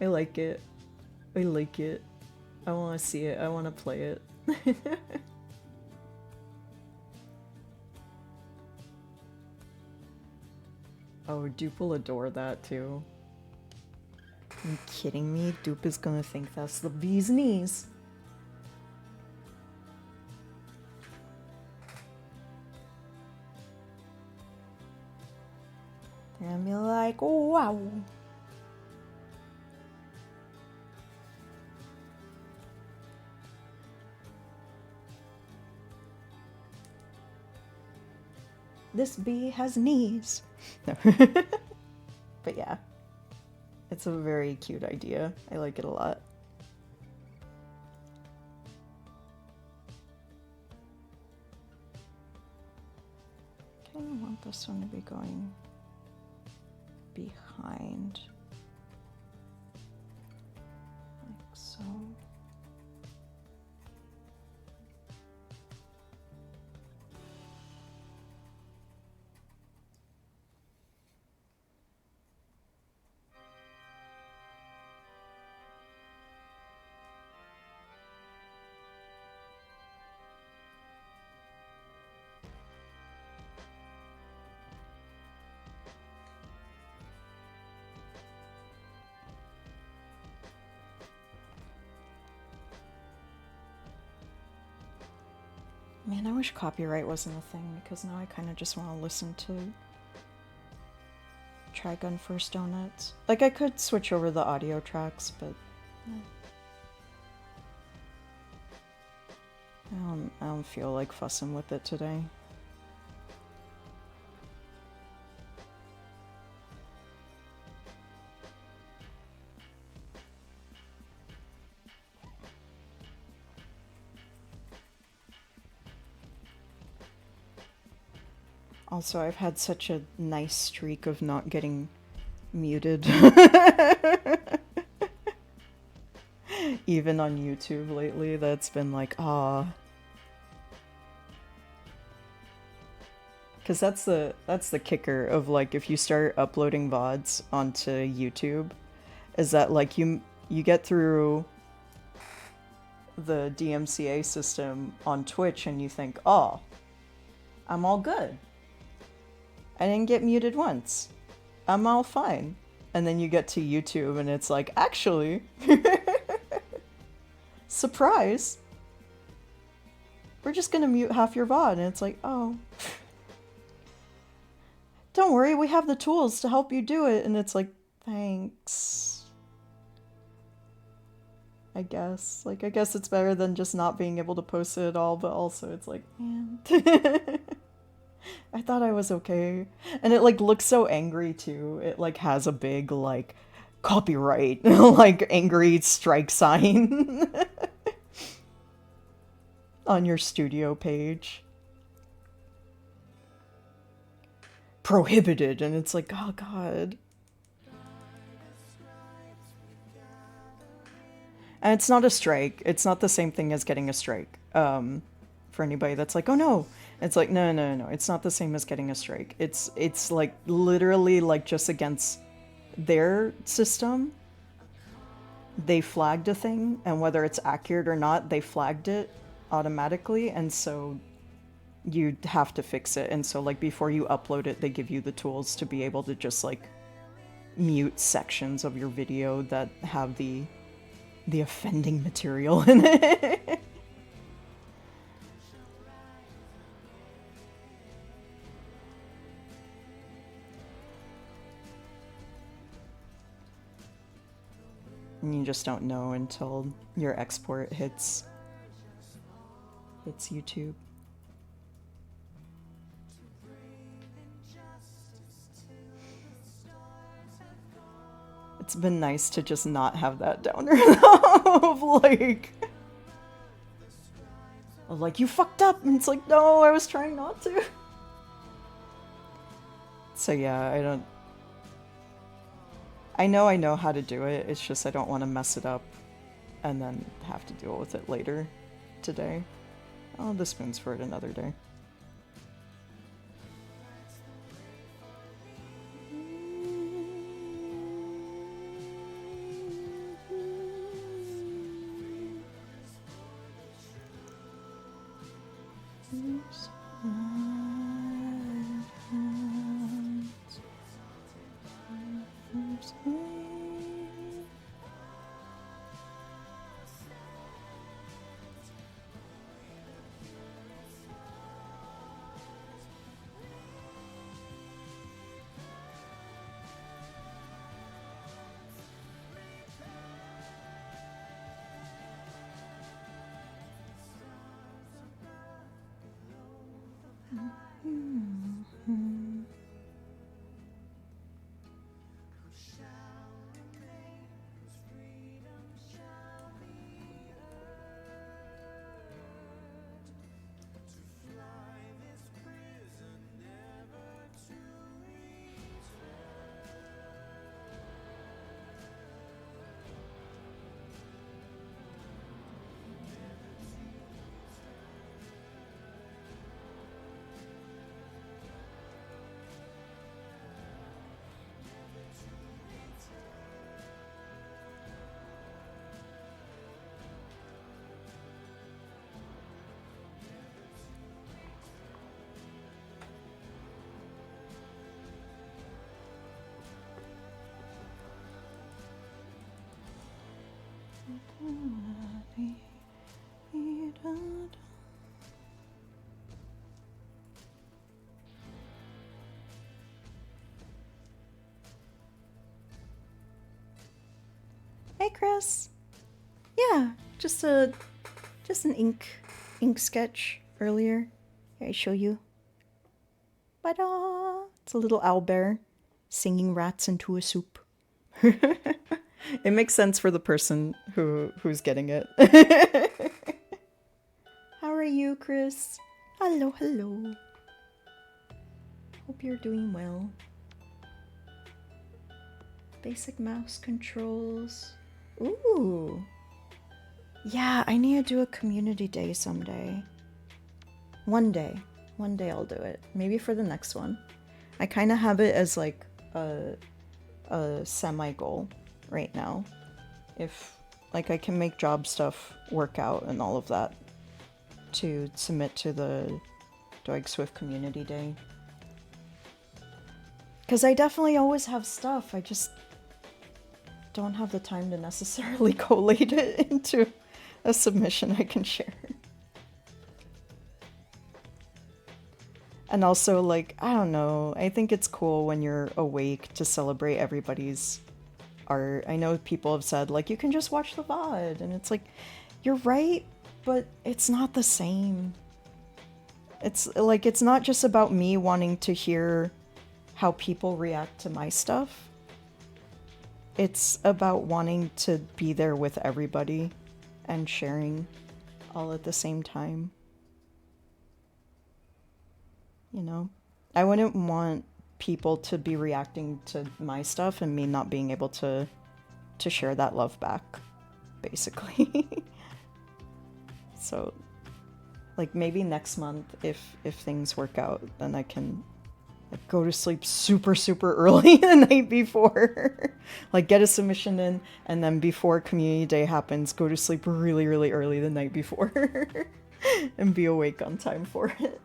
I like it. I like it. I want to see it. I want to play it. Oh, Dupe will adore that too. Are you kidding me? Dupe is gonna think that's the bee's knees. And be like, oh, wow. This bee has knees. No. But yeah, it's a very cute idea. I like it a lot. I kind of want this one to be going behind, like so. Man, I wish copyright wasn't a thing, because now I kind of just want to listen to Trigun First Donuts. Like, I could switch over the audio tracks, but I don't feel like fussing with it today. Also, I've had such a nice streak of not getting muted. Even on YouTube lately, that's been like, ah. Because that's the kicker of, like, if you start uploading VODs onto YouTube, is that, like, you get through the DMCA system on Twitch and you think, oh, I'm all good. I didn't get muted once. I'm all fine. And then you get to YouTube and it's like, actually, surprise. We're just gonna mute half your VOD. And it's like, oh. Don't worry, we have the tools to help you do it. And it's like, thanks. I guess. Like, I guess it's better than just not being able to post it at all, but also it's like, man. I thought I was okay. And it, like, looks so angry, too. It, like, has a big, like, copyright, like, angry strike sign on your studio page. Prohibited, and it's like, oh, God. And it's not a strike. It's not the same thing as getting a strike. For anybody that's like, oh no. It's like, no. It's not the same as getting a strike. It's like literally like just against their system. They flagged a thing, and whether it's accurate or not, they flagged it automatically, and so you have to fix it. And so like before you upload it, they give you the tools to be able to just like mute sections of your video that have the offending material in it. And you just don't know until your export hits YouTube. It's been nice to just not have that downer of like you fucked up, and it's like, no, I was trying not to. So yeah, I know how to do it, it's just I don't want to mess it up and then have to deal with it later today. Oh, the spoon's for it another day. Hey, Chris. Yeah, just an ink sketch earlier. Here, I show you. Ta-da! It's a little owlbear singing rats into a soup. It makes sense for the person who's getting it. How are you, Chris? Hello. Hope you're doing well. Basic mouse controls. Ooh. Yeah, I need to do a community day someday. One day I'll do it. Maybe for the next one. I kind of have it as like a semi-goal right now. If like I can make job stuff work out and all of that to submit to the Doig Swift Community Day. Because I definitely always have stuff, I just don't have the time to necessarily collate it into a submission I can share. And also, like, I don't know, I think it's cool when you're awake to celebrate everybody's art. I know people have said, like, you can just watch the VOD, and it's like, you're right, but it's not the same. It's like, it's not just about me wanting to hear how people react to my stuff. It's about wanting to be there with everybody and sharing all at the same time. You know? I wouldn't want people to be reacting to my stuff and me not being able to share that love back, basically. So, like, maybe next month, if things work out, then I can, like, go to sleep super, super early the night before. Like, get a submission in, and then before Community Day happens, go to sleep really, really early the night before. And be awake on time for it.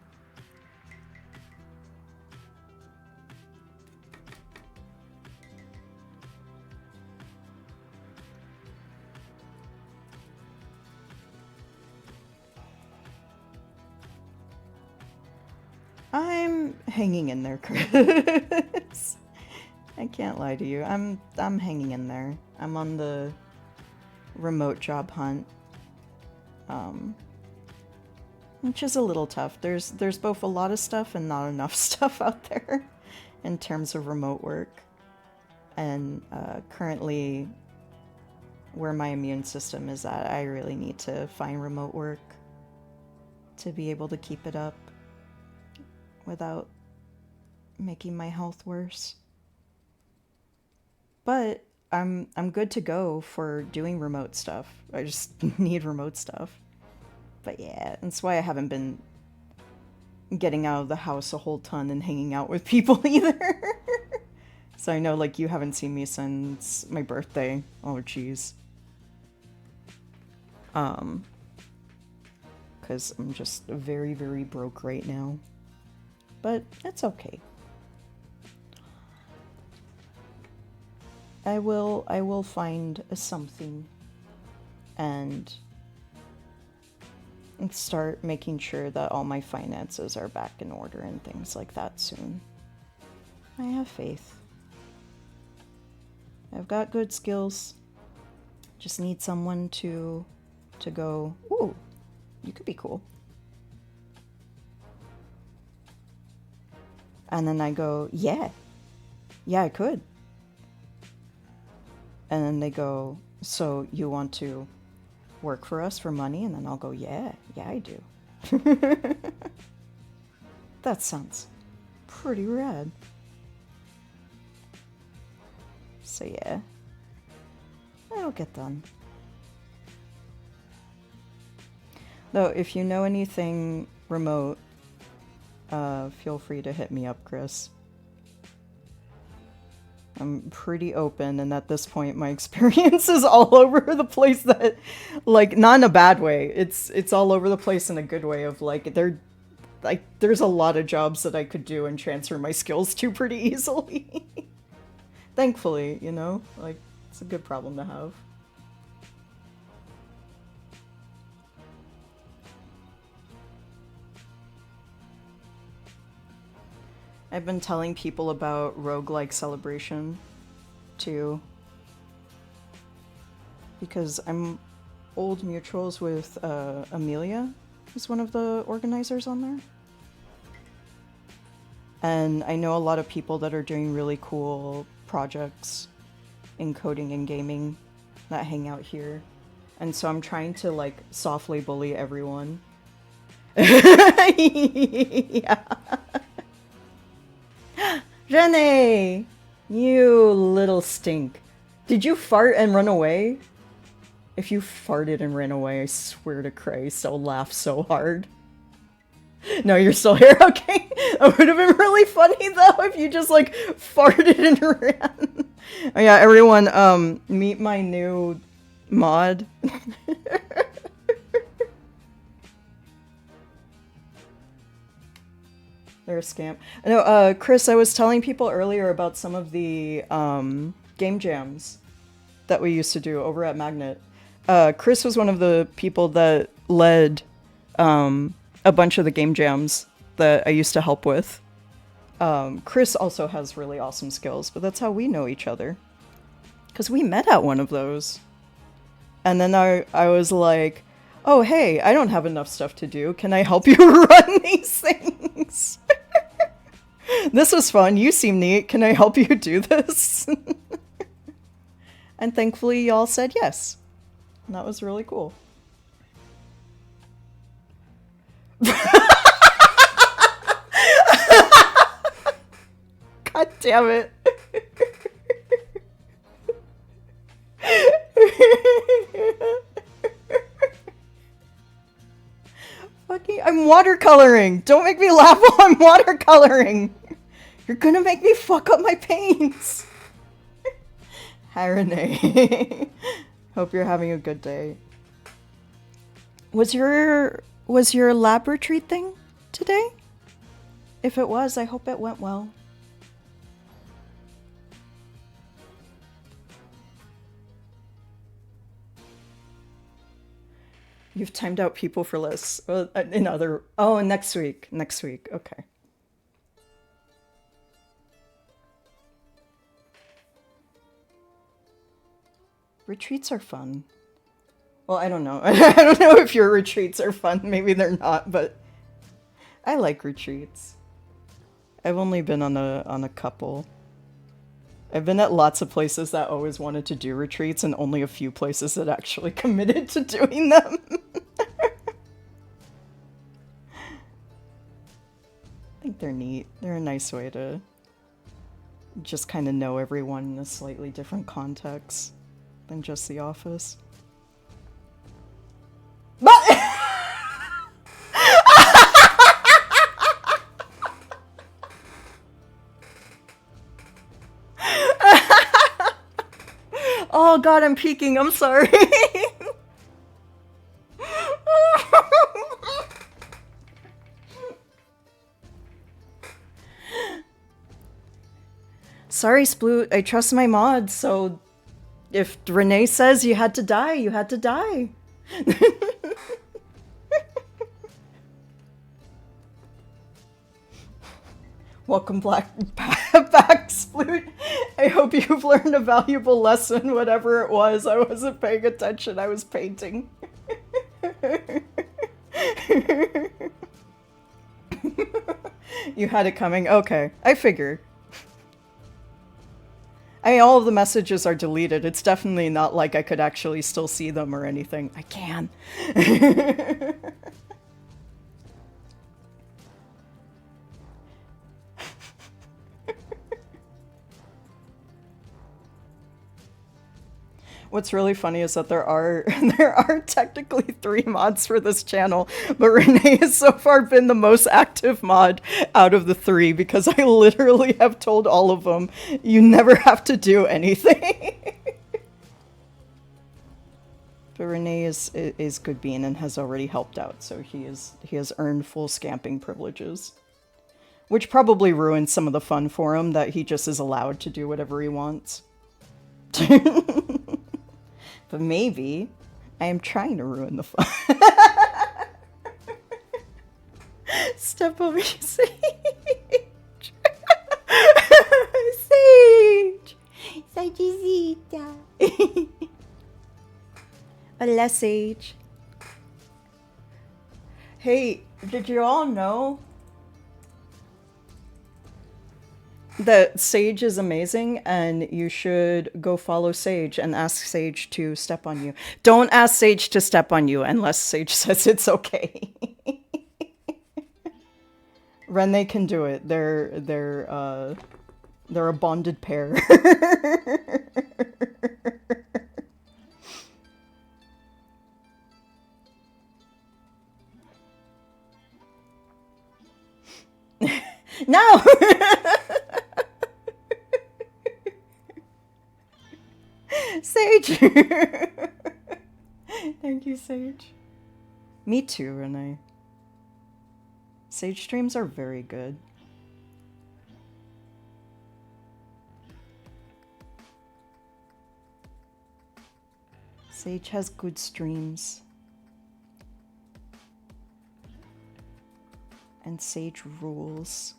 I'm hanging in there, Chris. I can't lie to you. I'm hanging in there. I'm on the remote job hunt. Which is a little tough. There's both a lot of stuff and not enough stuff out there in terms of remote work. And currently where my immune system is at, I really need to find remote work to be able to keep it up without making my health worse. But I'm good to go for doing remote stuff. I just need remote stuff. But yeah, that's why I haven't been getting out of the house a whole ton and hanging out with people either. So I know, like, you haven't seen me since my birthday. Oh, jeez. Because I'm just very, very broke right now. But it's okay. I will find something and start making sure that all my finances are back in order and things like that soon. I have faith. I've got good skills. Just need someone to go, ooh, you could be cool. And then I go, yeah, I could. And then they go, so you want to work for us for money? And then I'll go, yeah, I do. That sounds pretty rad. So yeah, that'll get done. Though, if you know anything remote, feel free to hit me up, Chris. I'm pretty open, and at this point, my experience is all over the place. That, like, not in a bad way. It's all over the place in a good way. Of like, there's a lot of jobs that I could do and transfer my skills to pretty easily. Thankfully, you know, like, it's a good problem to have. I've been telling people about Roguelike Celebration, too. Because I'm old mutuals with Amelia, who's one of the organizers on there. And I know a lot of people that are doing really cool projects in coding and gaming that hang out here. And so I'm trying to, like, softly bully everyone. Yeah. Renee! You little stink. Did you fart and run away? If you farted and ran away, I swear to Christ, I'll laugh so hard. No, you're still here? Okay. That would have been really funny, though, if you just, like, farted and ran. Oh, yeah, everyone, meet my new mod. They're a scam. No, Chris, I was telling people earlier about some of the game jams that we used to do over at Magnet. Chris was one of the people that led a bunch of the game jams that I used to help with. Chris also has really awesome skills, but that's how we know each other. Because we met at one of those. And then I was like, oh, hey, I don't have enough stuff to do. Can I help you run these things? This was fun. You seem neat. Can I help you do this? And thankfully, y'all said yes. And that was really cool. God damn it. Fucking, I'm watercoloring. Don't make me laugh while I'm watercoloring. You're gonna make me fuck up my paints. Hi, Renee. Hope you're having a good day. Was your lab retreat thing today? If it was, I hope it went well. You've timed out people for lists. In other... Oh, next week. Next week. Okay. Retreats are fun. Well, I don't know. I don't know if your retreats are fun. Maybe they're not, but I like retreats. I've only been on a couple. I've been at lots of places that always wanted to do retreats and only a few places that actually committed to doing them. I think they're neat. They're a nice way to just kind of know everyone in a slightly different context than just the office. But oh god, I'm peeking. I'm sorry. Sorry, Sploot. I trust my mods, so if Renee says you had to die, you had to die. Welcome back, Sploot. I hope you've learned a valuable lesson, whatever it was. I wasn't paying attention, I was painting. You had it coming? Okay, I figured. I mean, all of the messages are deleted. It's definitely not like I could actually still see them or anything. I can. What's really funny is that there are technically 3 mods for this channel, but Renee has so far been the most active mod out of the 3 because I literally have told all of them, you never have to do anything. But Renee is good bean and has already helped out, so he has earned full scamping privileges. Which probably ruins some of the fun for him, that he just is allowed to do whatever he wants. But maybe I am trying to ruin the fun. Step over Sage. Sage. Sagecita. Hola, Sage. Hey, did you all know that Sage is amazing and you should go follow Sage and ask Sage to step on you? Don't ask Sage to step on you unless Sage says it's okay. Renee can do it. They're a bonded pair. No! Sage! Thank you, Sage. Me too, Renee. Sage streams are very good. Sage has good streams. And Sage rules.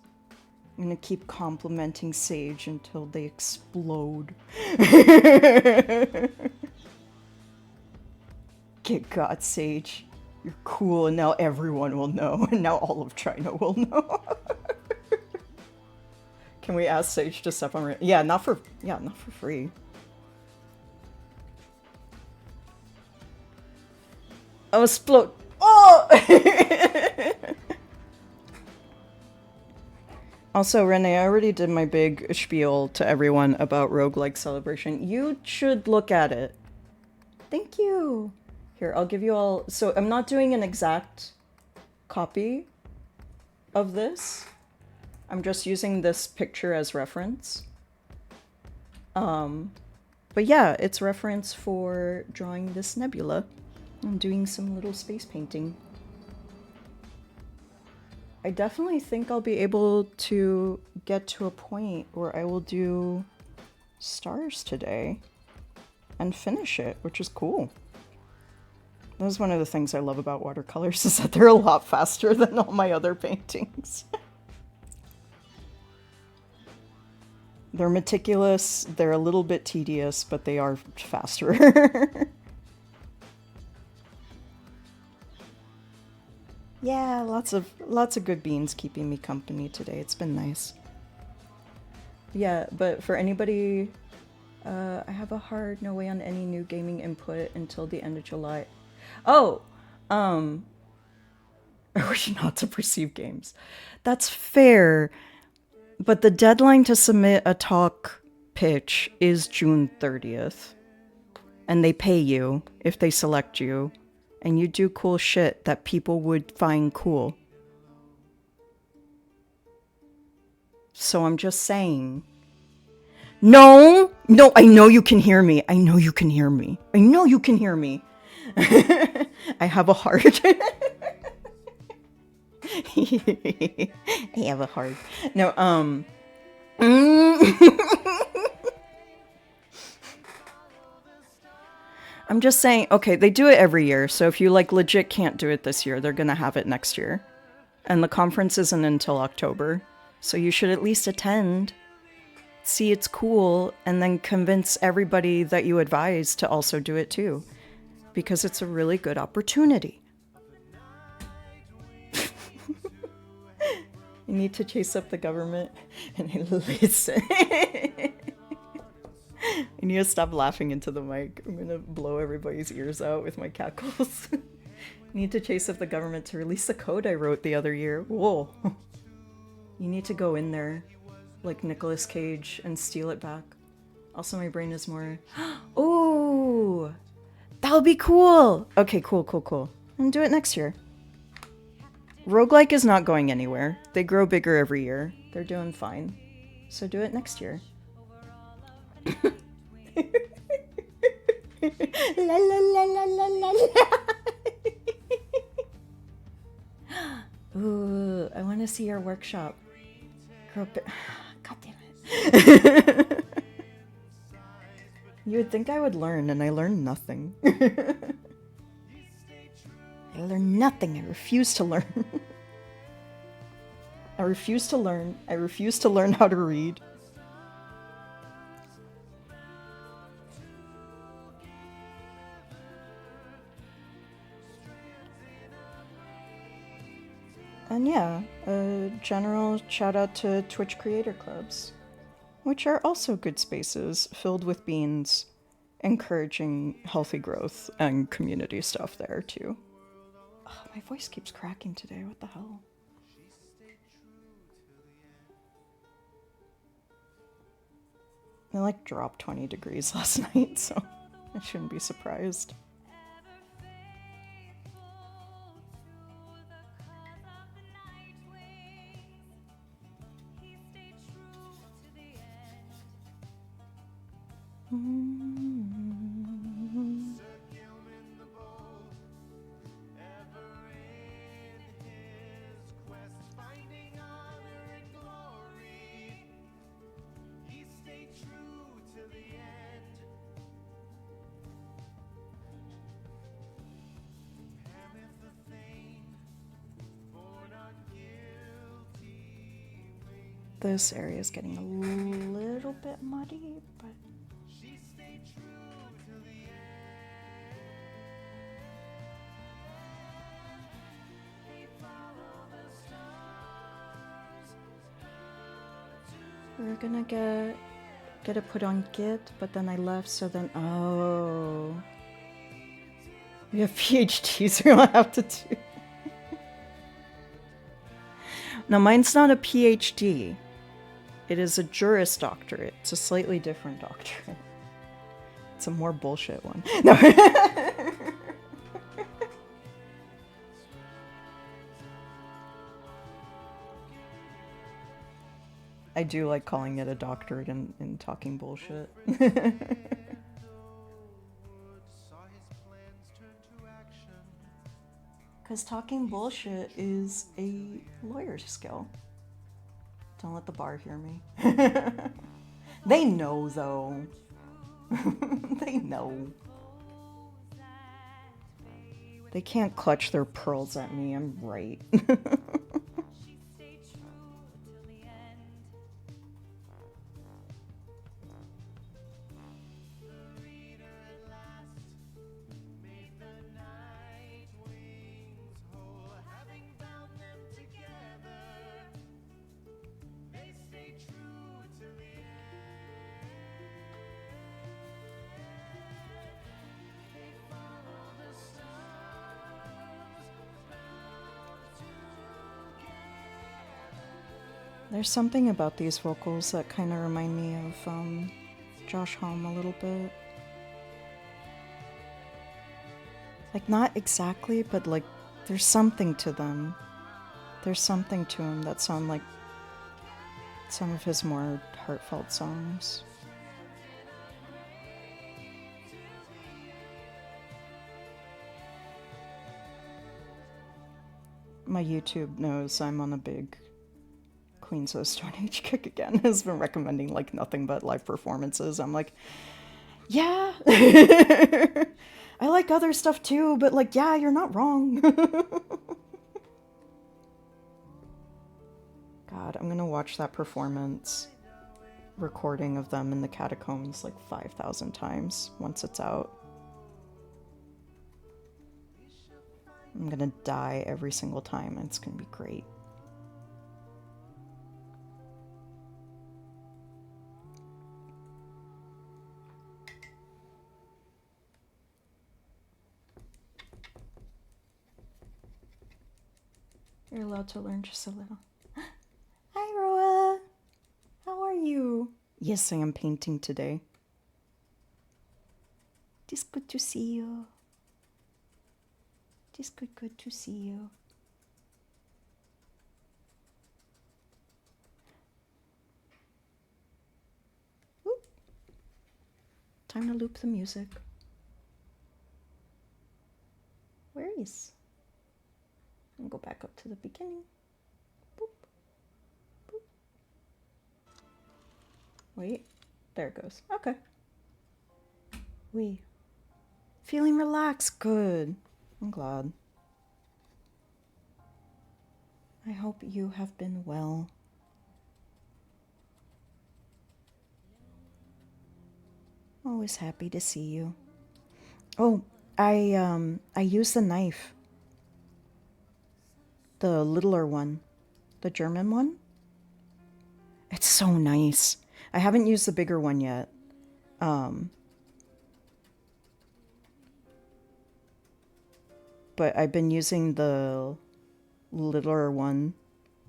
I'm gonna keep complimenting Sage until they explode. Good God, Sage. You're cool, and now everyone will know, and now all of China will know. Can we ask Sage to step on? Yeah, not for free. Oh, explode! Oh! Also, Renee, I already did my big spiel to everyone about Roguelike Celebration. You should look at it. Thank you. Here, I'll give you all... So, I'm not doing an exact copy of this. I'm just using this picture as reference. But yeah, it's reference for drawing this nebula. I'm doing some little space painting. I definitely think I'll be able to get to a point where I will do stars today and finish it, which is cool. That was one of the things I love about watercolors, is that they're a lot faster than all my other paintings. They're meticulous, they're a little bit tedious, but they are faster. Yeah, lots of good beans keeping me company today. It's been nice. Yeah, but for anybody, I have a hard no way on any new gaming input until the end of July. Oh, I wish not to perceive games. That's fair, but the deadline to submit a talk pitch is June 30th. And they pay you if they select you. And you do cool shit that people would find cool. So I'm just saying. No, I know you can hear me. I know you can hear me. I have a heart. I have a heart. No, I'm just saying, okay, they do it every year, so if you like legit can't do it this year, they're gonna have it next year. And the conference isn't until October, so you should at least attend, see it's cool, and then convince everybody that you advise to also do it too. Because it's a really good opportunity. You need to chase up the government and listen. I need to stop laughing into the mic. I'm gonna blow everybody's ears out with my cackles. I need to chase up the government to release the code I wrote the other year. Whoa. You need to go in there, like Nicolas Cage, and steal it back. Also, my brain is more... Ooh! That'll be cool! Okay, cool. And do it next year. Roguelike is not going anywhere. They grow bigger every year. They're doing fine. So do it next year. La la la la la la la. Ooh, I want to see your workshop. God damn it. You would think I would learn, and I learned nothing. I learned nothing. I refuse to learn. I refuse to learn. I refuse to learn how to read. And yeah, a general shout out to Twitch creator clubs, which are also good spaces filled with beans, encouraging healthy growth and community stuff there too. Oh, my voice keeps cracking today. What the hell? I like dropped 20 degrees last night, so I shouldn't be surprised. this area is getting a little bit muddy, but She stayed true till the end. They follow the stars down to we're gonna get it put on Git, but then I left, so then oh, we have PhDs we don't have to do. No, mine's not a PhD. It is a Juris Doctorate. It's a slightly different doctorate. It's a more bullshit one. No. I do like calling it a doctorate and talking bullshit. saw his plans turn to action. Because talking bullshit is a lawyer's skill. Don't let the bar hear me. They know, though. They know. They can't clutch their pearls at me, I'm right. She stayed true till the end. The reader at last made the night wings whole, having bound them together. They stayed true till the end. They follow the stars bound together. There's something about these vocals that kind of remind me of Josh Homme a little bit. Like, not exactly, but like, there's something to them. There's something to him that sound like some of his more heartfelt songs. My YouTube knows I'm on a big Queens of the Stone Age kick again. Has been recommending like nothing but live performances. I'm like, yeah. I like other stuff too, but like, yeah, you're not wrong. God, I'm gonna watch that performance recording of them in the catacombs like 5,000 times once it's out. I'm gonna die every single time, and it's gonna be great. You're allowed to learn just a little. Hi, Roa! How are you? Yes, I am painting today. It is good to see you. It is good to see you. Whoop. Time to loop the music. Where is? And go back up to the beginning. Boop. Boop. Wait, there it goes. Okay. Feeling relaxed. Good. I'm glad. I hope you have been well. Always happy to see you. Oh, I use the knife. The littler one. The German one. It's so nice. I haven't used the bigger one yet. But I've been using the littler one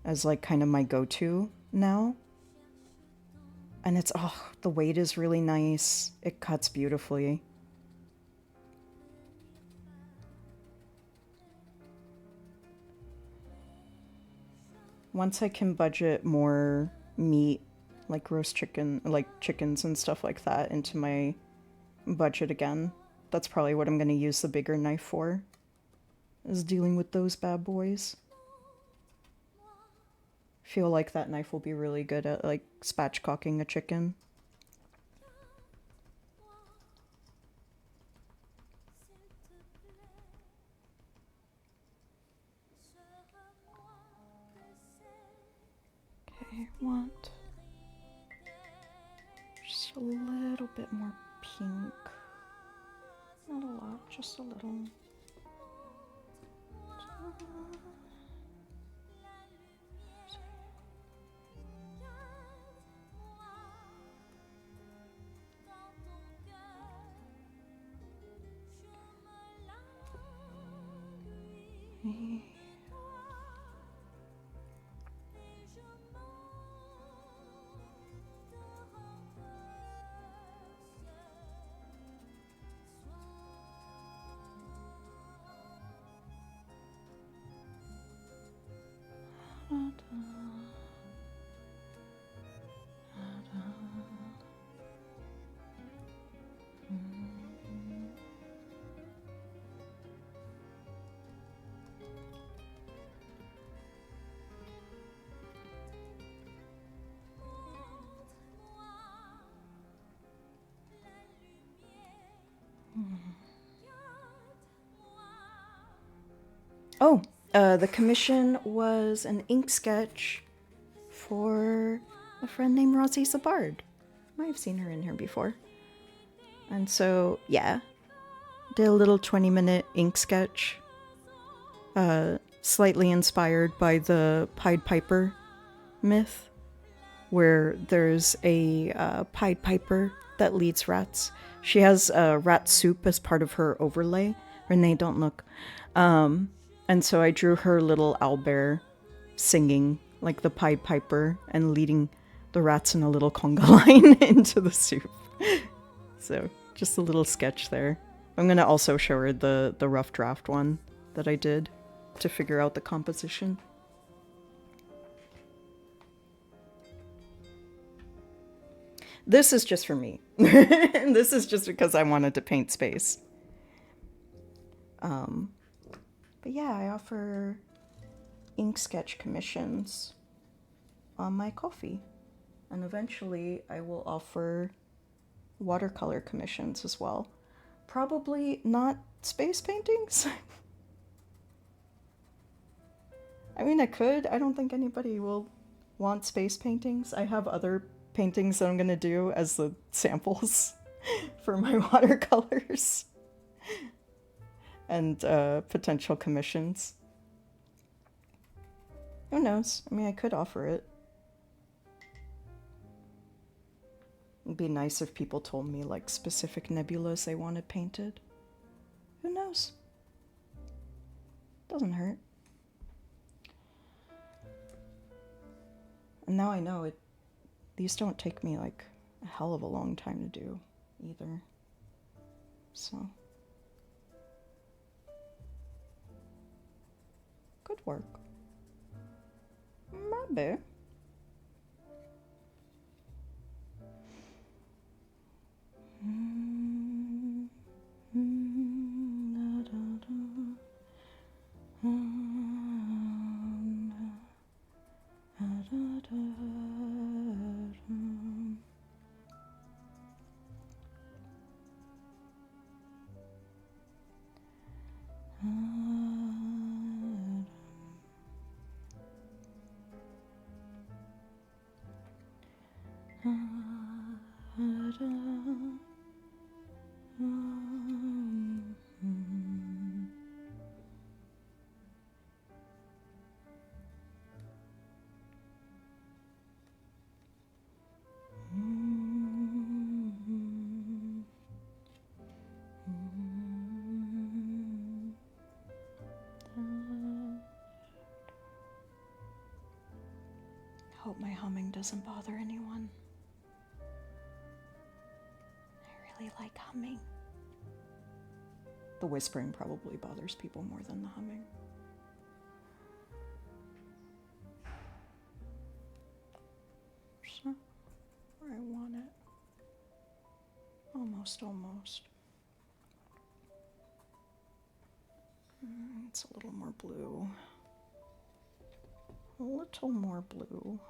as like kind of my go-to now. And it's, oh, the weight is really nice. It cuts beautifully. Once I can budget more meat, like roast chicken, like chickens and stuff like that into my budget again, that's probably what I'm going to use the bigger knife for, is dealing with those bad boys. Feel like that knife will be really good at like spatchcocking a chicken. Okay. I want just a little bit more pink. Not a lot, just a little. Oh, the commission was an ink sketch for a friend named Rosie Sabard. Might have seen her in here before. And so, yeah, did a little 20-minute ink sketch, slightly inspired by the Pied Piper myth, where there's a Pied Piper that leads rats. She has rat soup as part of her overlay. Renee, don't look. And so I drew her little owlbear singing like the Pied Piper and leading the rats in a little conga line into the soup. So just a little sketch there. I'm going to also show her the rough draft one that I did to figure out the composition. This is just for me. This is just because I wanted to paint space. But yeah, I offer ink sketch commissions on my Ko-fi. And eventually I will offer watercolor commissions as well. Probably not space paintings. I mean, I could. I don't think anybody will want space paintings. I have other paintings that I'm going to do as the samples for my watercolors and potential commissions. Who knows? I mean, I could offer it. It'd be nice if people told me like specific nebulas they wanted painted. Who knows? Doesn't hurt. And now I know it. These don't take me like a hell of a long time to do either. So good work. Maybe. Hope my humming doesn't bother anyone. I really like humming. The whispering probably bothers people more than the humming. So, where I want it. Almost. It's a little more blue. A little more blue.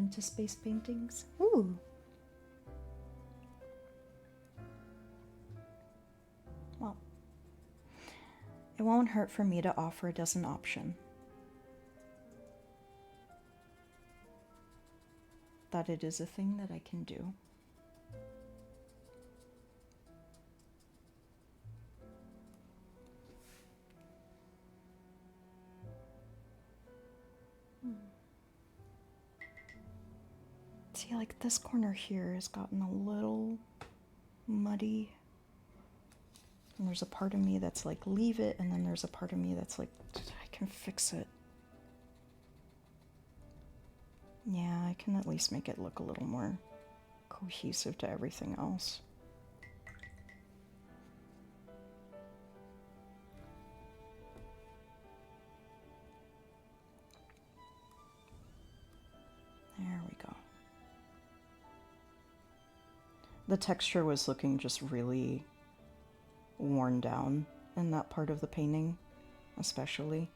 into space paintings? Ooh. Well, it won't hurt for me to offer it as an option. That it is a thing that I can do. See, like this corner here has gotten a little muddy. And there's a part of me that's like, leave it, and then there's a part of me that's like, I can fix it. Yeah, I can at least make it look a little more cohesive to everything else. There we go. The texture was looking just really worn down in that part of the painting, especially.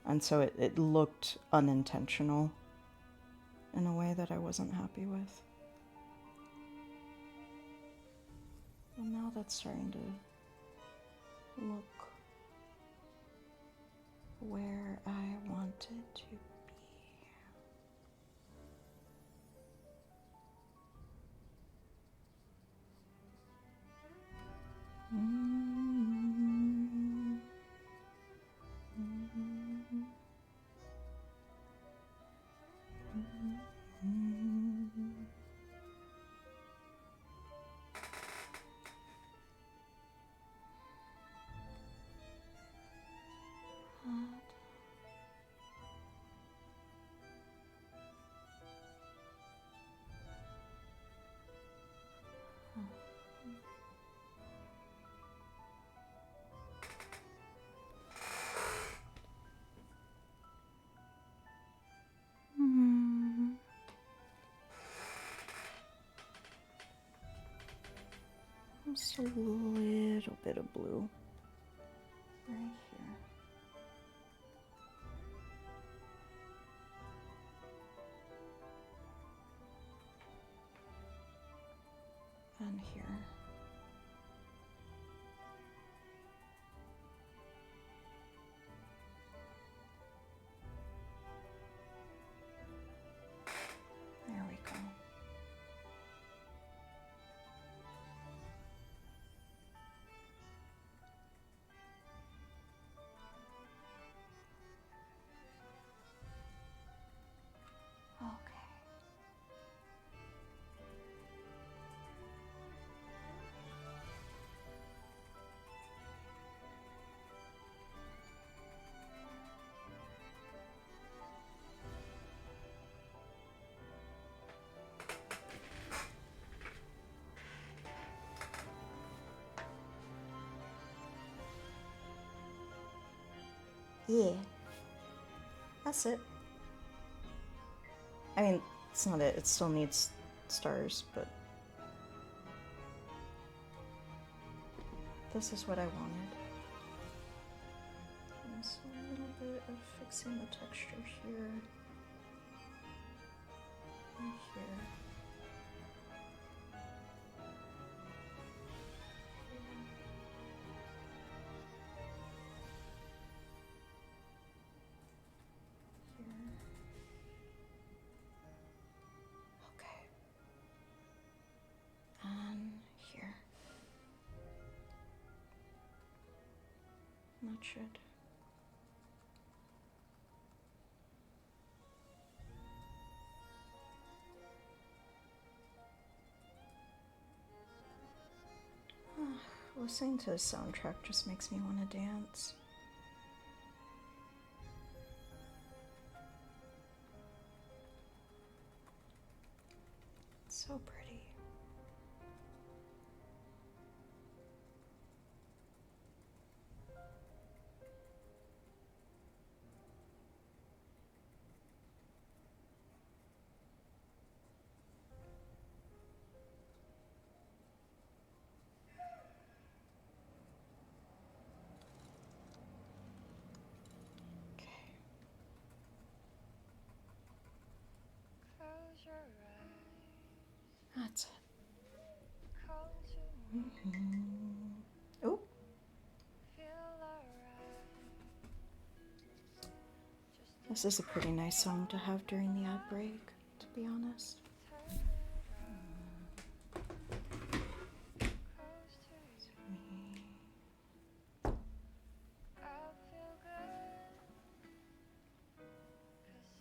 And so it looked unintentional in a way that I wasn't happy with. And now that's starting to look where I want it to be. Just a little bit of blue right here. And here. There we go. Okay. Yeah. That's it. I mean, it's not it. It still needs stars, but this is what I wanted. Just a little bit of fixing the texture here and here. Okay. And here. That should. Listening to the soundtrack just makes me want to dance. It's so pretty. Oh, this is a pretty nice song to have during the ad break, to be honest.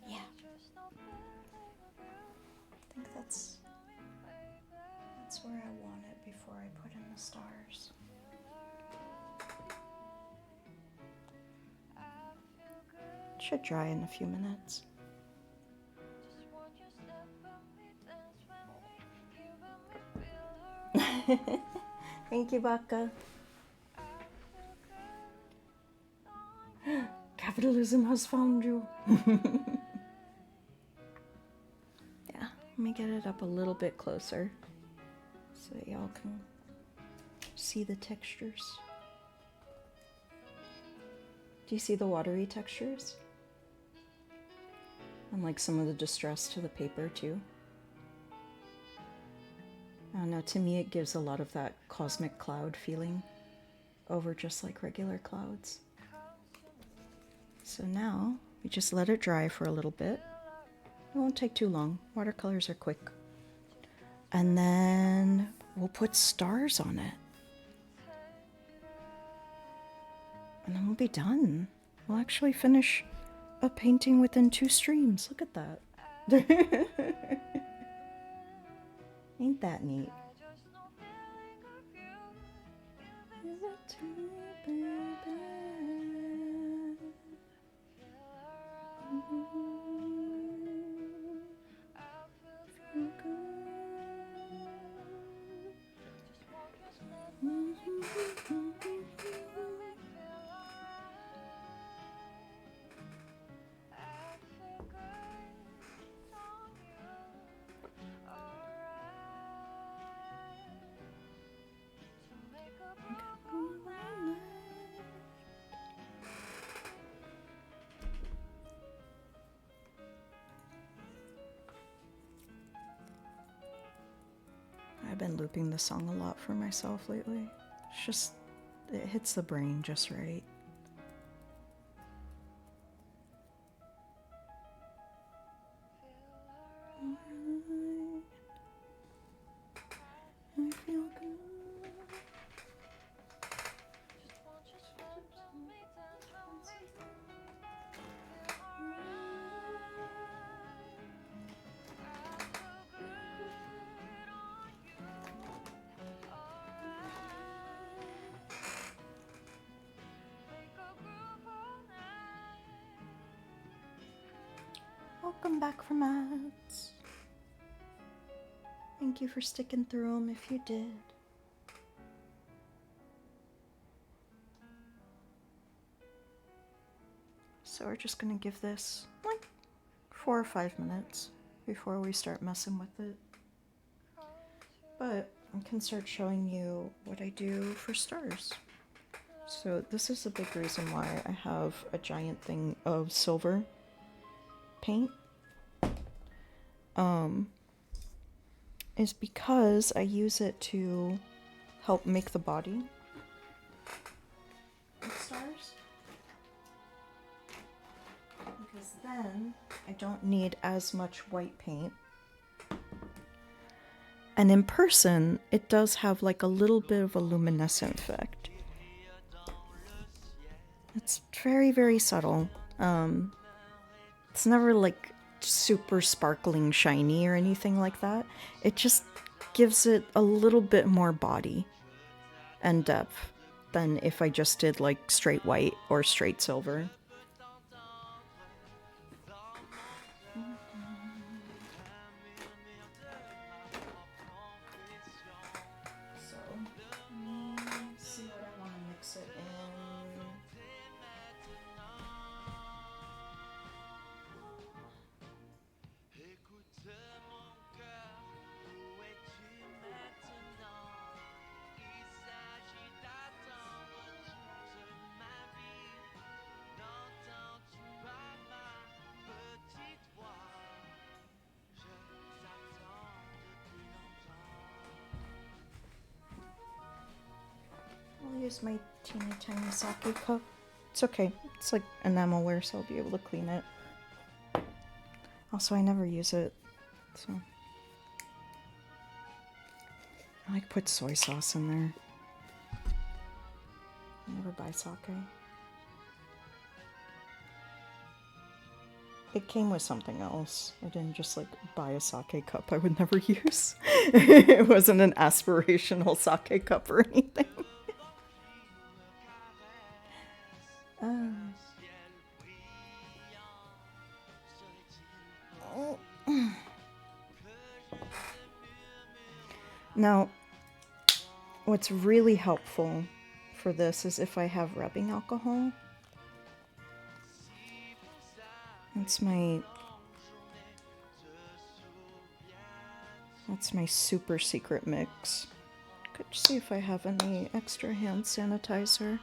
Yeah. I think that's where I want it before I put in the stars. It should dry in a few minutes. Thank you, Baka. Capitalism has found you. Yeah, let me get it up a little bit closer so that y'all can see the textures. Do you see the watery textures? And like some of the distress to the paper too. I don't know, to me it gives a lot of that cosmic cloud feeling over just like regular clouds. So now we just let it dry for a little bit. It won't take too long. Watercolors are quick. And then we'll put stars on it. And then we'll be done. We'll actually finish a painting within 2 streams. Look at that. Ain't that neat? I've been looping the song a lot for myself lately. It's just, it hits the brain just right. I feel good. Welcome back from ads. Thank you for sticking through them if you did. So we're just gonna give this like 4 or 5 minutes before we start messing with it. But I can start showing you what I do for stars. So this is a big reason why I have a giant thing of silver paint. Is because I use it to help make the body of stars. Because then I don't need as much white paint. And in person, it does have like a little bit of a luminescent effect. It's very, very subtle. It's never like super sparkling shiny or anything like that. It just gives it a little bit more body and depth than if I just did like straight white or straight silver. So, let me see what I want to mix it in. use my teeny tiny sake cup. It's okay. It's like enamelware, so I'll be able to clean it. Also, I never use it, so I like put soy sauce in there. I never buy sake. It came with something else. I didn't just like buy a sake cup I would never use. It wasn't an aspirational sake cup or anything. Now, what's really helpful for this is if I have rubbing alcohol. That's my super secret mix. Could see if I have any extra hand sanitizer.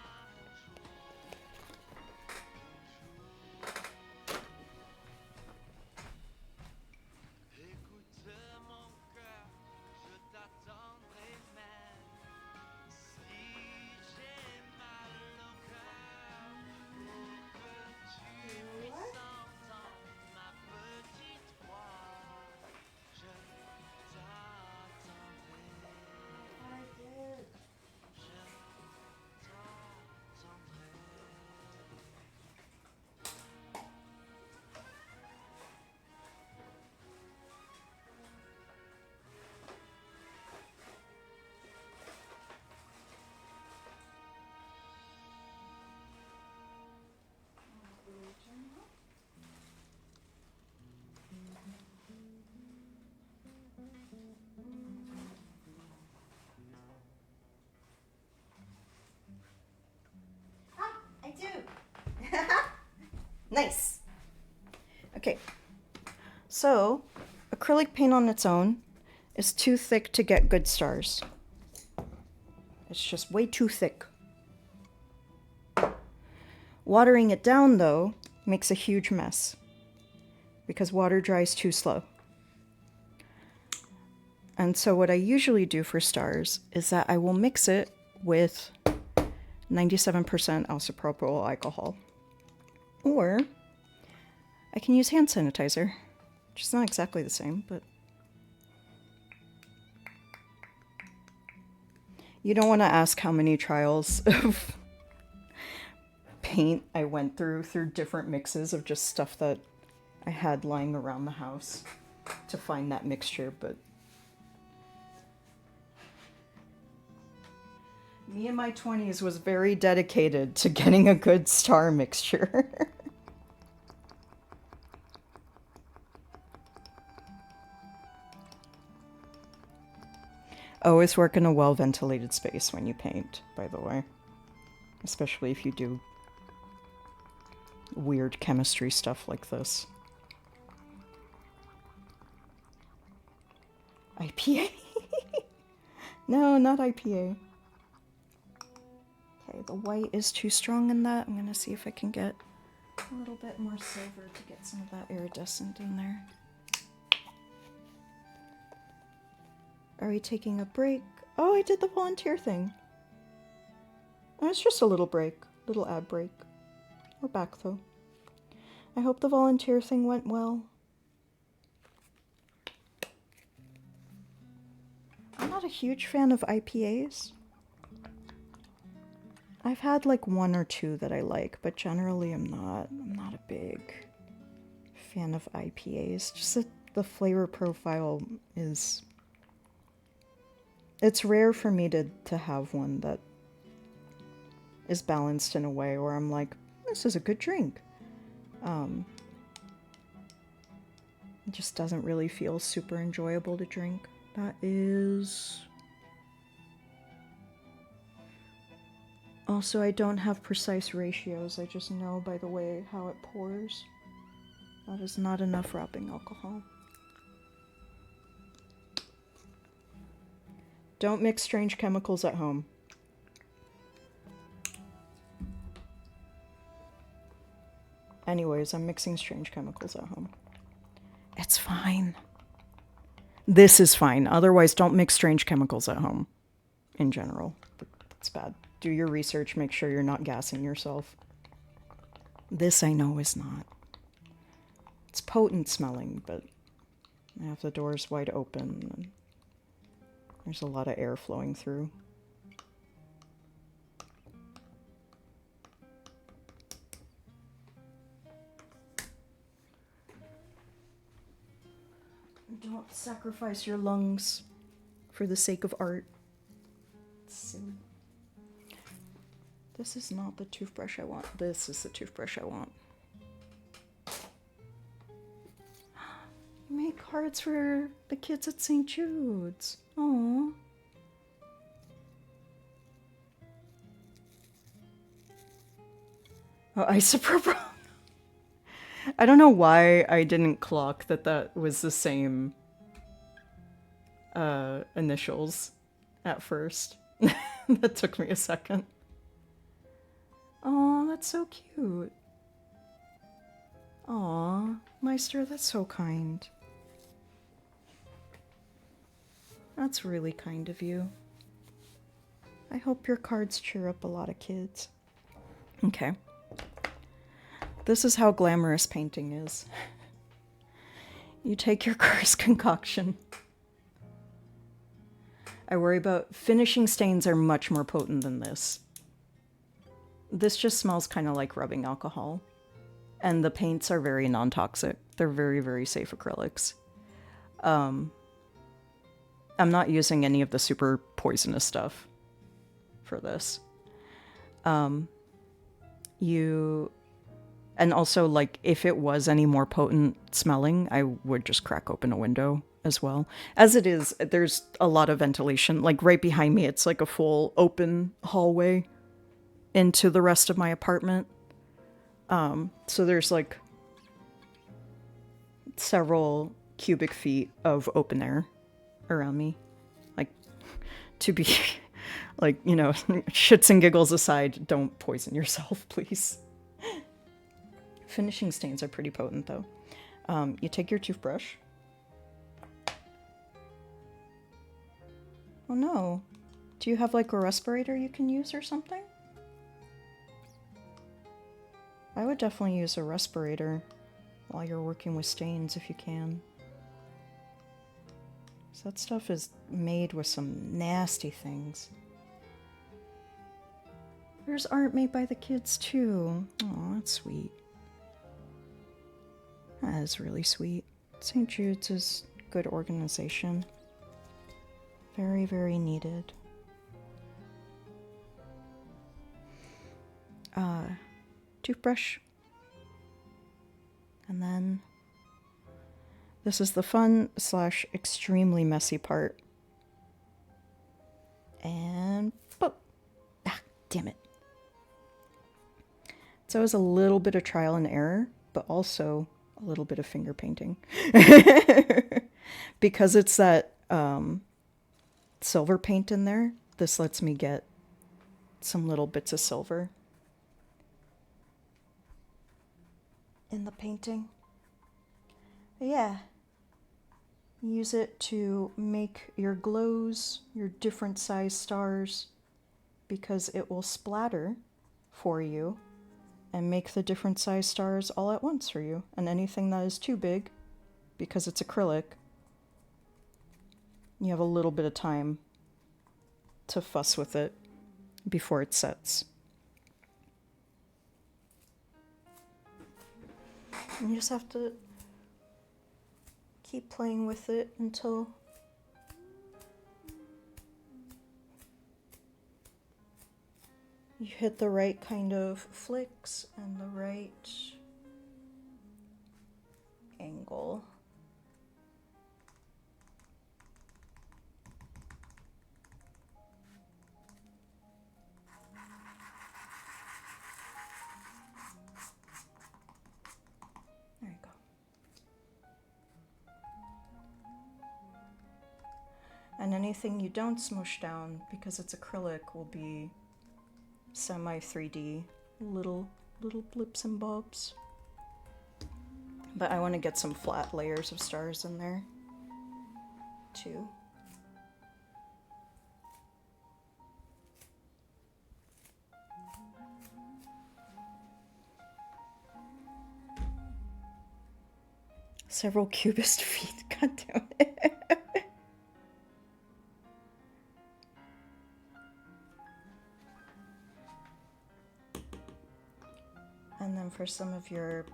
Nice. Okay, so acrylic paint on its own is too thick to get good stars. It's just way too thick. Watering it down, though, makes a huge mess because water dries too slow. And so what I usually do for stars is that I will mix it with 97% isopropyl alcohol. Or I can use hand sanitizer, which is not exactly the same, but you don't want to ask how many trials of paint I went through different mixes of just stuff that I had lying around the house to find that mixture, but me in my 20s was very dedicated to getting a good star mixture. Always work in a well-ventilated space when you paint, by the way. Especially if you do weird chemistry stuff like this. IPA? No, not IPA. Okay, the white is too strong in that. I'm gonna see if I can get a little bit more silver to get some of that iridescent in there. Are we taking a break? Oh, I did the volunteer thing. Oh, it's just a little break, little ad break. We're back though. I hope the volunteer thing went well. I'm not a huge fan of IPAs. I've had like one or two that I like, but generally I'm not a big fan of IPAs. Just that the flavor profile is... It's rare for me to have one that is balanced in a way where I'm like, this is a good drink. It just doesn't really feel super enjoyable to drink. That is... Also, I don't have precise ratios. I just know by the way how it pours. That is not enough rubbing alcohol. Don't mix strange chemicals at home. Anyways, I'm mixing strange chemicals at home. It's fine. This is fine. Otherwise, don't mix strange chemicals at home. In general. It's bad do your research, make sure you're not gassing yourself. This I know is not. It's potent smelling, but I have the doors wide open and there's a lot of air flowing through. Don't sacrifice your lungs for the sake of art. It's silly. This is not the toothbrush I want. This is the toothbrush I want. You made cards for the kids at St. Jude's. Aww. Oh, isopropyl. I don't know why I didn't clock that that was the same initials at first. That took me a second. Oh, that's so cute. Aw, Meister, that's so kind. That's really kind of you. I hope your cards cheer up a lot of kids. Okay. This is how glamorous painting is. You take your curse concoction. I worry about finishing stains are much more potent than this. This just smells kind of like rubbing alcohol. And the paints are very non-toxic. They're very, very safe acrylics. I'm not using any of the super poisonous stuff for this. And also, like, if it was any more potent smelling, I would just crack open a window as well. As it is, there's a lot of ventilation. Like, right behind me, it's like a full open hallway into the rest of my apartment. So there's, like, several cubic feet of open air around me. Like, to be, like, you know, shits and giggles aside, don't poison yourself, please. Finishing stains are pretty potent, though. You take your toothbrush. Oh no. Do you have, like, a respirator you can use or something? I would definitely use a respirator while you're working with stains if you can. So that stuff is made with some nasty things. There's art made by the kids, too. Oh, that's sweet. That is really sweet. St. Jude's is good organization. Very, very needed. Toothbrush. And then this is the fun / extremely messy part. And boop. Ah, damn it. So it was a little bit of trial and error, but also a little bit of finger painting. Because it's that silver paint in there, this lets me get some little bits of silver in the painting. But yeah, use it to make your glows, your different size stars, because it will splatter for you and make the different size stars all at once for you. And anything that is too big, because it's acrylic, you have a little bit of time to fuss with it before it sets. And you just have to keep playing with it until you hit the right kind of flicks and the right angle. There you go. And anything you don't smush down, because it's acrylic, will be semi 3D, little blips and bobs. But I want to get some flat layers of stars in there too. several cubist feet. God damn it. And then for some of your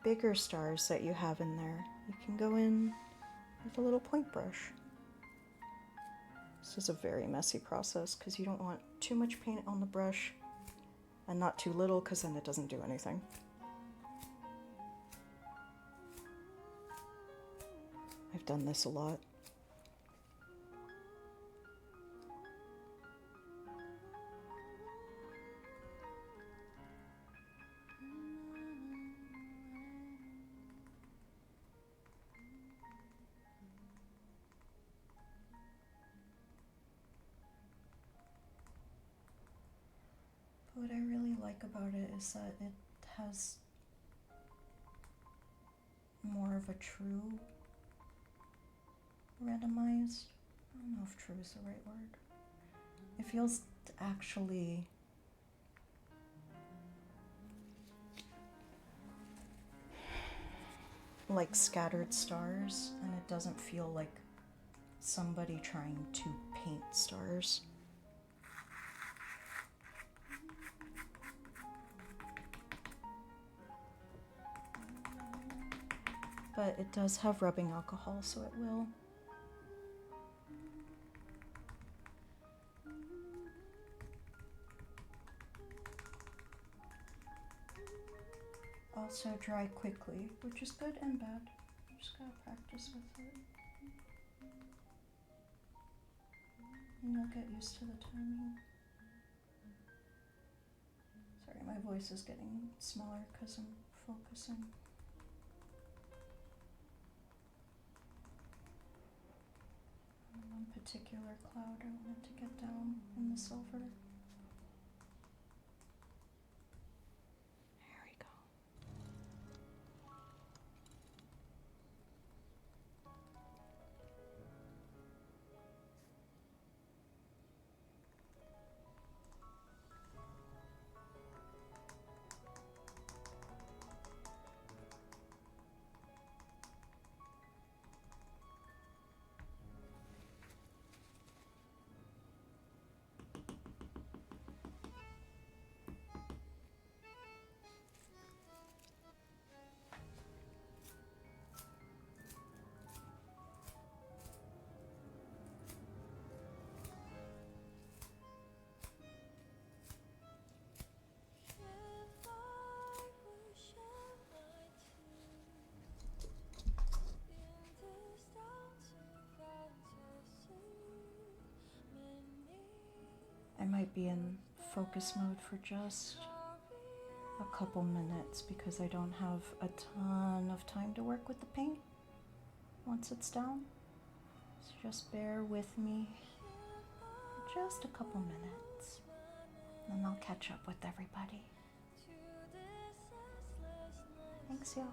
bigger stars that you have in there, you can go in with a little point brush. This is a very messy process because you don't want too much paint on the brush and not too little because then it doesn't do anything. I've done this a lot. What I really like about it is that it has more of a true randomized. I don't know if true is the right word. It feels actually like scattered stars, and it doesn't feel like somebody trying to paint stars. But it does have rubbing alcohol, so it will. Also dry quickly, which is good and bad. You just gotta practice with it. And you'll get used to the timing. Sorry, my voice is getting smaller because I'm focusing. One particular cloud I wanted to get down in the silver. There we go. I might be in focus mode for just a couple minutes because I don't have a ton of time to work with the paint once it's down. So just bear with me for just a couple minutes, and I'll catch up with everybody. Thanks, y'all.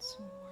Some more.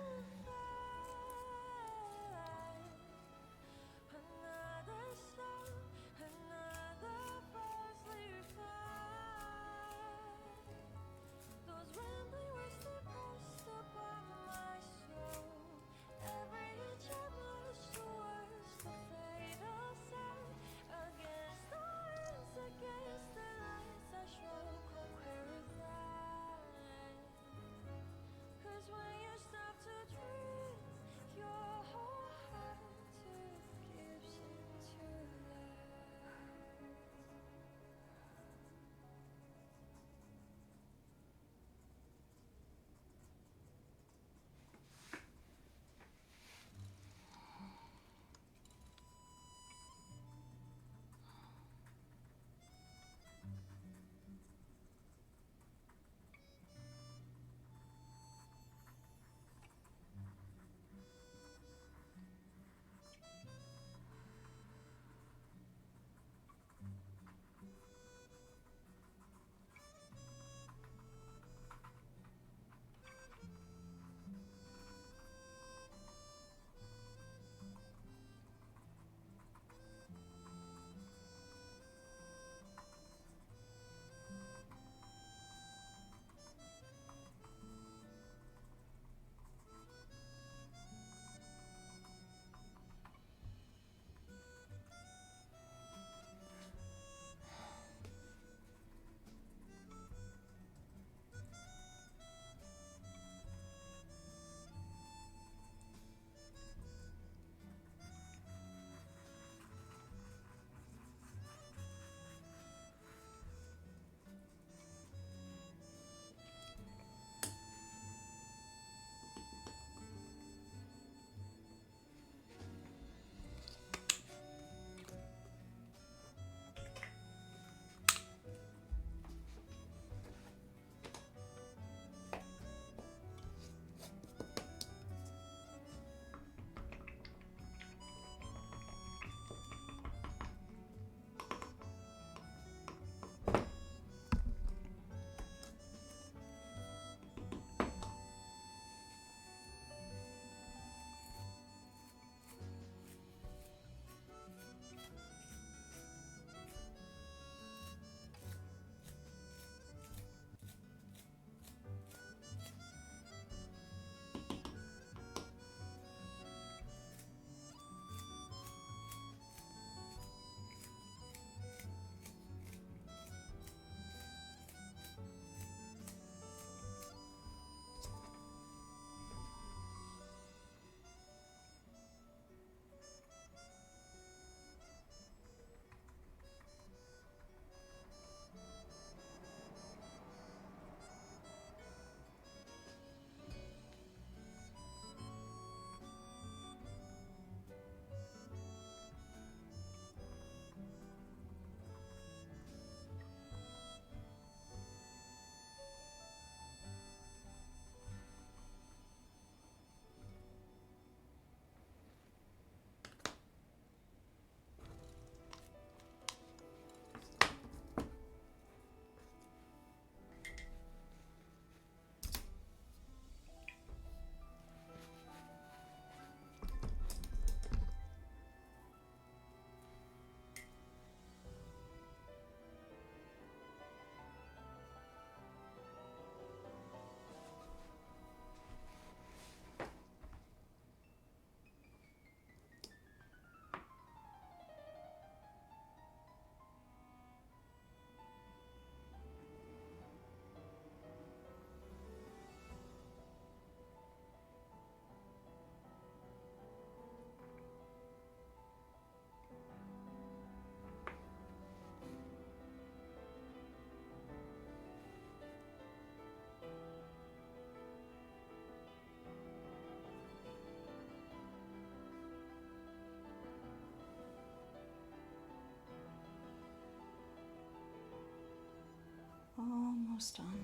almost done.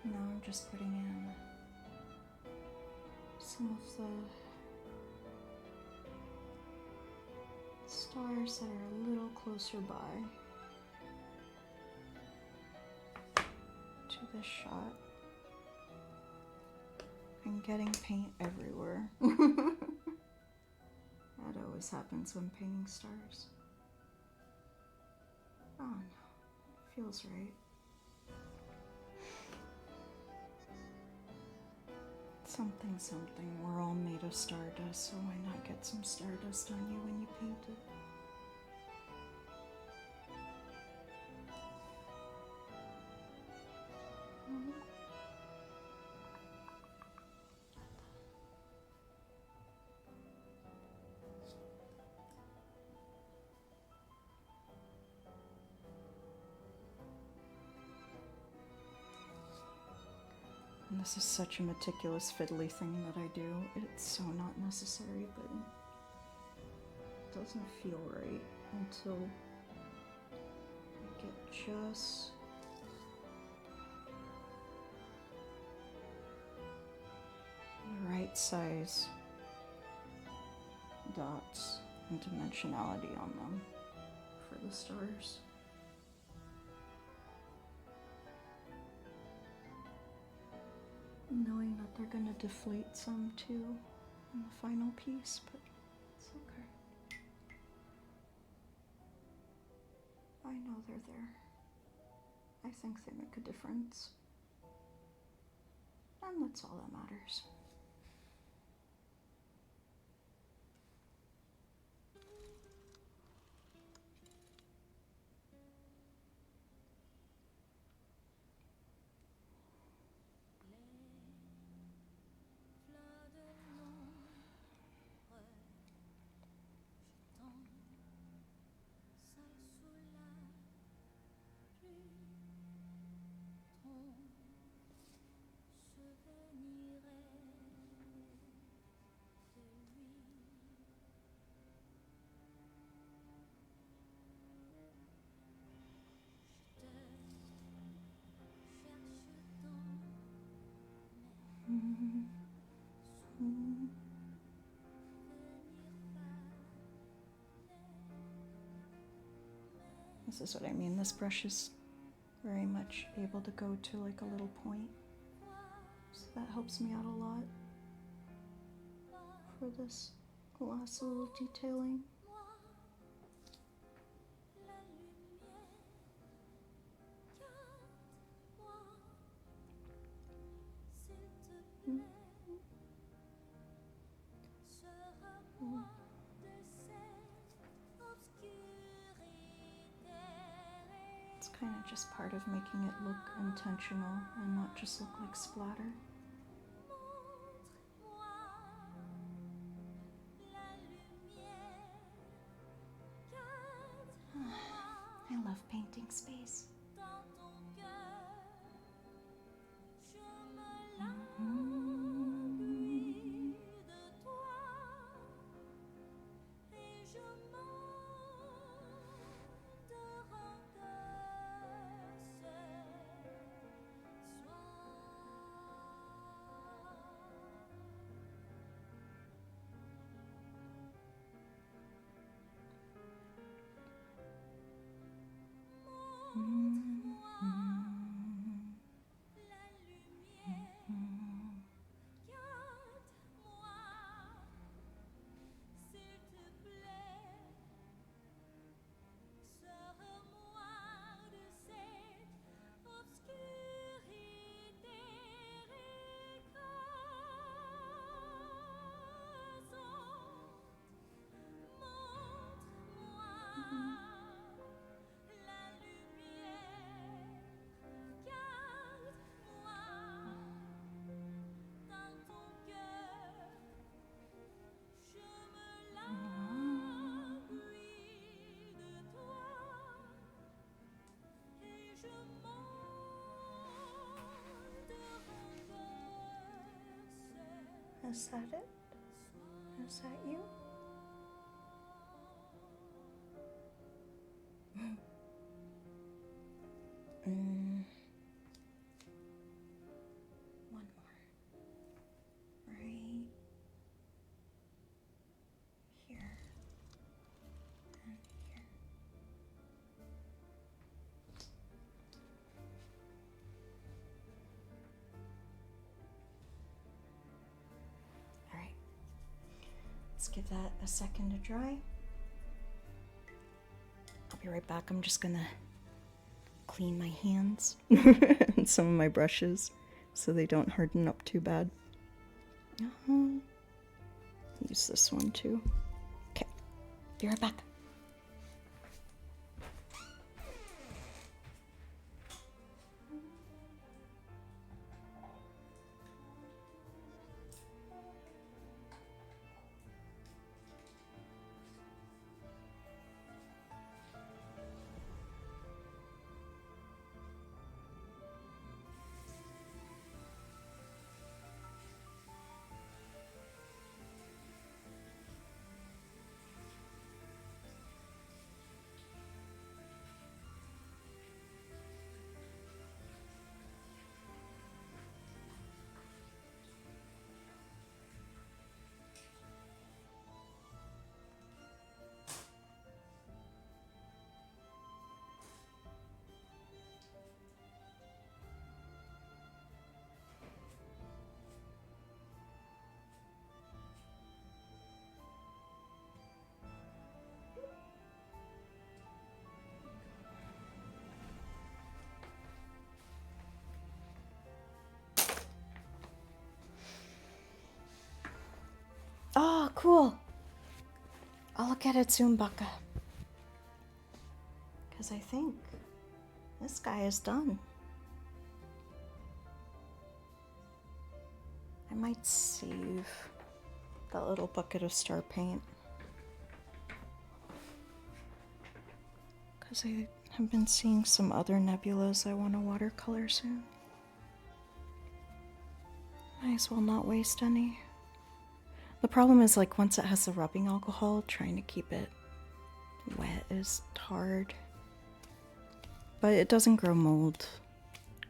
Now I'm just putting in some of the stars that are a little closer by to this shot. I'm getting paint everywhere. That always happens when painting stars. Oh no, it feels right. Something, something. We're all made of stardust, so why not get some stardust on you when you paint it? And this is such a meticulous fiddly thing that I do. It's so not necessary, but it doesn't feel right until I get just the right size dots and dimensionality on them for the stars. Knowing that they're gonna deflate some too in the final piece, but it's okay. I know they're there. I think they make a difference. And that's all that matters. This is what I mean. This brush is very much able to go to like a little point. So that helps me out a lot for this last little detailing. It's kind of just part of making it look intentional and not just look like splatter. I love painting space. Is that it? Is that you? Let's give that a second to dry. I'll be right back. I'm just gonna clean my hands and some of my brushes so they don't harden up too bad. Use this one too. Okay, be right back. Oh, cool. I'll look at it soon, Baka. Because I think this guy is done. I might save that little bucket of star paint. Because I have been seeing some other nebulas I want to watercolor soon. Might as well not waste any. The problem is, like, once it has the rubbing alcohol, trying to keep it wet is hard. But it doesn't grow mold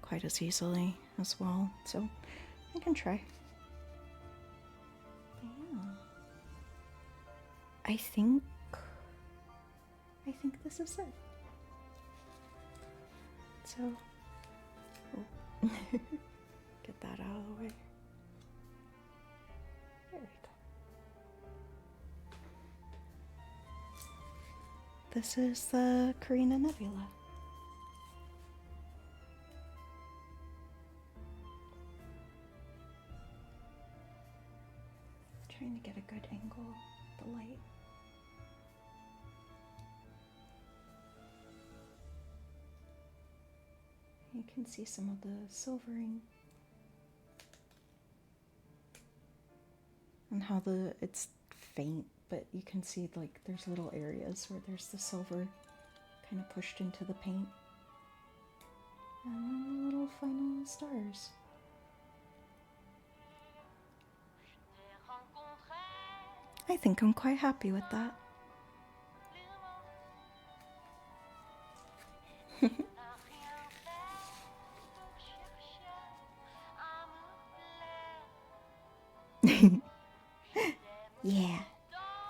quite as easily as well, so I can try. Yeah. I think this is it. So, get that out of the way. There we go. This is the Carina Nebula. Trying to get a good angle with the light. You can see some of the silvering and how it's faint, but you can see, like, there's little areas where there's the silver kind of pushed into the paint. And then the little final stars. I think I'm quite happy with that. Yeah,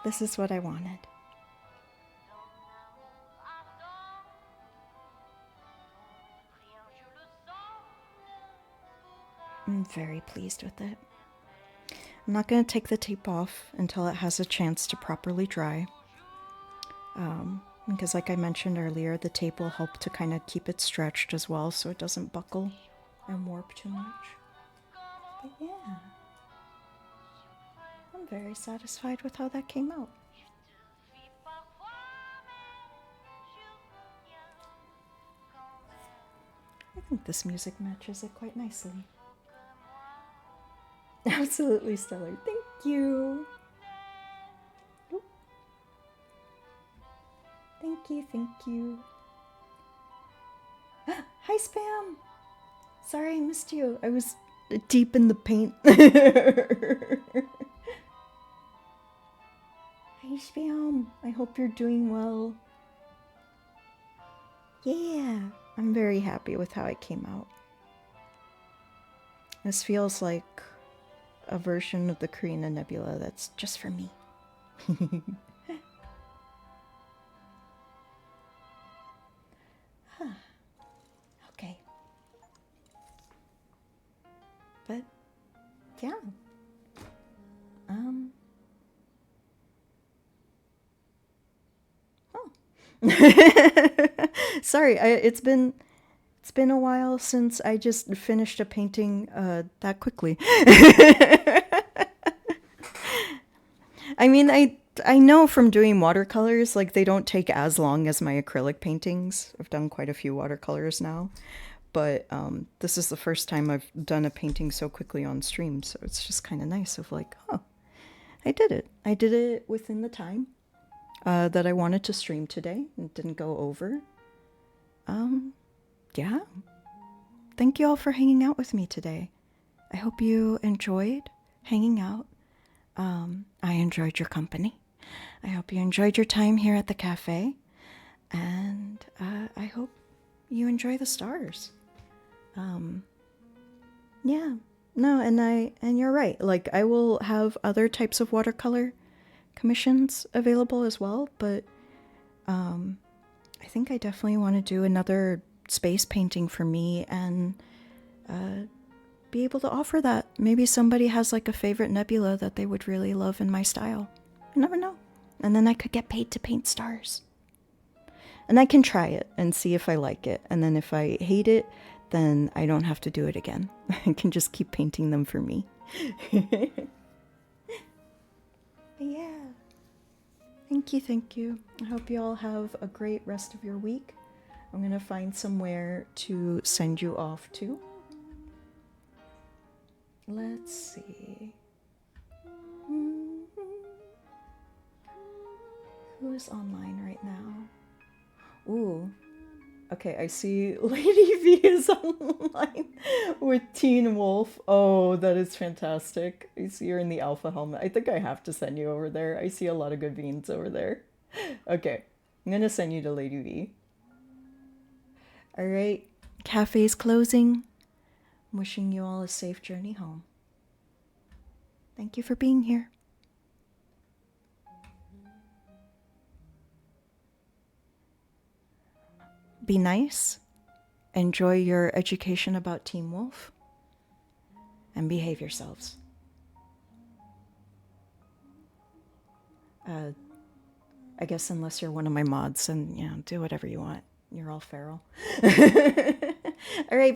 this is what I wanted. I'm very pleased with it. I'm not going to take the tape off until it has a chance to properly dry. Because, like I mentioned earlier, the tape will help to kind of keep it stretched as well so it doesn't buckle and warp too much. But yeah, I'm very satisfied with how that came out. I think this music matches it quite nicely. Absolutely stellar. Thank you. Oop. Thank you. Hi, Spam. Sorry I missed you. I was deep in the paint. Hi, Spam. I hope you're doing well. Yeah, I'm very happy with how it came out. This feels like a version of the Carina Nebula that's just for me. Huh. Okay. But, yeah. Sorry, it's been a while since I just finished a painting that quickly. I mean, I know from doing watercolors, like they don't take as long as my acrylic paintings. I've done quite a few watercolors now, but this is the first time I've done a painting so quickly on stream, so it's just kind of nice of like, oh, I did it. I did it within the time that I wanted to stream today and didn't go over. Yeah. Thank you all for hanging out with me today. I hope you enjoyed hanging out. I enjoyed your company. I hope you enjoyed your time here at the cafe. And I hope you enjoy the stars. Yeah. No, and you're right. Like I will have other types of watercolor commissions available as well, but I think I definitely want to do another space painting for me and be able to offer that. Maybe somebody has like a favorite nebula that they would really love in my style. You never know. And then I could get paid to paint stars. And I can try it and see if I like it. And then if I hate it, then I don't have to do it again. I can just keep painting them for me. Yeah. Thank you. I hope you all have a great rest of your week. I'm going to find somewhere to send you off to. Let's see. Who is online right now? Ooh. Okay, I see Lady V is online with Teen Wolf. Oh, that is fantastic. I see you're in the alpha helmet. I think I have to send you over there. I see a lot of good beans over there. Okay, I'm gonna send you to Lady V. All right, cafe's closing. I'm wishing you all a safe journey home. Thank you for being here. Be nice, enjoy your education about Team Wolf, and behave yourselves. I guess unless you're one of my mods, and do whatever you want. You're all feral. All right.